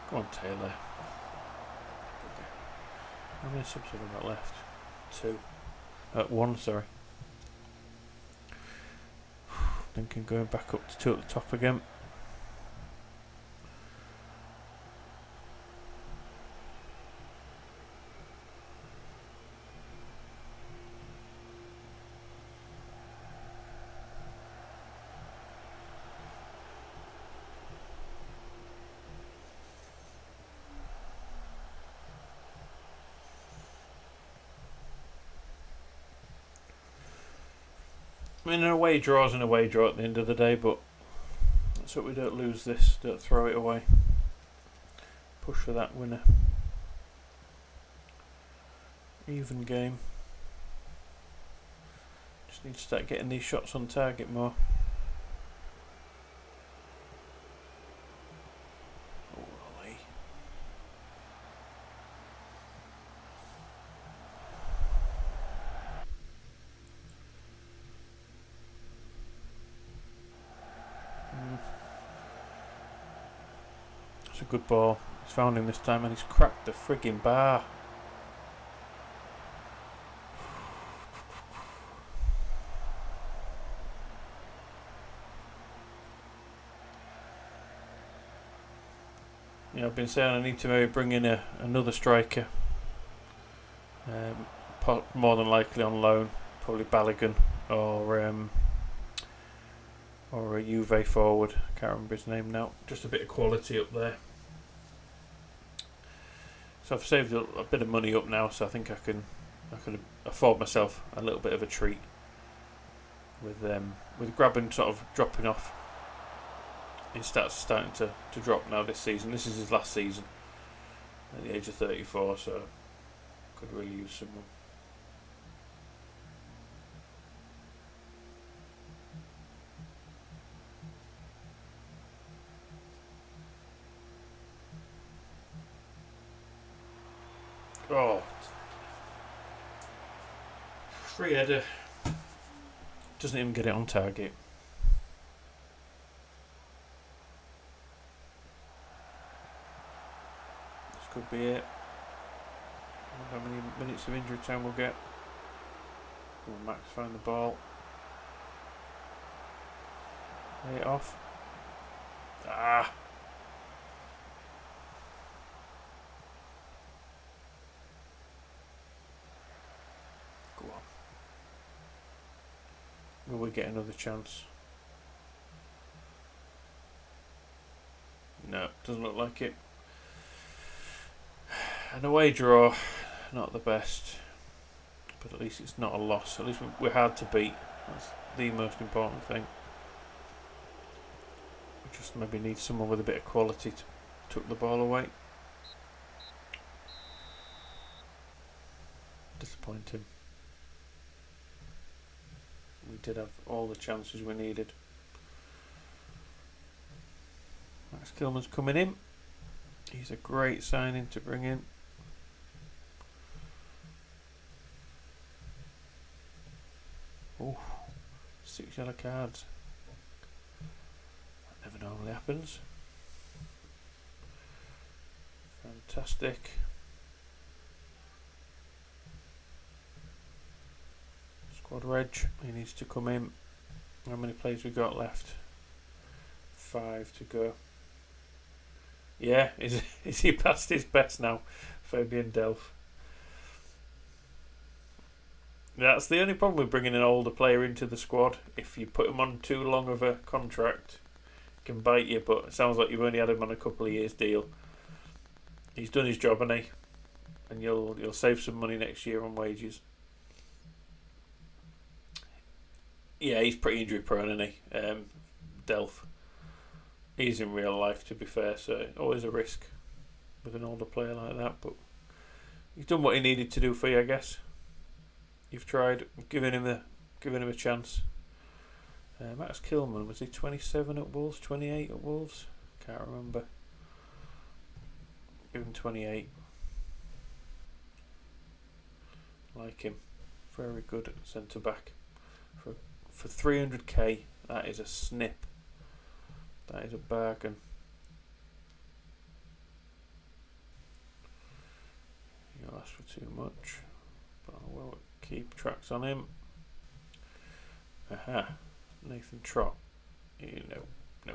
Go on, Taylor. How many subs have I got left? 2. 1, sorry. Thinking going back up to 2 at the top again. I mean, an away draw is an away draw at the end of the day, but let's hope we don't lose this, don't throw it away. Push for that winner. Even game. Just need to start getting these shots on target more. Oh, Ollie. That's a good ball. He's found him this time and he's cracked the frigging bar. Yeah, I've been saying I need to maybe bring in another striker. More than likely on loan, probably Balogun or a Juve forward. I can't remember his name now. Just a bit of quality up there. So I've saved a bit of money up now, so I think I can afford myself a little bit of a treat with Graben sort of dropping off. His stats are starting to drop now this season. This is his last season at the age of 34, so Could really use someone. Oh, free header. Doesn't even get it on target. This could be it. How many minutes of injury time we'll get? Will Max find the ball? Lay it off. Ah! Go on. Will we get another chance? No, doesn't look like it. An away draw, not the best, but at least it's not a loss. At least we're hard to beat. That's the most important thing. We just maybe need someone with a bit of quality to tuck the ball away. Disappointing. We did have all the chances we needed. Max Kilman's coming in. He's a great signing to bring in. Oh, 6 yellow cards. That never normally happens. Fantastic. Squad reg, he needs to come in. How many players we got left? 5 to go. Yeah, is he past his best now? Fabian Delph. That's the only problem with bringing an older player into the squad. If you put him on too long of a contract, it can bite you. But it sounds like you've only had him on a couple of years deal. He's done his job, hasn't he? And you'll save some money next year on wages. Yeah, he's pretty injury prone, isn't he? Delph. He's in real life, to be fair, so always a risk with an older player like that. But he's done what he needed to do for you, I guess. You've tried giving him a chance. Max Kilman, was he 27 at Wolves, 28 at Wolves? Can't remember. Give him 28. Like him. Very good at centre back. For 300k, that is a snip. That is a bargain. You'll ask for too much, but I will keep tracks on him. Aha, Nathan Trott. No.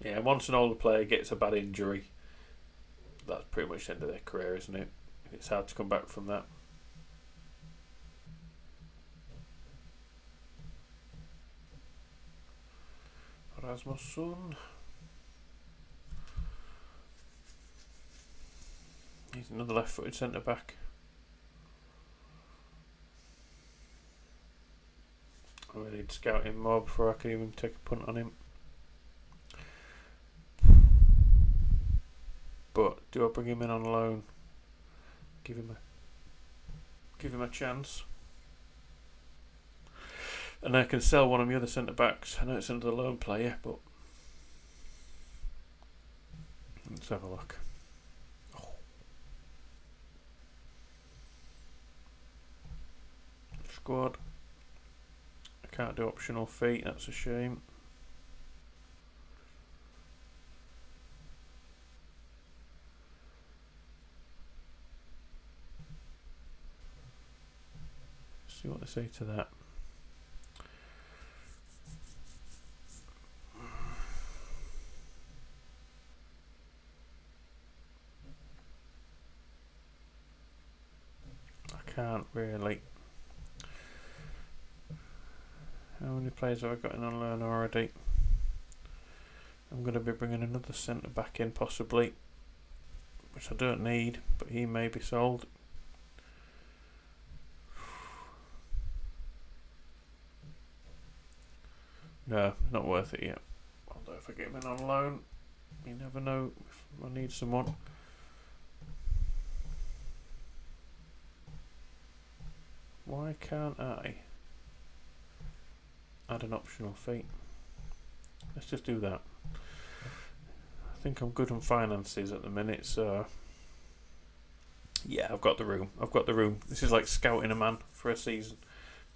Yeah, once an older player gets a bad injury, that's pretty much the end of their career, isn't it? It's hard to come back from that. Rasmussen. He's another left-footed centre back. I really need to scout him more before I can even take a punt on him. But do I bring him in on loan? Give him a chance. And I can sell one of the other centre backs. I know it's another loan player, but let's have a look. Oh. Squad. I can't do optional fee, that's a shame. See what they say to that. I can't really. How many players have I got in on loan already? I'm going to be bringing another centre back in possibly, which I don't need, but he may be sold. No, not worth it yet. if I get him in on loan. You never know if I need someone. Why can't I add an optional fee? Let's just do that. I think I'm good on finances at the minute, so yeah, I've got the room. This is like scouting a man for a season,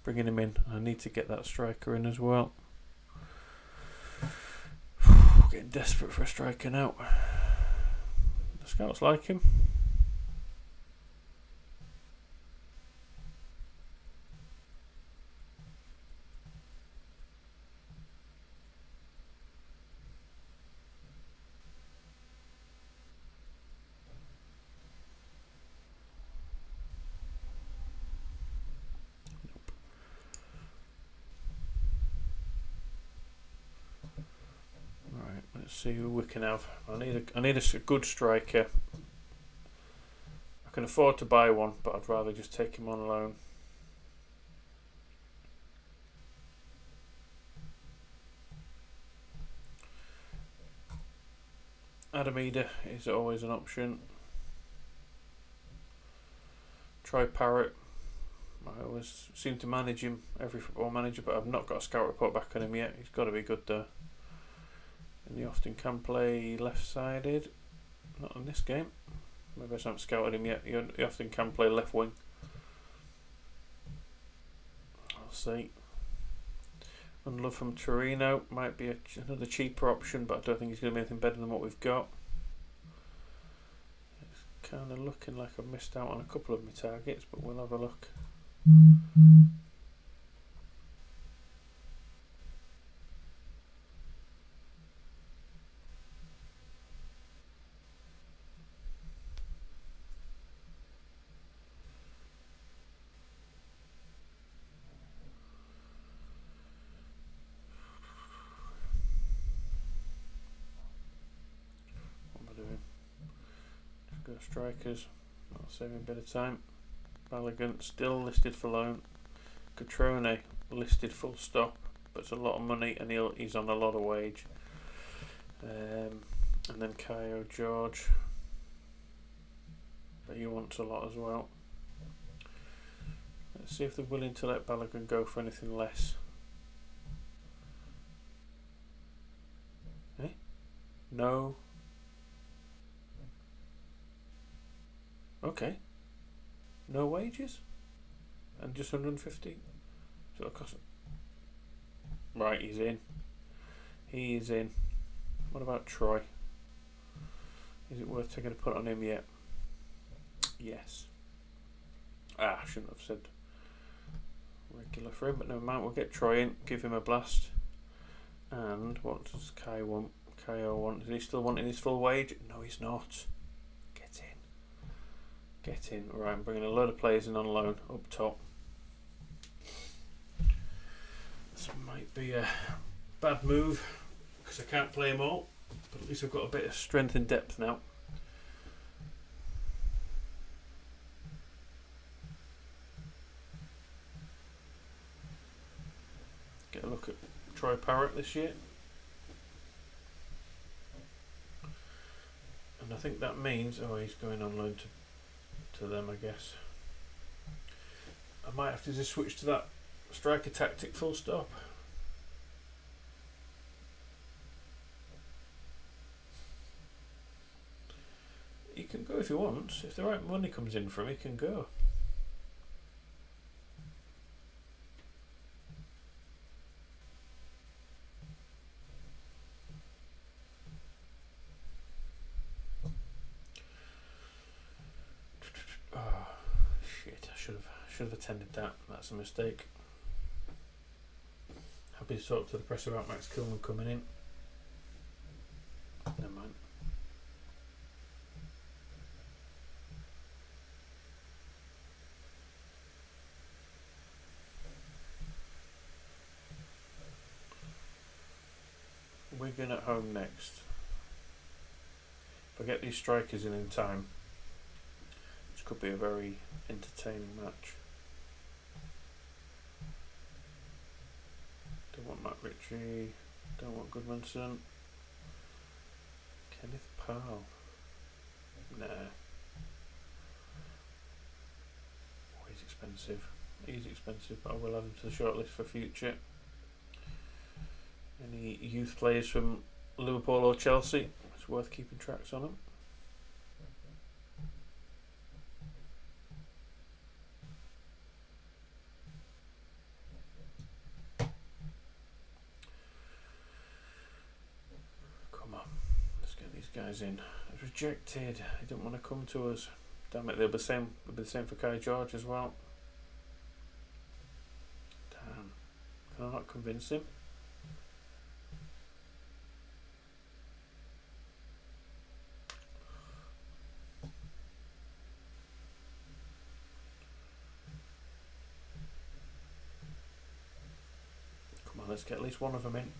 bringing him in. I need to get that striker in as well. Getting desperate for a striker now. The scouts like him. Let's see who we can have. I need a good striker. I can afford to buy one, but I'd rather just take him on loan. Adamida is always an option. Try Parrott. I always seem to manage him, every football manager, but I've not got a scout report back on him yet. He's got to be good though. And he often can play left-sided. Not in this game. Maybe I haven't scouted him yet. He often can play left wing. I'll see. Unlove from Torino might be another cheaper option, but I don't think he's going to be anything better than what we've got. It's kind of looking like I've missed out on a couple of my targets, but we'll have a look. Go strikers. I'll save him a bit of time. Balogun still listed for loan. Catrone listed full stop, but it's a lot of money and he's on a lot of wage. And then Kayo George, but he wants a lot as well. Let's see if they're willing to let Balogun go for anything less. Eh? No. Okay. No wages? And just 150? So it'll cost him. Right, he's in. He is in. What about Troy? Is it worth taking a punt on him yet? Yes. I shouldn't have said regular for him, but never mind. We'll get Troy in, give him a blast. And what does Kai want? Kaio want? Is he still wanting his full wage? No, he's not. Get in. Right, I'm bringing a load of players in on loan up top. This might be a bad move because I can't play them all, but at least I've got a bit of strength and depth now. Get a look at Troy Parrott this year. And I think that means, he's going on loan to them, I guess. I might have to just switch to that striker tactic full stop. He can go if he wants. If the right money comes in for him, he can go. Should have attended that. That's a mistake. Happy to talk to the press about Max Kilman coming in. Never mind. Wigan at home next. If I get these strikers in time, which could be a very entertaining match. Don't want Matt Ritchie, don't want Goodmanson. Kenneth Parle. Nah. Oh, he's expensive. He's expensive, but I will add him to the shortlist for future. Any youth players from Liverpool or Chelsea? It's worth keeping tracks on them. Come on, let's get these guys in. It's rejected. He didn't want to come to us. Damn it, they'll be the same for Kai George as well. Damn. Can I not convince him? Come on, let's get at least one of them in.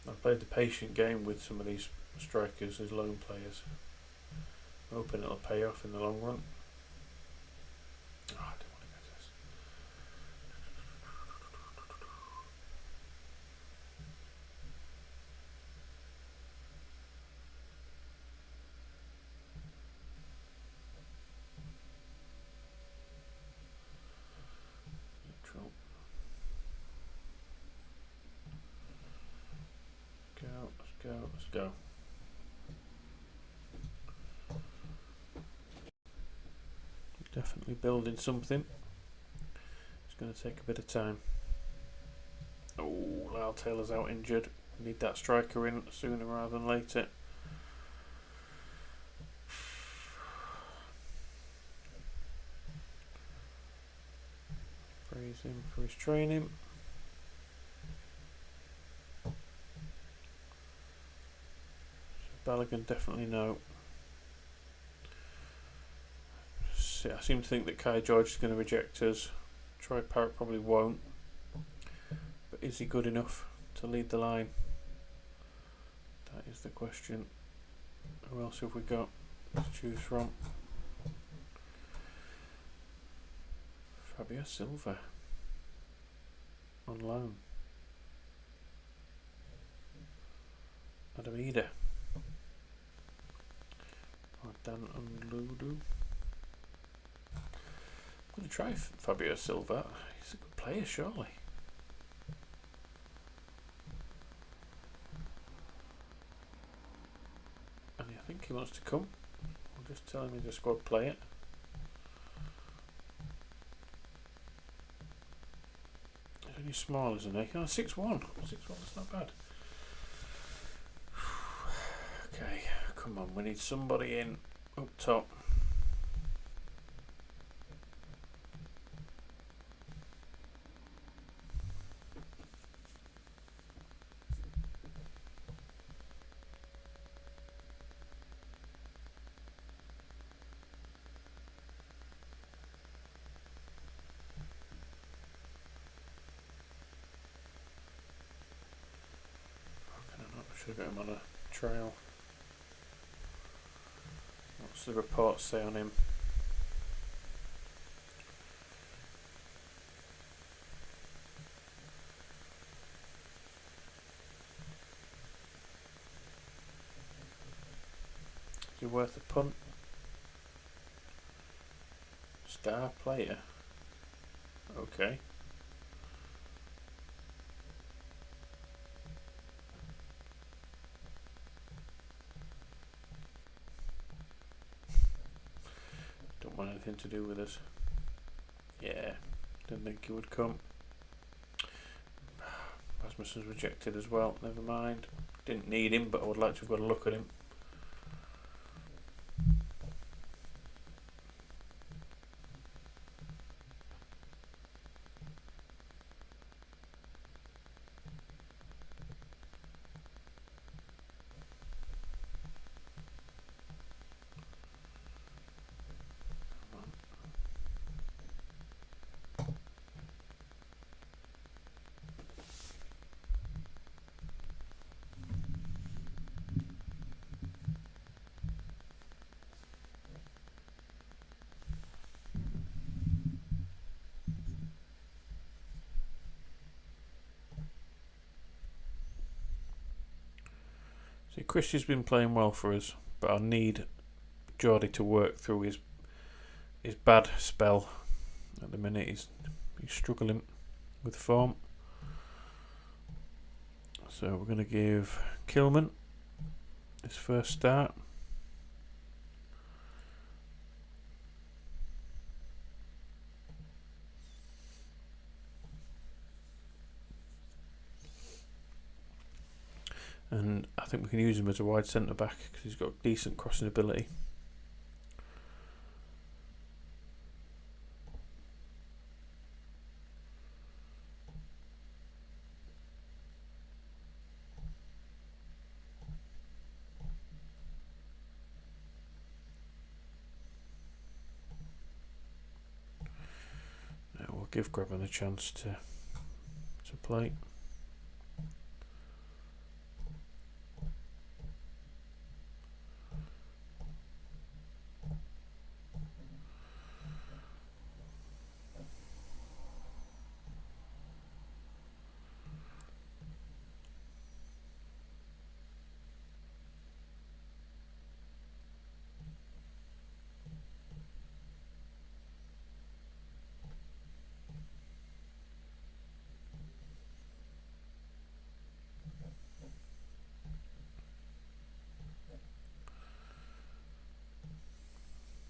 I've played the patient game with some of these strikers as loan players. I'm hoping it'll pay off in the long run. Oh, I don't want to get this. Neutral. Let's go. Definitely building something. It's going to take a bit of time. Oh, Lyle Taylor's out injured. We need that striker in sooner rather than later. Praise him for his training. Balogun definitely no. I seem to think that Kai George is going to reject us. Troy Parrott probably won't. But is he good enough to lead the line? That is the question. Who else have we got to choose from? Fabio Silva on loan. Adam Eder. Or Dan Unludu. I'm going to try Fabio Silva. He's a good player, surely. And I think he wants to come. I'll just tell him he's a squad player. He's only small, isn't he? Oh, 6'1". 6'1", that's not bad. Okay, come on, we need somebody in up top. Should have got him on a trial. What's the report say on him? Is he worth a punt? Star player. Okay. Don't want anything to do with us. Yeah, didn't think he would come. Rasmussen's rejected as well. Never mind. Didn't need him, but I would like to have got a look at him. See, Christian's been playing well for us, but I need Geordie to work through his bad spell. At the minute, he's struggling with form. So we're going to give Kilman his first start. And I think we can use him as a wide centre back because he's got decent crossing ability. Now we'll give Graben a chance to play.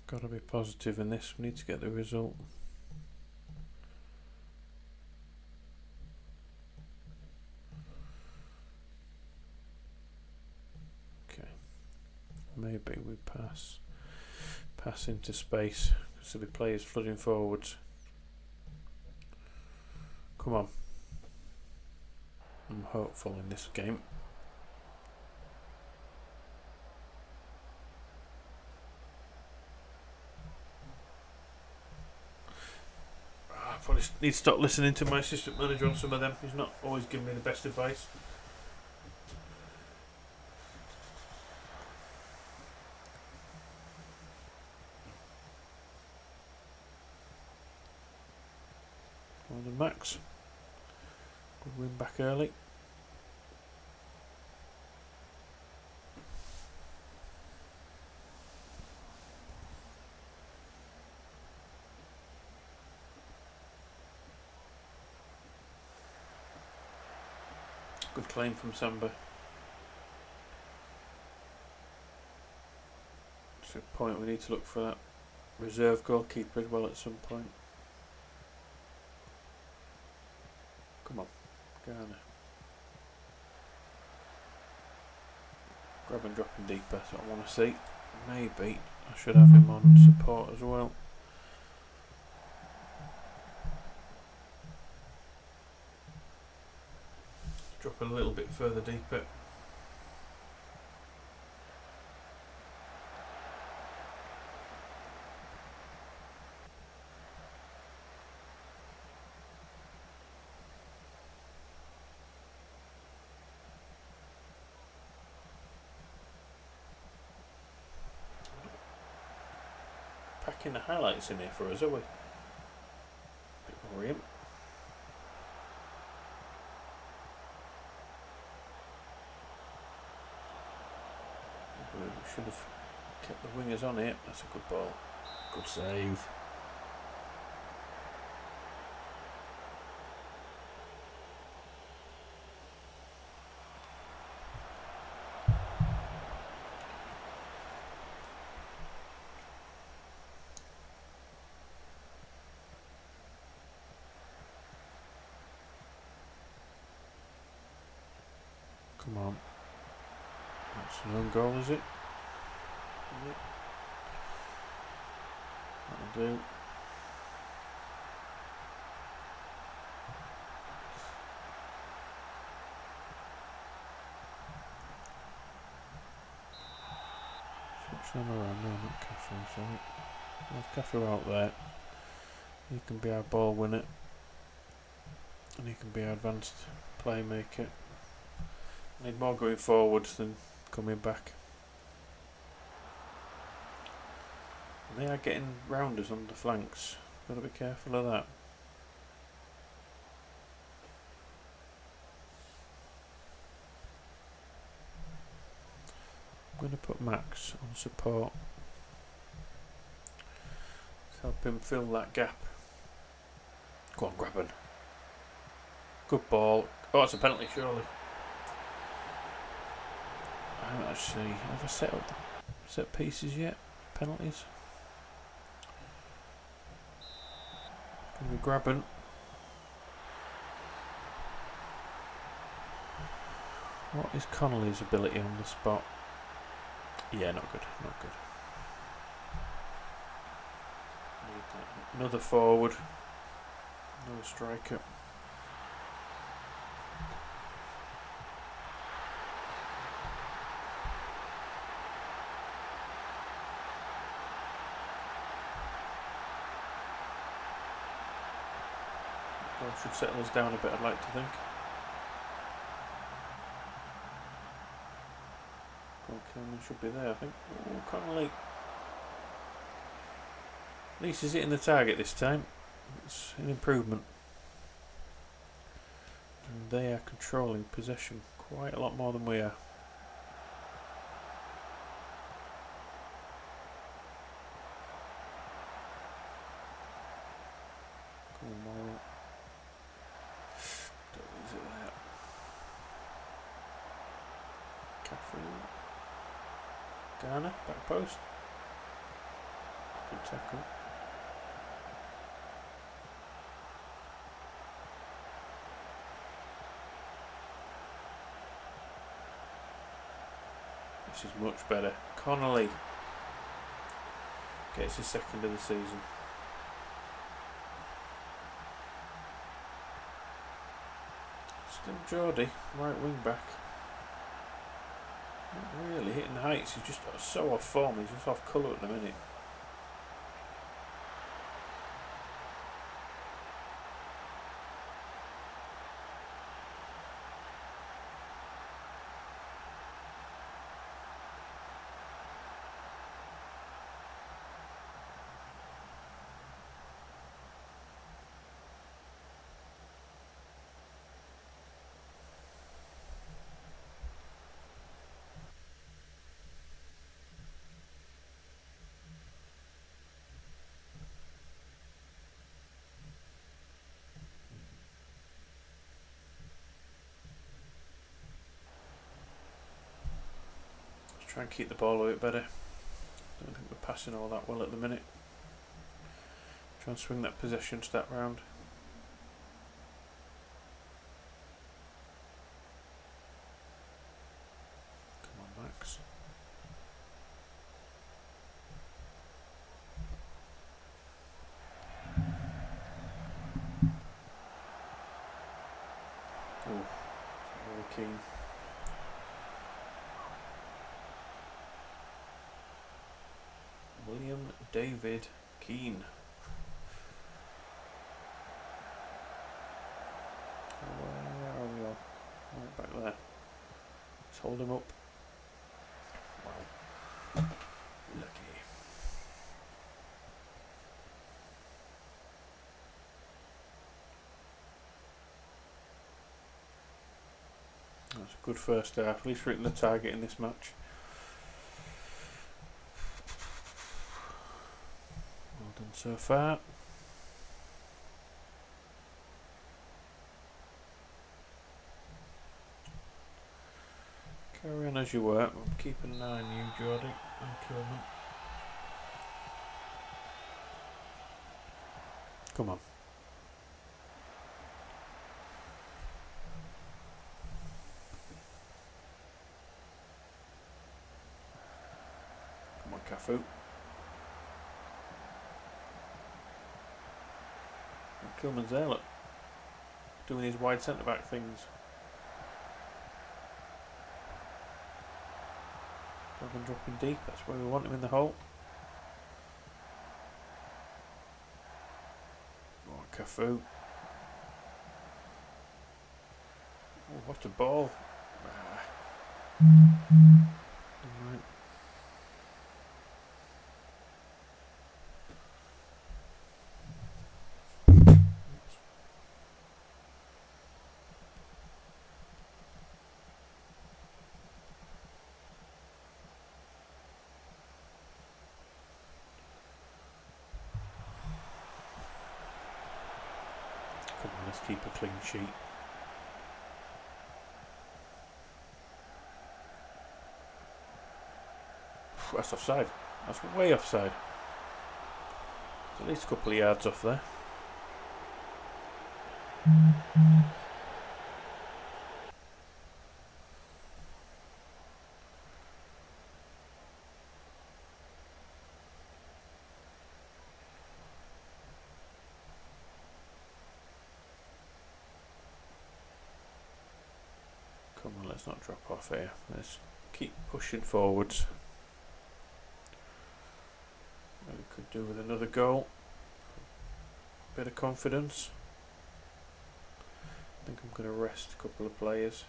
Got to be positive in this. We need to get the result. Okay. Maybe we pass into space. So the players flooding forwards. Come on. I'm hopeful in this game. I probably need to stop listening to my assistant manager on some of them. He's not always giving me the best advice. Well done, Max. Good win back early. Good claim from Samba. It's a point we need to look for that reserve goalkeeper as well at some point. Come on, Garner. Grab and dropping deeper, that's what I want to see. Maybe I should have him on support as well. Drop a little bit further deeper. Packing the highlights in here for us, are we? A bit more in. We should have kept the wingers on it. That's a good ball. Good save. Come on. That's an own goal, is it? Yep. That'll do. Switch them around, no, not Cafu, sorry. We'll have Cafu out there. He can be our ball winner. And he can be our advanced playmaker. Need more going forwards than coming back. And they are getting rounders on the flanks. Got to be careful of that. I'm going to put Max on support. Let's help him fill that gap. Go on, grab him. Good ball. Oh, it's a penalty, surely. Actually, have I set up set pieces yet? Penalties? Going to be grabbing. What is Connolly's ability on the spot? Yeah, not good, not good. Another forward. Another striker. Well, should settle us down a bit, I'd like to think. Kilman should be there, I think. Oh, Connolly. At least he's hitting the target this time. It's an improvement. And they are controlling possession quite a lot more than we are. Come on, Moyle. Don't lose it there. Catherine. Garner, back post. Good tackle. This is much better. Connolly gets his second of the season. Still Geordie, right wing back. Not really hitting the heights, he's just so off form, he's just off colour at the minute. Try and keep the ball a bit better. Don't think we're passing all that well at the minute. Try and swing that possession stat round. Come on, Max. Oh, really keen. William David Keane. Where are we all? Right back there. Let's hold him up. Wow. Lucky. That's a good first half. At least we're hitting the target in this match. Well done so far. Carry on as you were. I'm keeping an eye on you, Geordie, and Kilman. Come on. Come on, Cafu. Kilman's there, look. Doing his wide centre-back things. Rather than dropping deep, that's where we want him in the hole. Oh, Cafu. Oh, what a ball. Right. let's keep a clean sheet. That's offside. That's way offside. At least a couple of yards off there. Come on, let's not drop off here. Let's keep pushing forwards. We could do with another goal. Bit of confidence. I think I'm going to rest a couple of players.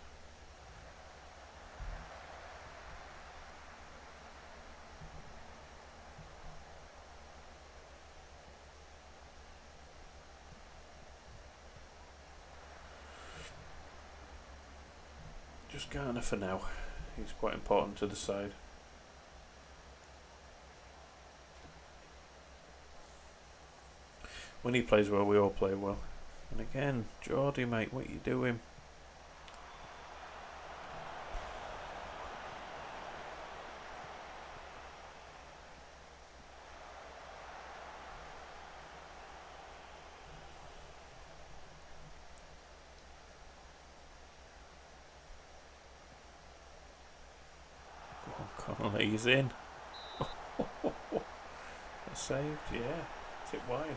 Just Garner for now. He's quite important to the side. When he plays well, we all play well. And again, Geordie, mate, what are you doing? Go on, Connolly's in. Saved, yeah. It's it wide.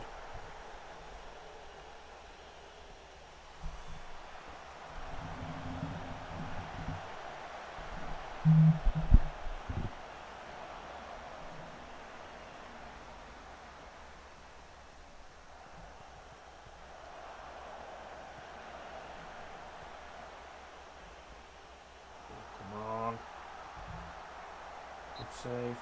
Come on. Good save.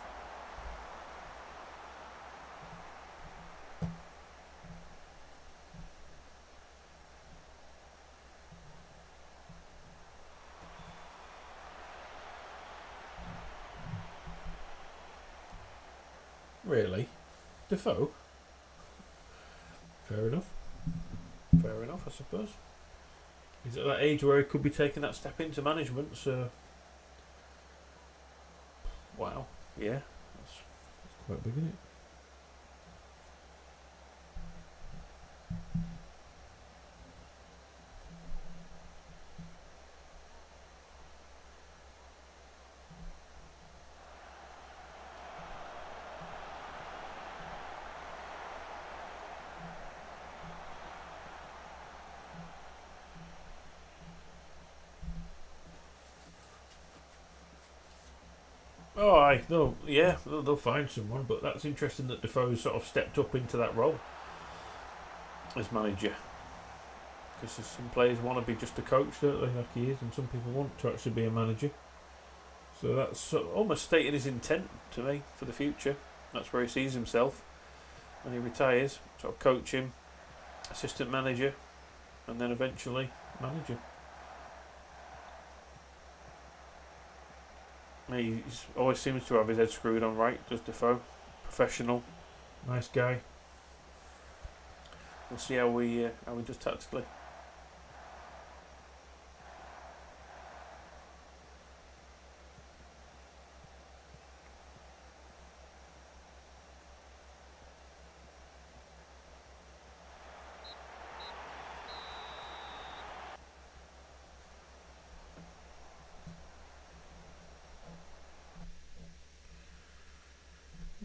Really? Defoe? Fair enough. Fair enough, I suppose. He's at that age where he could be taking that step into management, so... Wow. Yeah. That's quite big, isn't it? Oh, they'll find someone, but that's interesting that Defoe's sort of stepped up into that role as manager. Because some players want to be just a coach, don't they, like he is, and some people want to actually be a manager. So that's sort of almost stating his intent to me for the future. That's where he sees himself when he retires, sort of coaching, assistant manager, and then eventually manager. He always seems to have his head screwed on right, does Defoe. Professional, nice guy. We'll see how he does tactically.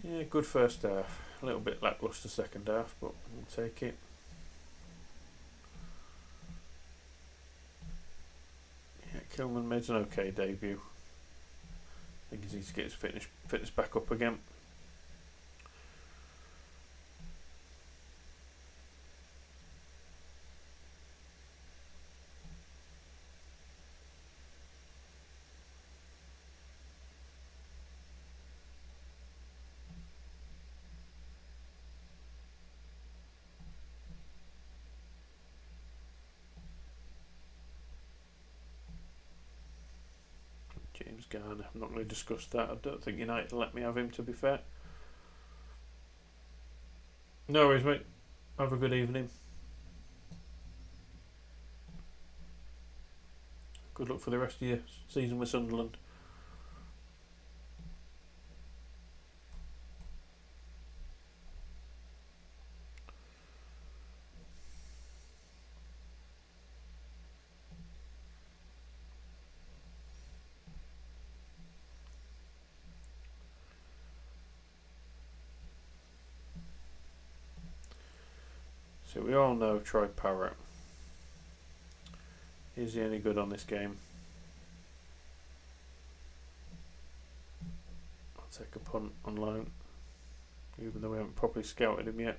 Yeah, good first half. A little bit lacklustre second half, but we'll take it. Yeah, Kilman made an okay debut. I think he needs to get his fitness back up again. James Garner. I'm not going to discuss that. I don't think United will let me have him, to be fair. No worries, mate. Have a good evening. good luck for the rest of your season with Sunderland. So we all know Troy Parrott. Is he any good on this game? I'll take a punt on loan, even though we haven't properly scouted him yet.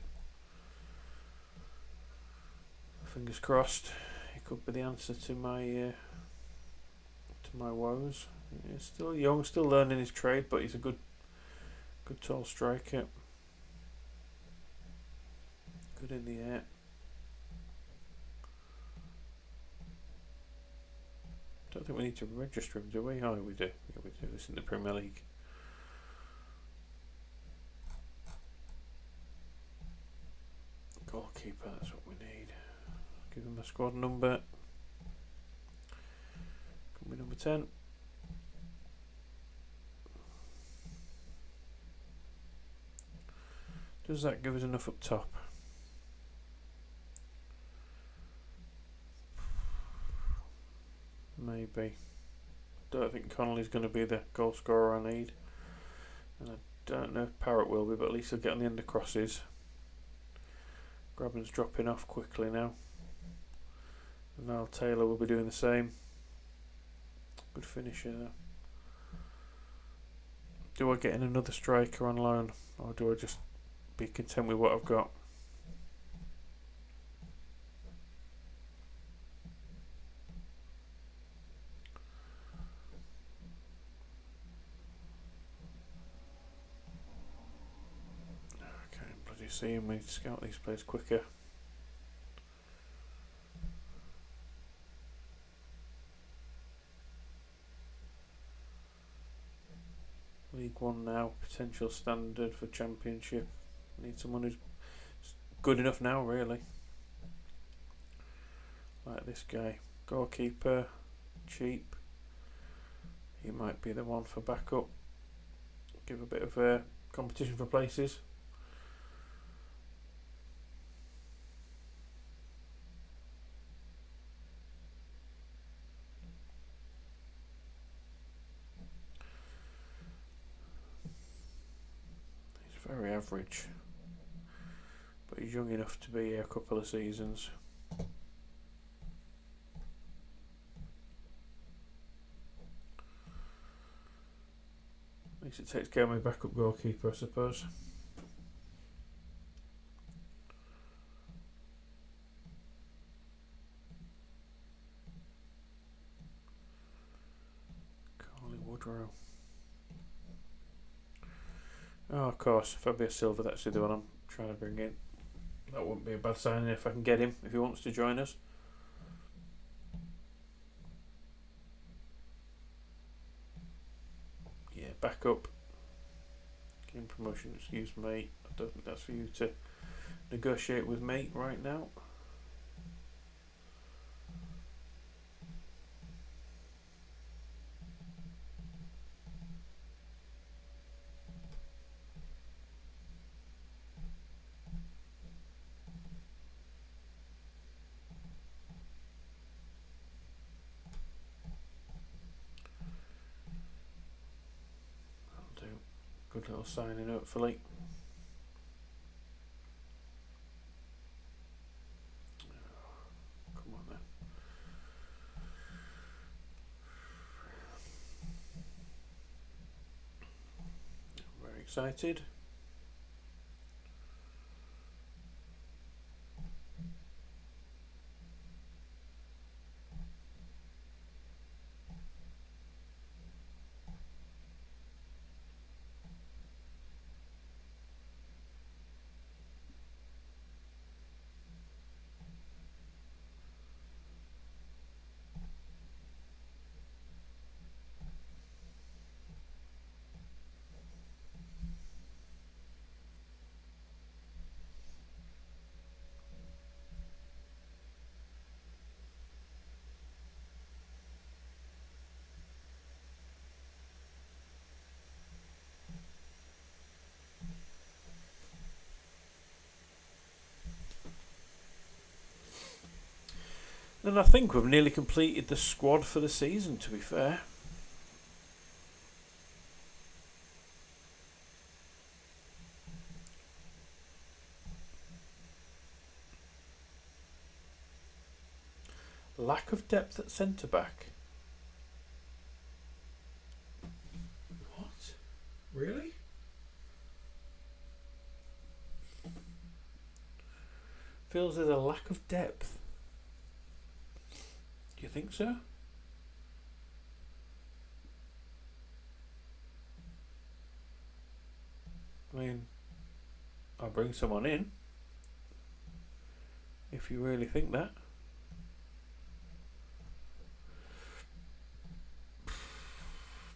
Fingers crossed. He could be the answer to my woes. He's still young, still learning his trade, but he's a good tall striker. Good in the air. Don't think we need to register him, do we? Oh, we do. Yeah, we do. This in the Premier League. Goalkeeper, that's what we need. Give him a squad number. Can be number 10. Does that give us enough up top? Maybe. Don't think Connolly's going to be the goal scorer I need. And I don't know if Parrott will be, but at least he'll get on the end of crosses. Grabban's dropping off quickly now. And now Taylor will be doing the same. Good finisher there. Do I get in another striker on loan, or do I just be content with what I've got? Okay, bloody seeing we need to scout these players quicker. League One now, potential standard for Championship. Need someone who's good enough now, really. Like this guy. Goalkeeper, cheap. He might be the one for backup. Give a bit of competition for places. He's very average, but he's young enough to be here a couple of seasons. At least it takes care of my backup goalkeeper, I suppose. Carly Woodrow. Oh, of course, Fabio Silva, that's the one I'm trying to bring in. That wouldn't be a bad signing if I can get him, if he wants to join us. Yeah, back up. Game promotion, excuse me. I don't think that's for you to negotiate with me right now. I'll do. Good little signing, hopefully. Come on then. I'm very excited. And I think we've nearly completed the squad for the season, to be fair. Lack of depth at centre-back. What? Really? Feels there's a lack of depth. Do you think so? I mean, I'll bring someone in if you really think that.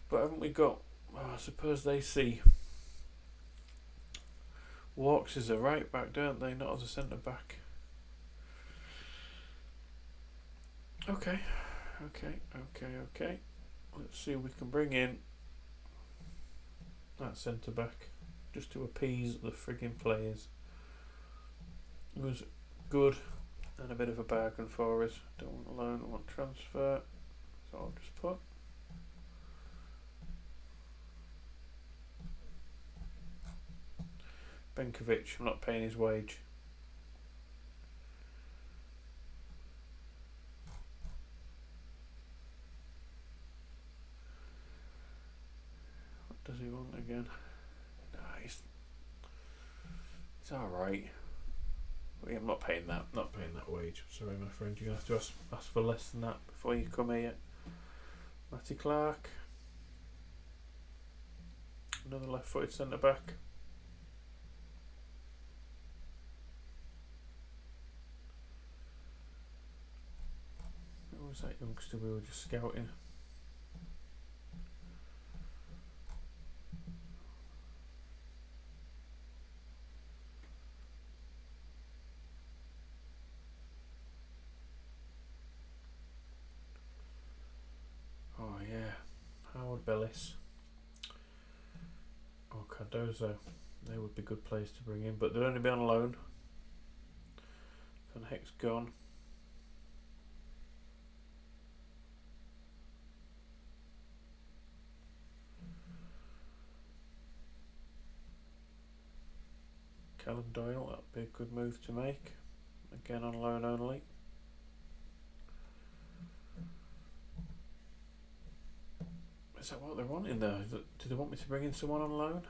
But haven't we got... I suppose they see Walks as a right back, don't they? Not as a centre back. Okay. Let's see if we can bring in that centre back just to appease the frigging players. It was good and a bit of a bargain for us. Don't want a loan, I want transfer. So I'll just put Benkovic. I'm not paying his wage. What does he want again? Nah, he's alright. Yeah, I'm not paying that. Not paying that wage. Sorry, my friend. You're going to have to ask for less than that before you come here. Matty Clark. Another left-footed centre-back. Who was that youngster we were just scouting? Oh yeah, Howard Bellis or Cardozo. They would be good players to bring in, but they'll only be on loan. Van Heck's gone. Callum Doyle, that'd be a good move to make. Again on loan only. Is that what they're wanting though? Do they want me to bring in someone on loan?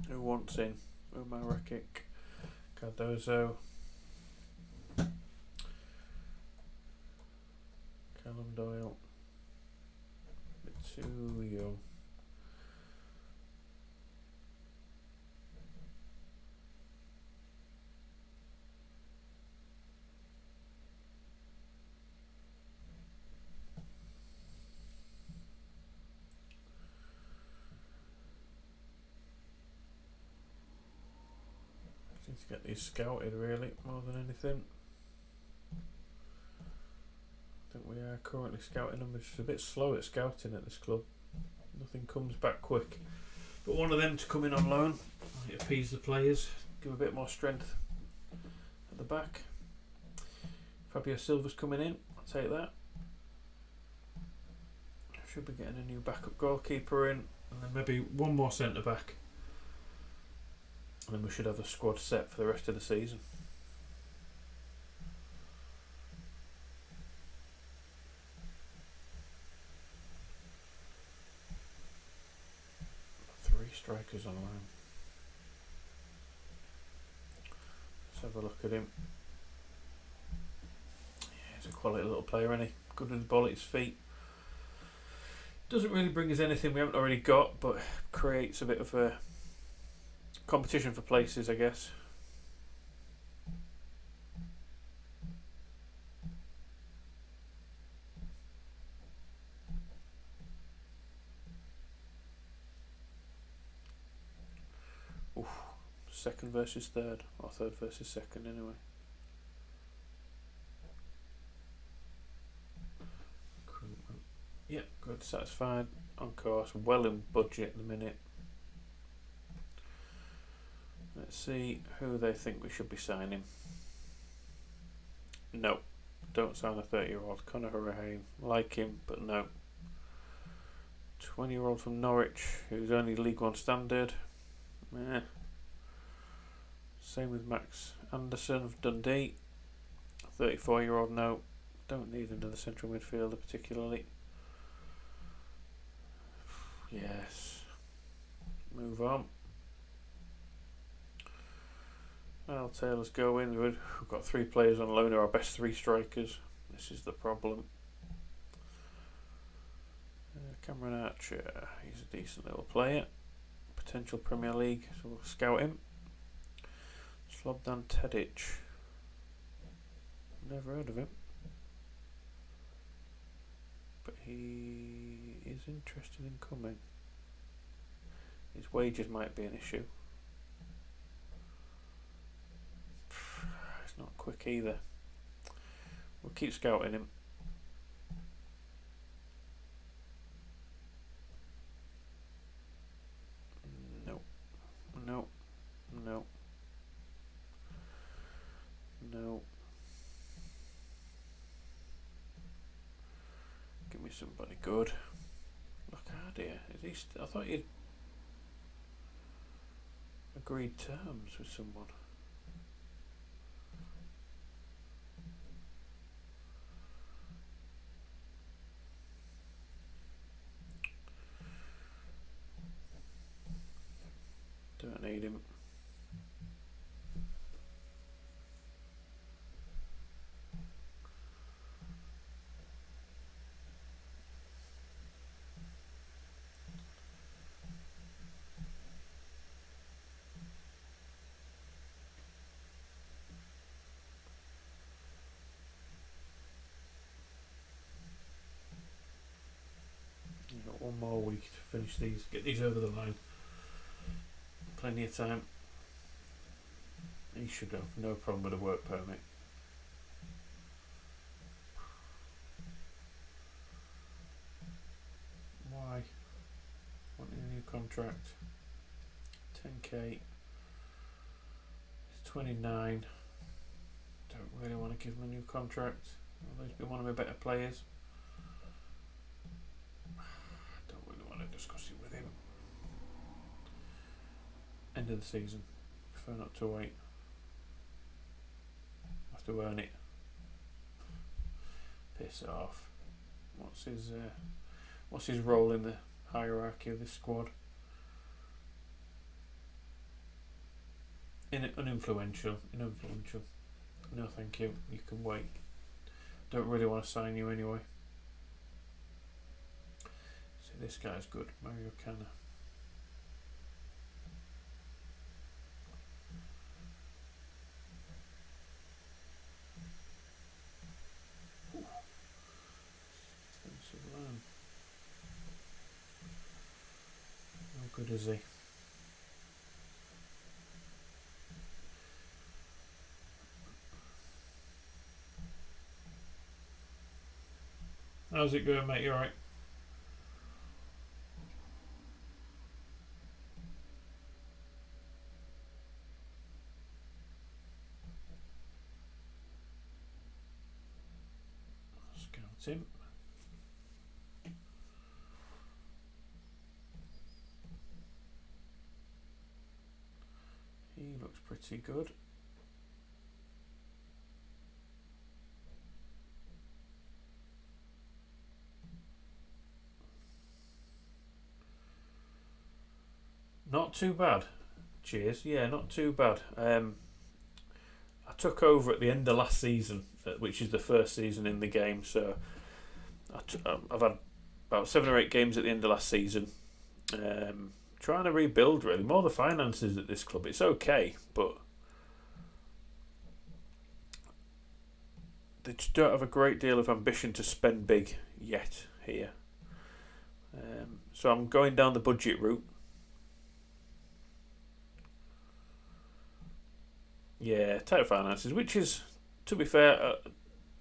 Who wants in? Umar Rekic, Cardozo, Callum Doyle. A bit too young. Need to get these scouted really more than anything. I think we are currently scouting them, which is a bit slow at scouting at this club. Nothing comes back quick. But one of them to come in on loan, might appease the players, give a bit more strength at the back. Fabio Silva's coming in, I'll take that. Should be getting a new backup goalkeeper in, and then maybe one more centre back. And then we should have a squad set for the rest of the season. Three strikers on loan. Let's have a look at him. Yeah, he's a quality little player, isn't he? Good with the ball at his feet. Doesn't really bring us anything we haven't already got, but creates a bit of a competition for places, I guess. Oof. Second versus third, or third versus second anyway. Yeah, good, satisfied, on course, well in budget at the minute. Let's see who they think we should be signing. No, don't sign a 30-year-old. Conor Hurricane, like him, but no. 20-year-old from Norwich, who's only League One standard. Same with Max Anderson of Dundee. 34-year-old, no. Don't need another central midfielder particularly. Yes. Move on. Well, Taylor's going. We've got 3 players on loan, our best 3 strikers. This is the problem. Cameron Archer, he's a decent little player. Potential Premier League, so we'll scout him. Slobodan Tedic. Never heard of him. But he is interested in coming. His wages might be an issue. It's not quick either. We'll keep scouting him. No. No. No. No. Give me somebody good. Look at here. Is he I thought you'd agreed terms with someone. Don't need him. You've got one more week to finish these, get these over the line. Plenty of time. He should have no problem with a work permit. Why? Wanting a new contract. 10k. He's 29. Don't really want to give him a new contract. Although he's been one of my better players. Don't really want to discuss it with him. End of the season. Prefer not to wait. Have to earn it. Piss off. What's his role in the hierarchy of this squad? Uninfluential. No thank you. You can wait. Don't really want to sign you anyway. See, this guy's good. Mario Canna. How good is he? How's it going, mate? You alright? Scout him. He looks pretty good. Not too bad. Cheers. Yeah, not too bad. I took over at the end of last season, which is the first season in the game. So I've had about 7 or 8 games at the end of last season. Trying to rebuild, really. More the finances at this club. It's okay, but they just don't have a great deal of ambition to spend big yet here. So I'm going down the budget route. Yeah, tight finances, which is, to be fair,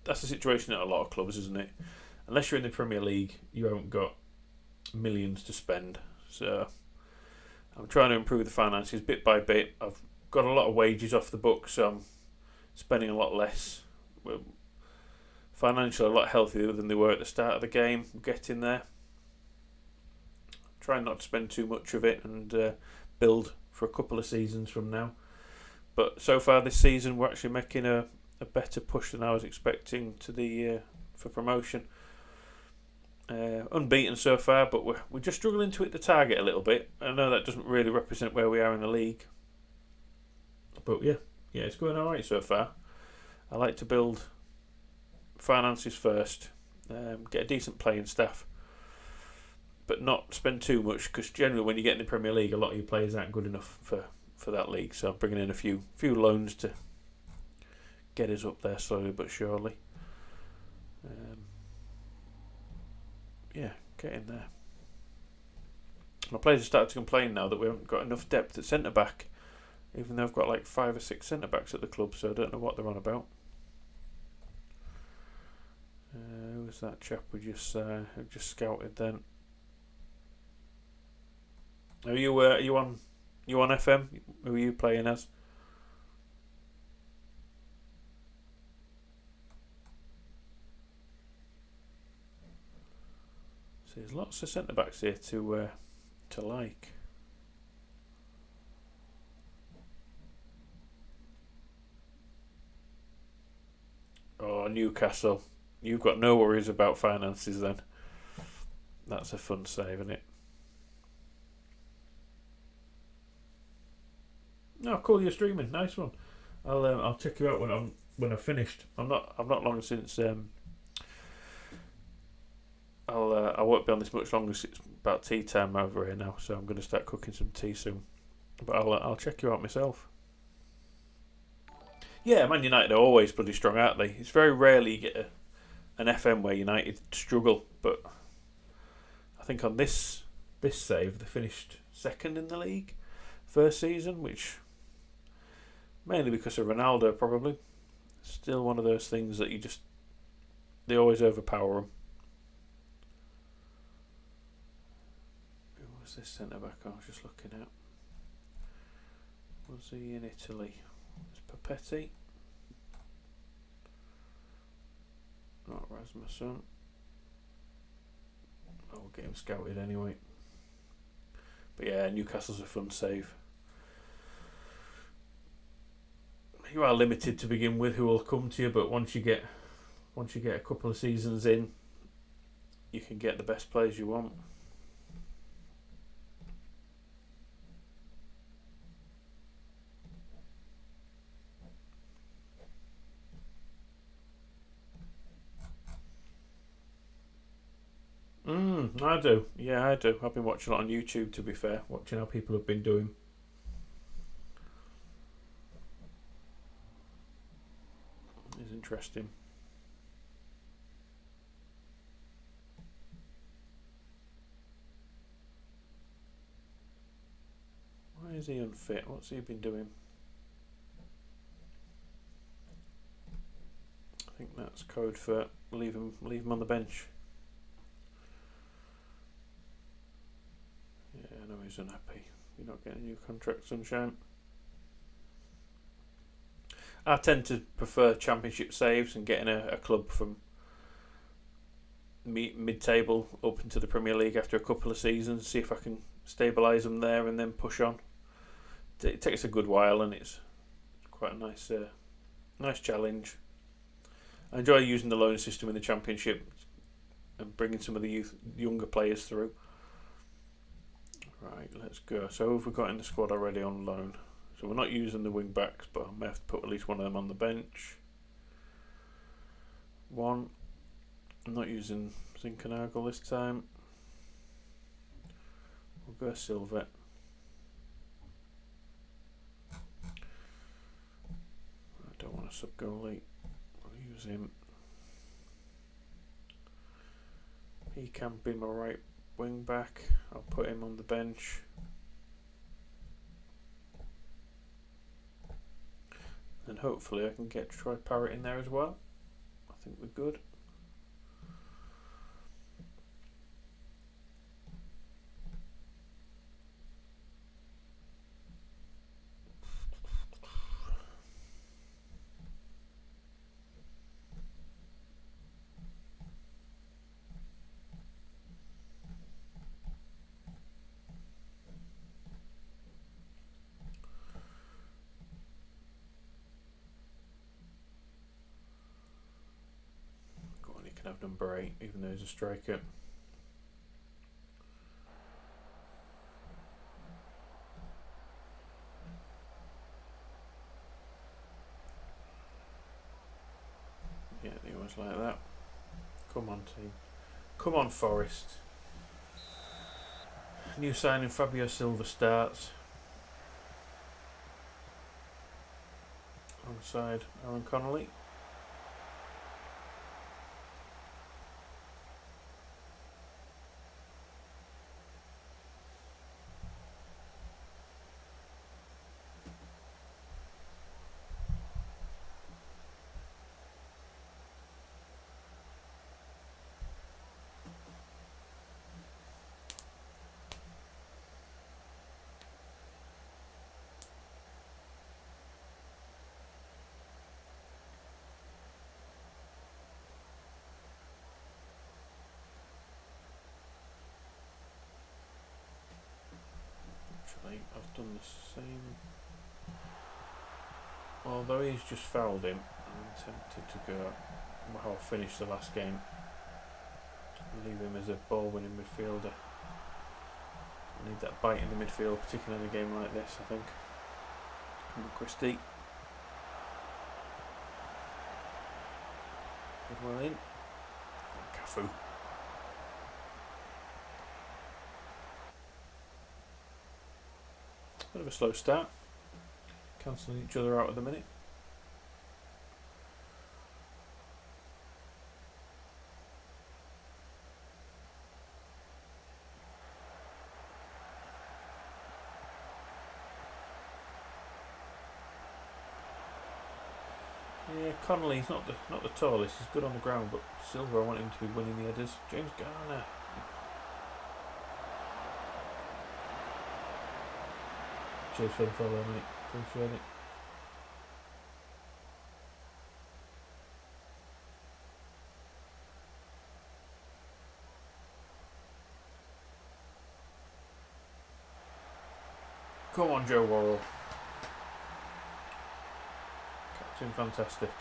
that's the situation at a lot of clubs, isn't it? Unless you're in the Premier League, you haven't got millions to spend. So I'm trying to improve the finances bit by bit. I've got a lot of wages off the books, so I'm spending a lot less. We're financially a lot healthier than they were at the start of the game. Getting there. Trying not to spend too much of it and build for a couple of seasons from now. But so far this season, we're actually making a better push than I was expecting to the for promotion. Unbeaten so far, but we're just struggling to hit the target a little bit. I know that doesn't really represent where we are in the league, but yeah, it's going all right so far. I like to build finances first, get a decent playing staff, but not spend too much, because generally when you get in the Premier League, a lot of your players aren't good enough for that league. So I'm bringing in a few loans to get us up there slowly but surely. Getting there. My players have started to complain now that we haven't got enough depth at centre back, even though I've got like 5 or 6 centre backs at the club. So I don't know what they're on about. Who was that chap we just scouted then? Are you on FM? Who are you playing as? So there's lots of centre backs here to like. Oh, Newcastle. You've got no worries about finances then. That's a fun save, isn't it? No, cool. You're streaming. Nice one. I'll check you out when I've finished. I've not long since. I won't be on this much longer. It's about tea time over here now, so I'm going to start cooking some tea soon. But I'll check you out myself. Yeah, Man United are always bloody strong, aren't they? It's very rarely you get an FM where United struggle, but I think on this save they finished second in the league first season, which mainly because of Ronaldo probably. Still one of those things that they always overpower them. Who was this centre back I was just looking at? Was he in Italy? It's Papetti. Not Rasmussen. I'll get him scouted anyway. But yeah, Newcastle's a fun save. You are limited to begin with who will come to you, but once you get a couple of seasons in, you can get the best players you want. I do. Yeah, I do. I've been watching a lot on YouTube, to be fair, watching how people have been doing. It's interesting. Why is he unfit? What's he been doing? I think that's code for leave him on the bench. Yeah, I know he's unhappy. You're not getting a new contract, sunshine. I tend to prefer championship saves and getting a club from mid-table up into the Premier League after a couple of seasons, see if I can stabilise them there and then push on. It takes a good while and it's quite a nice challenge. I enjoy using the loan system in the Championship and bringing some of the younger players through. Right, let's go. So who have we got in the squad already on loan? So we're not using the wing backs, but I may have to put at least one of them on the bench. I'm not using Zinkernagel this time. We'll go Silvet. I don't want a sub goalie. I'll use him. He can be my right wing back. I'll put him on the bench. And hopefully I can get Troy Parrott in there as well. I think we're good. number 8, even though he's a striker. Yeah, he was like that. Come on, team. Come on, Forest. New signing Fabio Silva starts alongside Aaron Connolly. I've done the same. Although he's just fouled him, I'm tempted to go. I'll finish the last game. Leave him as a ball-winning midfielder. I need that bite in the midfield, particularly in a game like this, I think. Come on, Christie. Good well in. Cafu. Bit of a slow start. Cancelling each other out at the minute. Yeah, Connolly's not the tallest. He's good on the ground, but Silva, I want him to be winning the headers. James Garner. Cheers for the follow, mate. Appreciate it. Come on, Joe Worrell. Captain fantastic.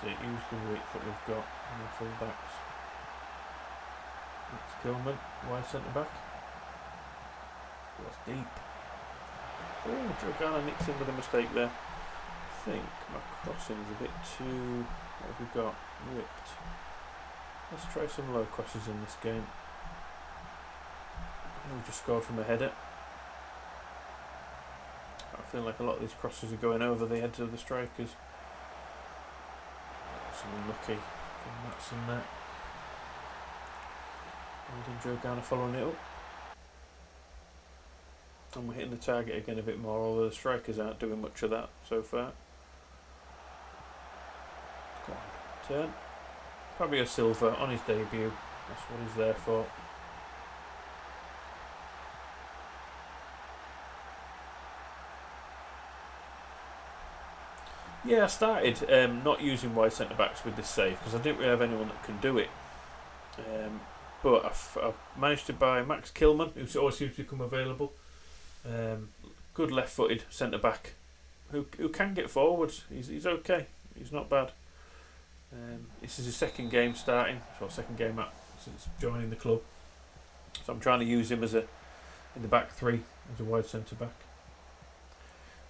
Use the width that we've got on the full backs. That's Kilman, wide centre back. That's deep. Oh, Dragana nicks in with a mistake there. I think my crossing is a bit too. What have we got? Whipped. Let's try some low crosses in this game. We've just scored from a header. I feel like a lot of these crosses are going over the heads of the strikers. Unlucky from that's and that. And Joe Garner following it up. And we're hitting the target again a bit more, although the strikers aren't doing much of that so far. Go on, turn. Fabio Silva on his debut. That's what he's there for. Yeah, I started not using wide centre backs with this save because I didn't really have anyone that can do it. But I've managed to buy Max Kilman, who always seems to become available. Good left-footed centre back who can get forwards. He's okay. He's not bad. This is his second game starting, so second game since joining the club. So I'm trying to use him in the back three as a wide centre back.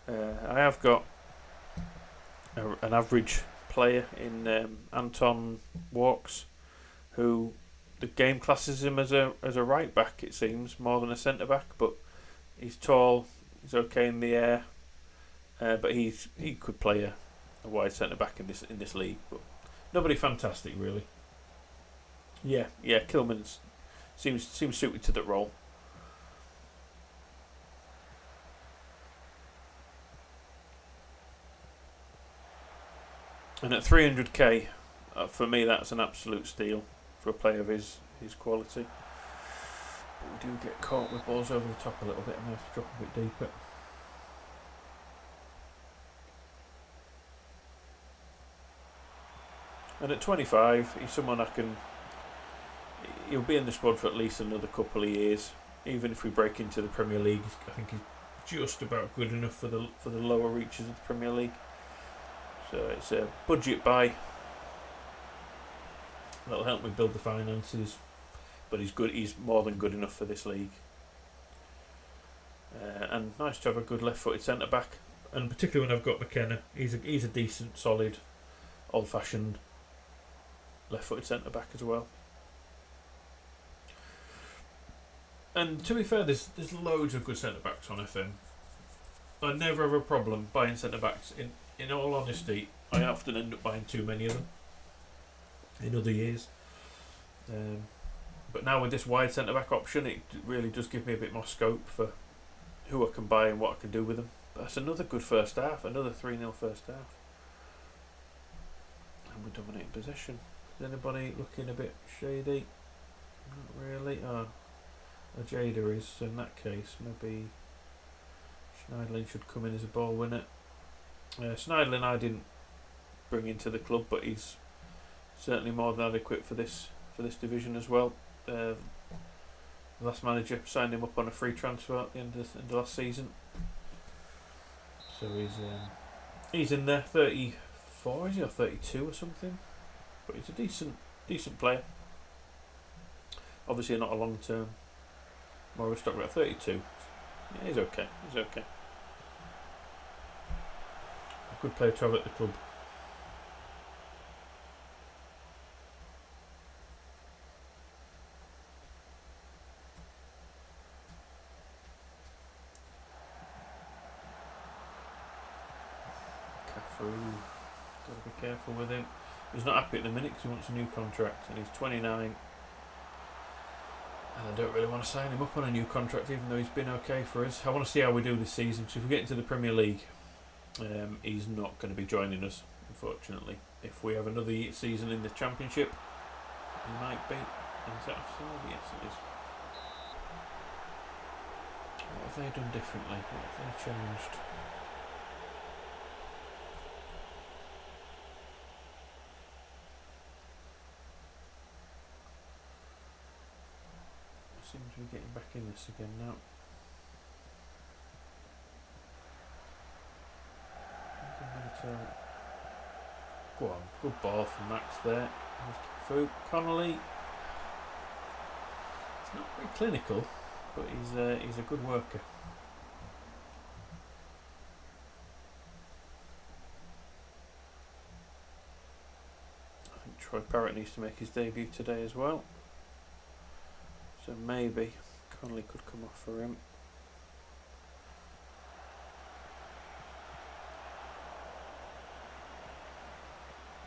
I have got an average player in Anton Walks, who the game classes him as a right back, it seems, more than a centre back, but he's tall, he's okay in the air, but he could play a wide centre back in this league, but nobody fantastic really. Yeah, Kilman seems suited to that role. And at 300k, for me, that's an absolute steal for a player of his quality. But we do get caught with balls over the top a little bit, and I have to drop a bit deeper. And at 25, he's someone I can. He'll be in the squad for at least another couple of years. Even if we break into the Premier League, I think he's just about good enough for the lower reaches of the Premier League. So it's a budget buy. That'll help me build the finances, but he's good. He's more than good enough for this league. And nice to have a good left-footed centre back, and particularly when I've got McKenna, he's a decent, solid, old-fashioned left-footed centre back as well. And to be fair, there's loads of good centre backs on FM. I never have a problem buying centre backs. In all honesty, I often end up buying too many of them in other years. But now with this wide centre back option, it really does give me a bit more scope for who I can buy and what I can do with them. But that's another good first half, another 3-0 first half. And we're dominating possession. Is anybody looking a bit shady? Not really. Oh, Jada is, so in that case, maybe Schneidlin should come in as a ball winner. Schneidlin I didn't bring into the club, but he's certainly more than adequate for this division as well. The last manager signed him up on a free transfer at the end of last season, so he's in there. 34 is he, or 32 or something? But he's a decent player. Obviously not a long term. More of a stock about 32. Yeah, he's okay. A good player to have at the club. Cafu, got to be careful with him. He's not happy at the minute because he wants a new contract, and he's 29. And I don't really want to sign him up on a new contract, even though he's been okay for us. I want to see how we do this season, because if we get into the Premier League, he's not going to be joining us, unfortunately. If we have another season in the Championship, he might be. Is that offside? Yes, it is. What have they done differently? What have they changed? Seems to be getting back in this again now. Go on, good ball from Max there. Fu Connolly. It's not very clinical, but he's a good worker. I think Troy Parrott needs to make his debut today as well. So maybe Connolly could come off for him.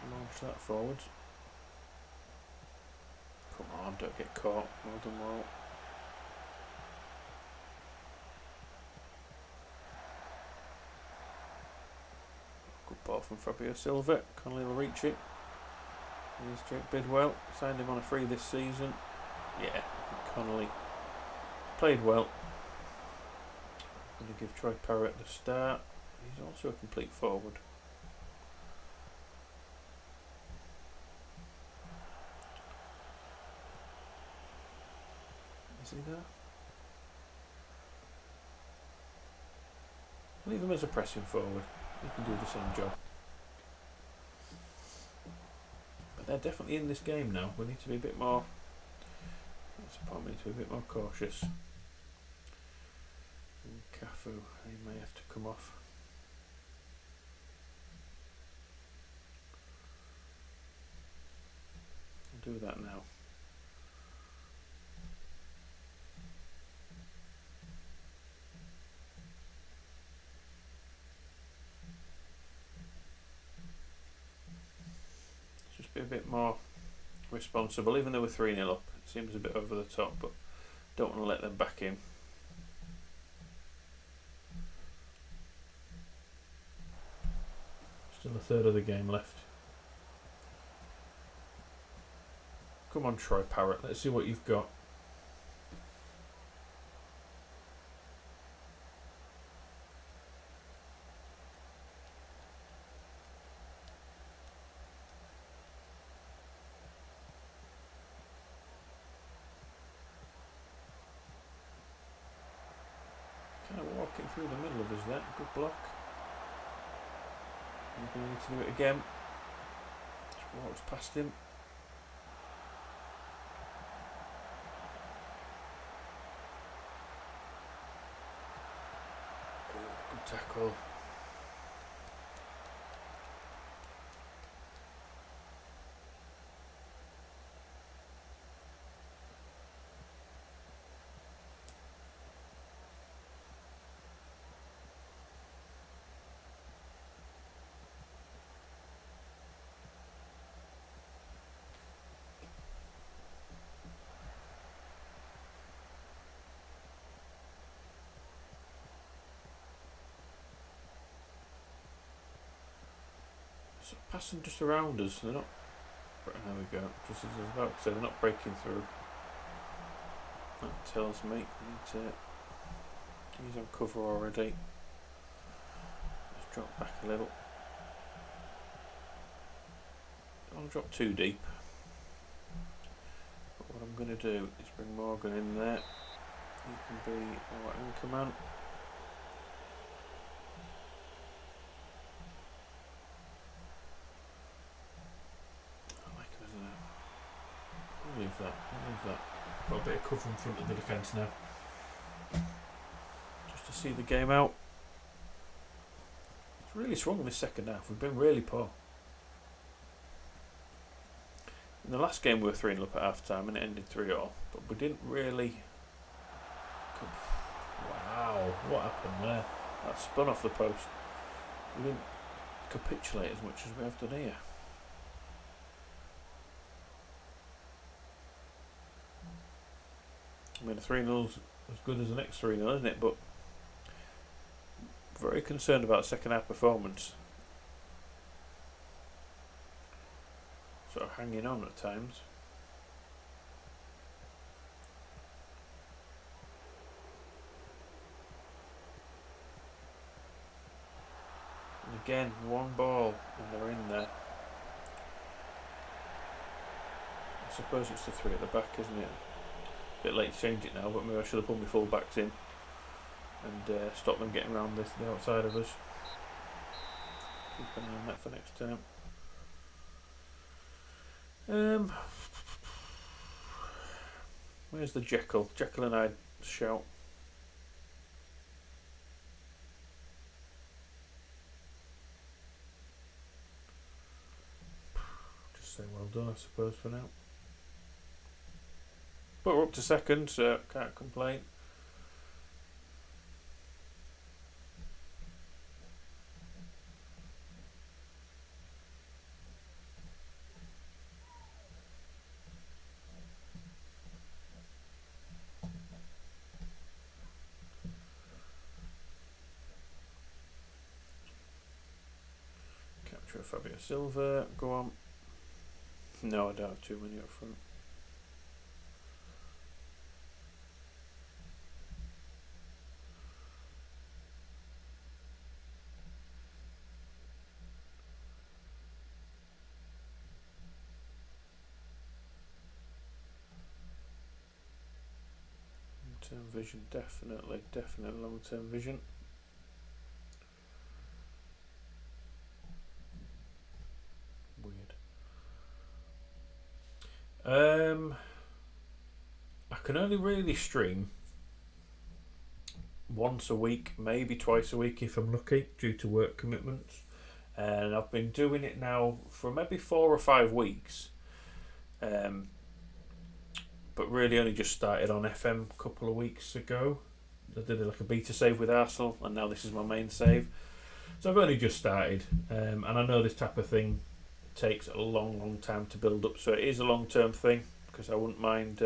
Launch that forwards. Come on, don't get caught. Well done, well. Good ball from Fabio Silva. Connolly will reach it. Here's Jake Bidwell. Signed him on a free this season. Yeah, Connolly played well. I'm going to give Troy Parrott the start. He's also a complete forward. Is he there? Leave him as a pressing forward. He can do the same job. But they're definitely in this game now. We need to be a bit more. That's a point. We need to be a bit more cautious. And Cafu, he may have to come off. I'll do that now. Just be a bit more responsible, even though we're 3-0 up. It seems a bit over the top, but don't want to let them back in. Still a third of the game left. Come on, Troy Parrott, let's see what you've got. working through the middle of us there. Good block. We're going to need to do it again. Just walks past him. Oh, good tackle. So passing just around us. They're not. There we go. Just as I was about to say, they're not breaking through. That tells me we need to. He's on cover already. Let's drop back a little. Don't want to drop too deep. But what I'm going to do is bring Morgan in there. He can be our anchor man. I like him as a. I'll leave that. I'll leave that. Got a bit of cover in front of the defence now. Just to see the game out. It's really swung this second half. We've been really poor. In the last game we were 3-0 up at half time and it ended 3-all. But we didn't really. Wow, what happened there? That spun off the post. We didn't capitulate as much as we have done here. I mean, a 3-0's as good as the next 3-0, isn't it? But very concerned about second half performance. Sort of hanging on at times. And again, one ball and they're in there. I suppose it's the 3 at the back, isn't it? A bit late to change it now, but maybe I should have put my full backs in and stop them getting around the outside of us. Keep an eye on that for next time. Where's the Jekyll? Jekyll and Hyde shout. Just say well done, I suppose, for now. But we're up to second, so can't complain. Capture Fabio Silva, go on. No, I don't have too many up front. Long-term vision, definitely long-term vision. I can only really stream once a week, maybe twice a week if I'm lucky, due to work commitments. And I've been doing it now for maybe 4 or 5 weeks. But really only just started on FM a couple of weeks ago. I did like a beta save with Arsenal, and now this is my main save. So I've only just started, and I know this type of thing takes a long time to build up. So it is a long-term thing, because I wouldn't mind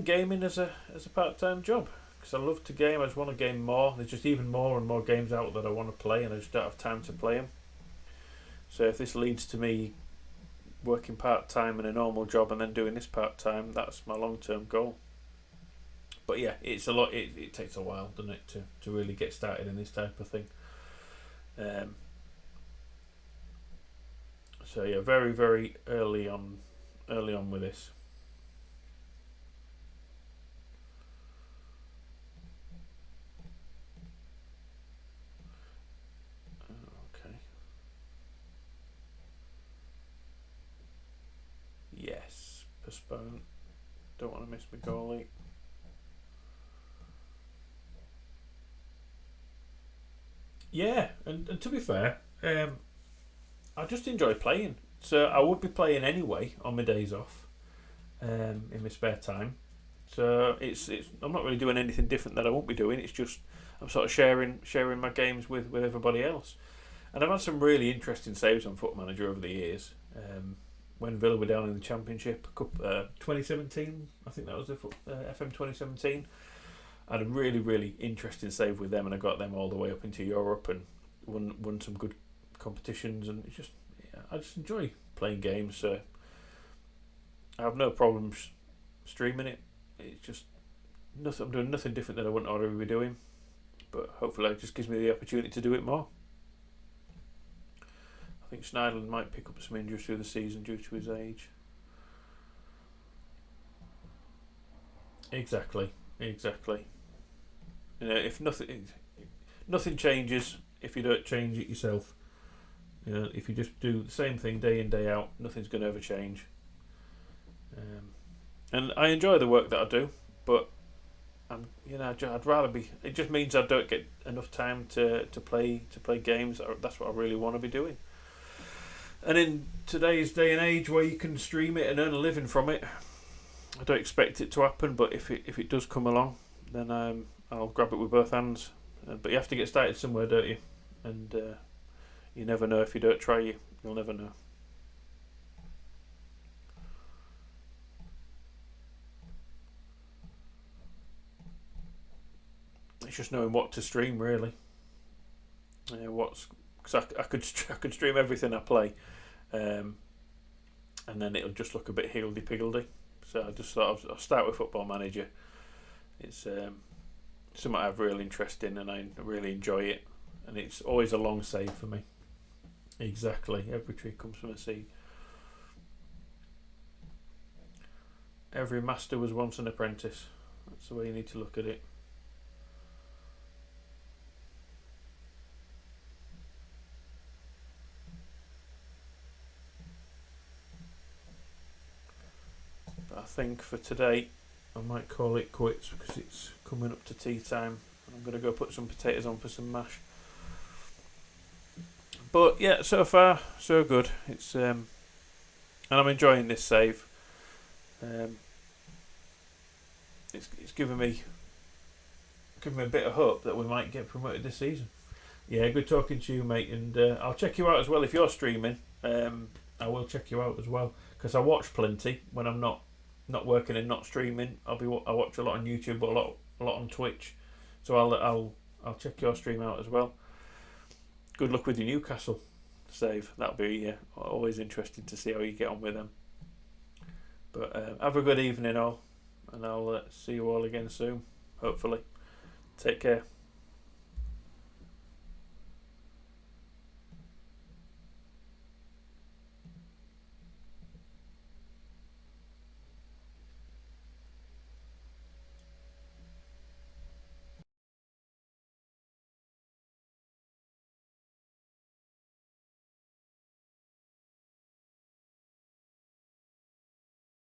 gaming as a part-time job, because I love to game. I just want to game more. There's just even more and more games out that I want to play, and I just don't have time to play them. So if this leads to me working part-time in a normal job and then doing this part-time, that's my long-term goal. But yeah, it's a lot. It takes a while, doesn't it, to really get started in this type of thing. So yeah, very early on with this. postpone. Don't want to miss my goalie. Yeah, and to be fair, I just enjoy playing. So I would be playing anyway on my days off, in my spare time. So it's I'm not really doing anything different that I won't be doing. It's just I'm sort of sharing my games with everybody else. And I've had some really interesting saves on Foot Manager over the years. When Villa were down in the Championship, 2017, I think that was the FM 2017. I had a really, really interesting save with them, and I got them all the way up into Europe and won some good competitions. And it's just, yeah, I just enjoy playing games. So I have no problems streaming it. It's just nothing. I'm doing nothing different than I wouldn't already be doing. But hopefully, it just gives me the opportunity to do it more. I think Schneiderlin might pick up some injuries through the season due to his age. Exactly. You know, if nothing changes if you don't change it yourself. You know, if you just do the same thing day in day out, nothing's going to ever change. And I enjoy the work that I do, but I'd rather be. It just means I don't get enough time to play games. That's what I really want to be doing. And in today's day and age, where you can stream it and earn a living from it, I don't expect it to happen. But if it does come along, then I'll grab it with both hands. But you have to get started somewhere, don't you? And you never know. If you don't try, you'll never know. It's just knowing what to stream, really. Because I could stream everything I play, and then it'll just look a bit higgledy-piggledy. So I just thought I'll start with Football Manager. It's something I have real interest in, and I really enjoy it. And it's always a long save for me. Exactly. Every tree comes from a seed. Every master was once an apprentice. That's the way you need to look at it. But I think for today, I might call it quits because it's coming up to tea time. I'm going to go put some potatoes on for some mash. But yeah, so far so good. It's and I'm enjoying this save. It's given me a bit of hope that we might get promoted this season. Yeah, good talking to you, mate. And I'll check you out as well if you're streaming. I will check you out as well because I watch plenty when I'm not working and not streaming. I watch a lot on YouTube, but a lot on Twitch. So I'll check your stream out as well. Good luck with your Newcastle save. That'll be always interesting to see how you get on with them. But have a good evening all, and I'll see you all again soon, hopefully. Take care.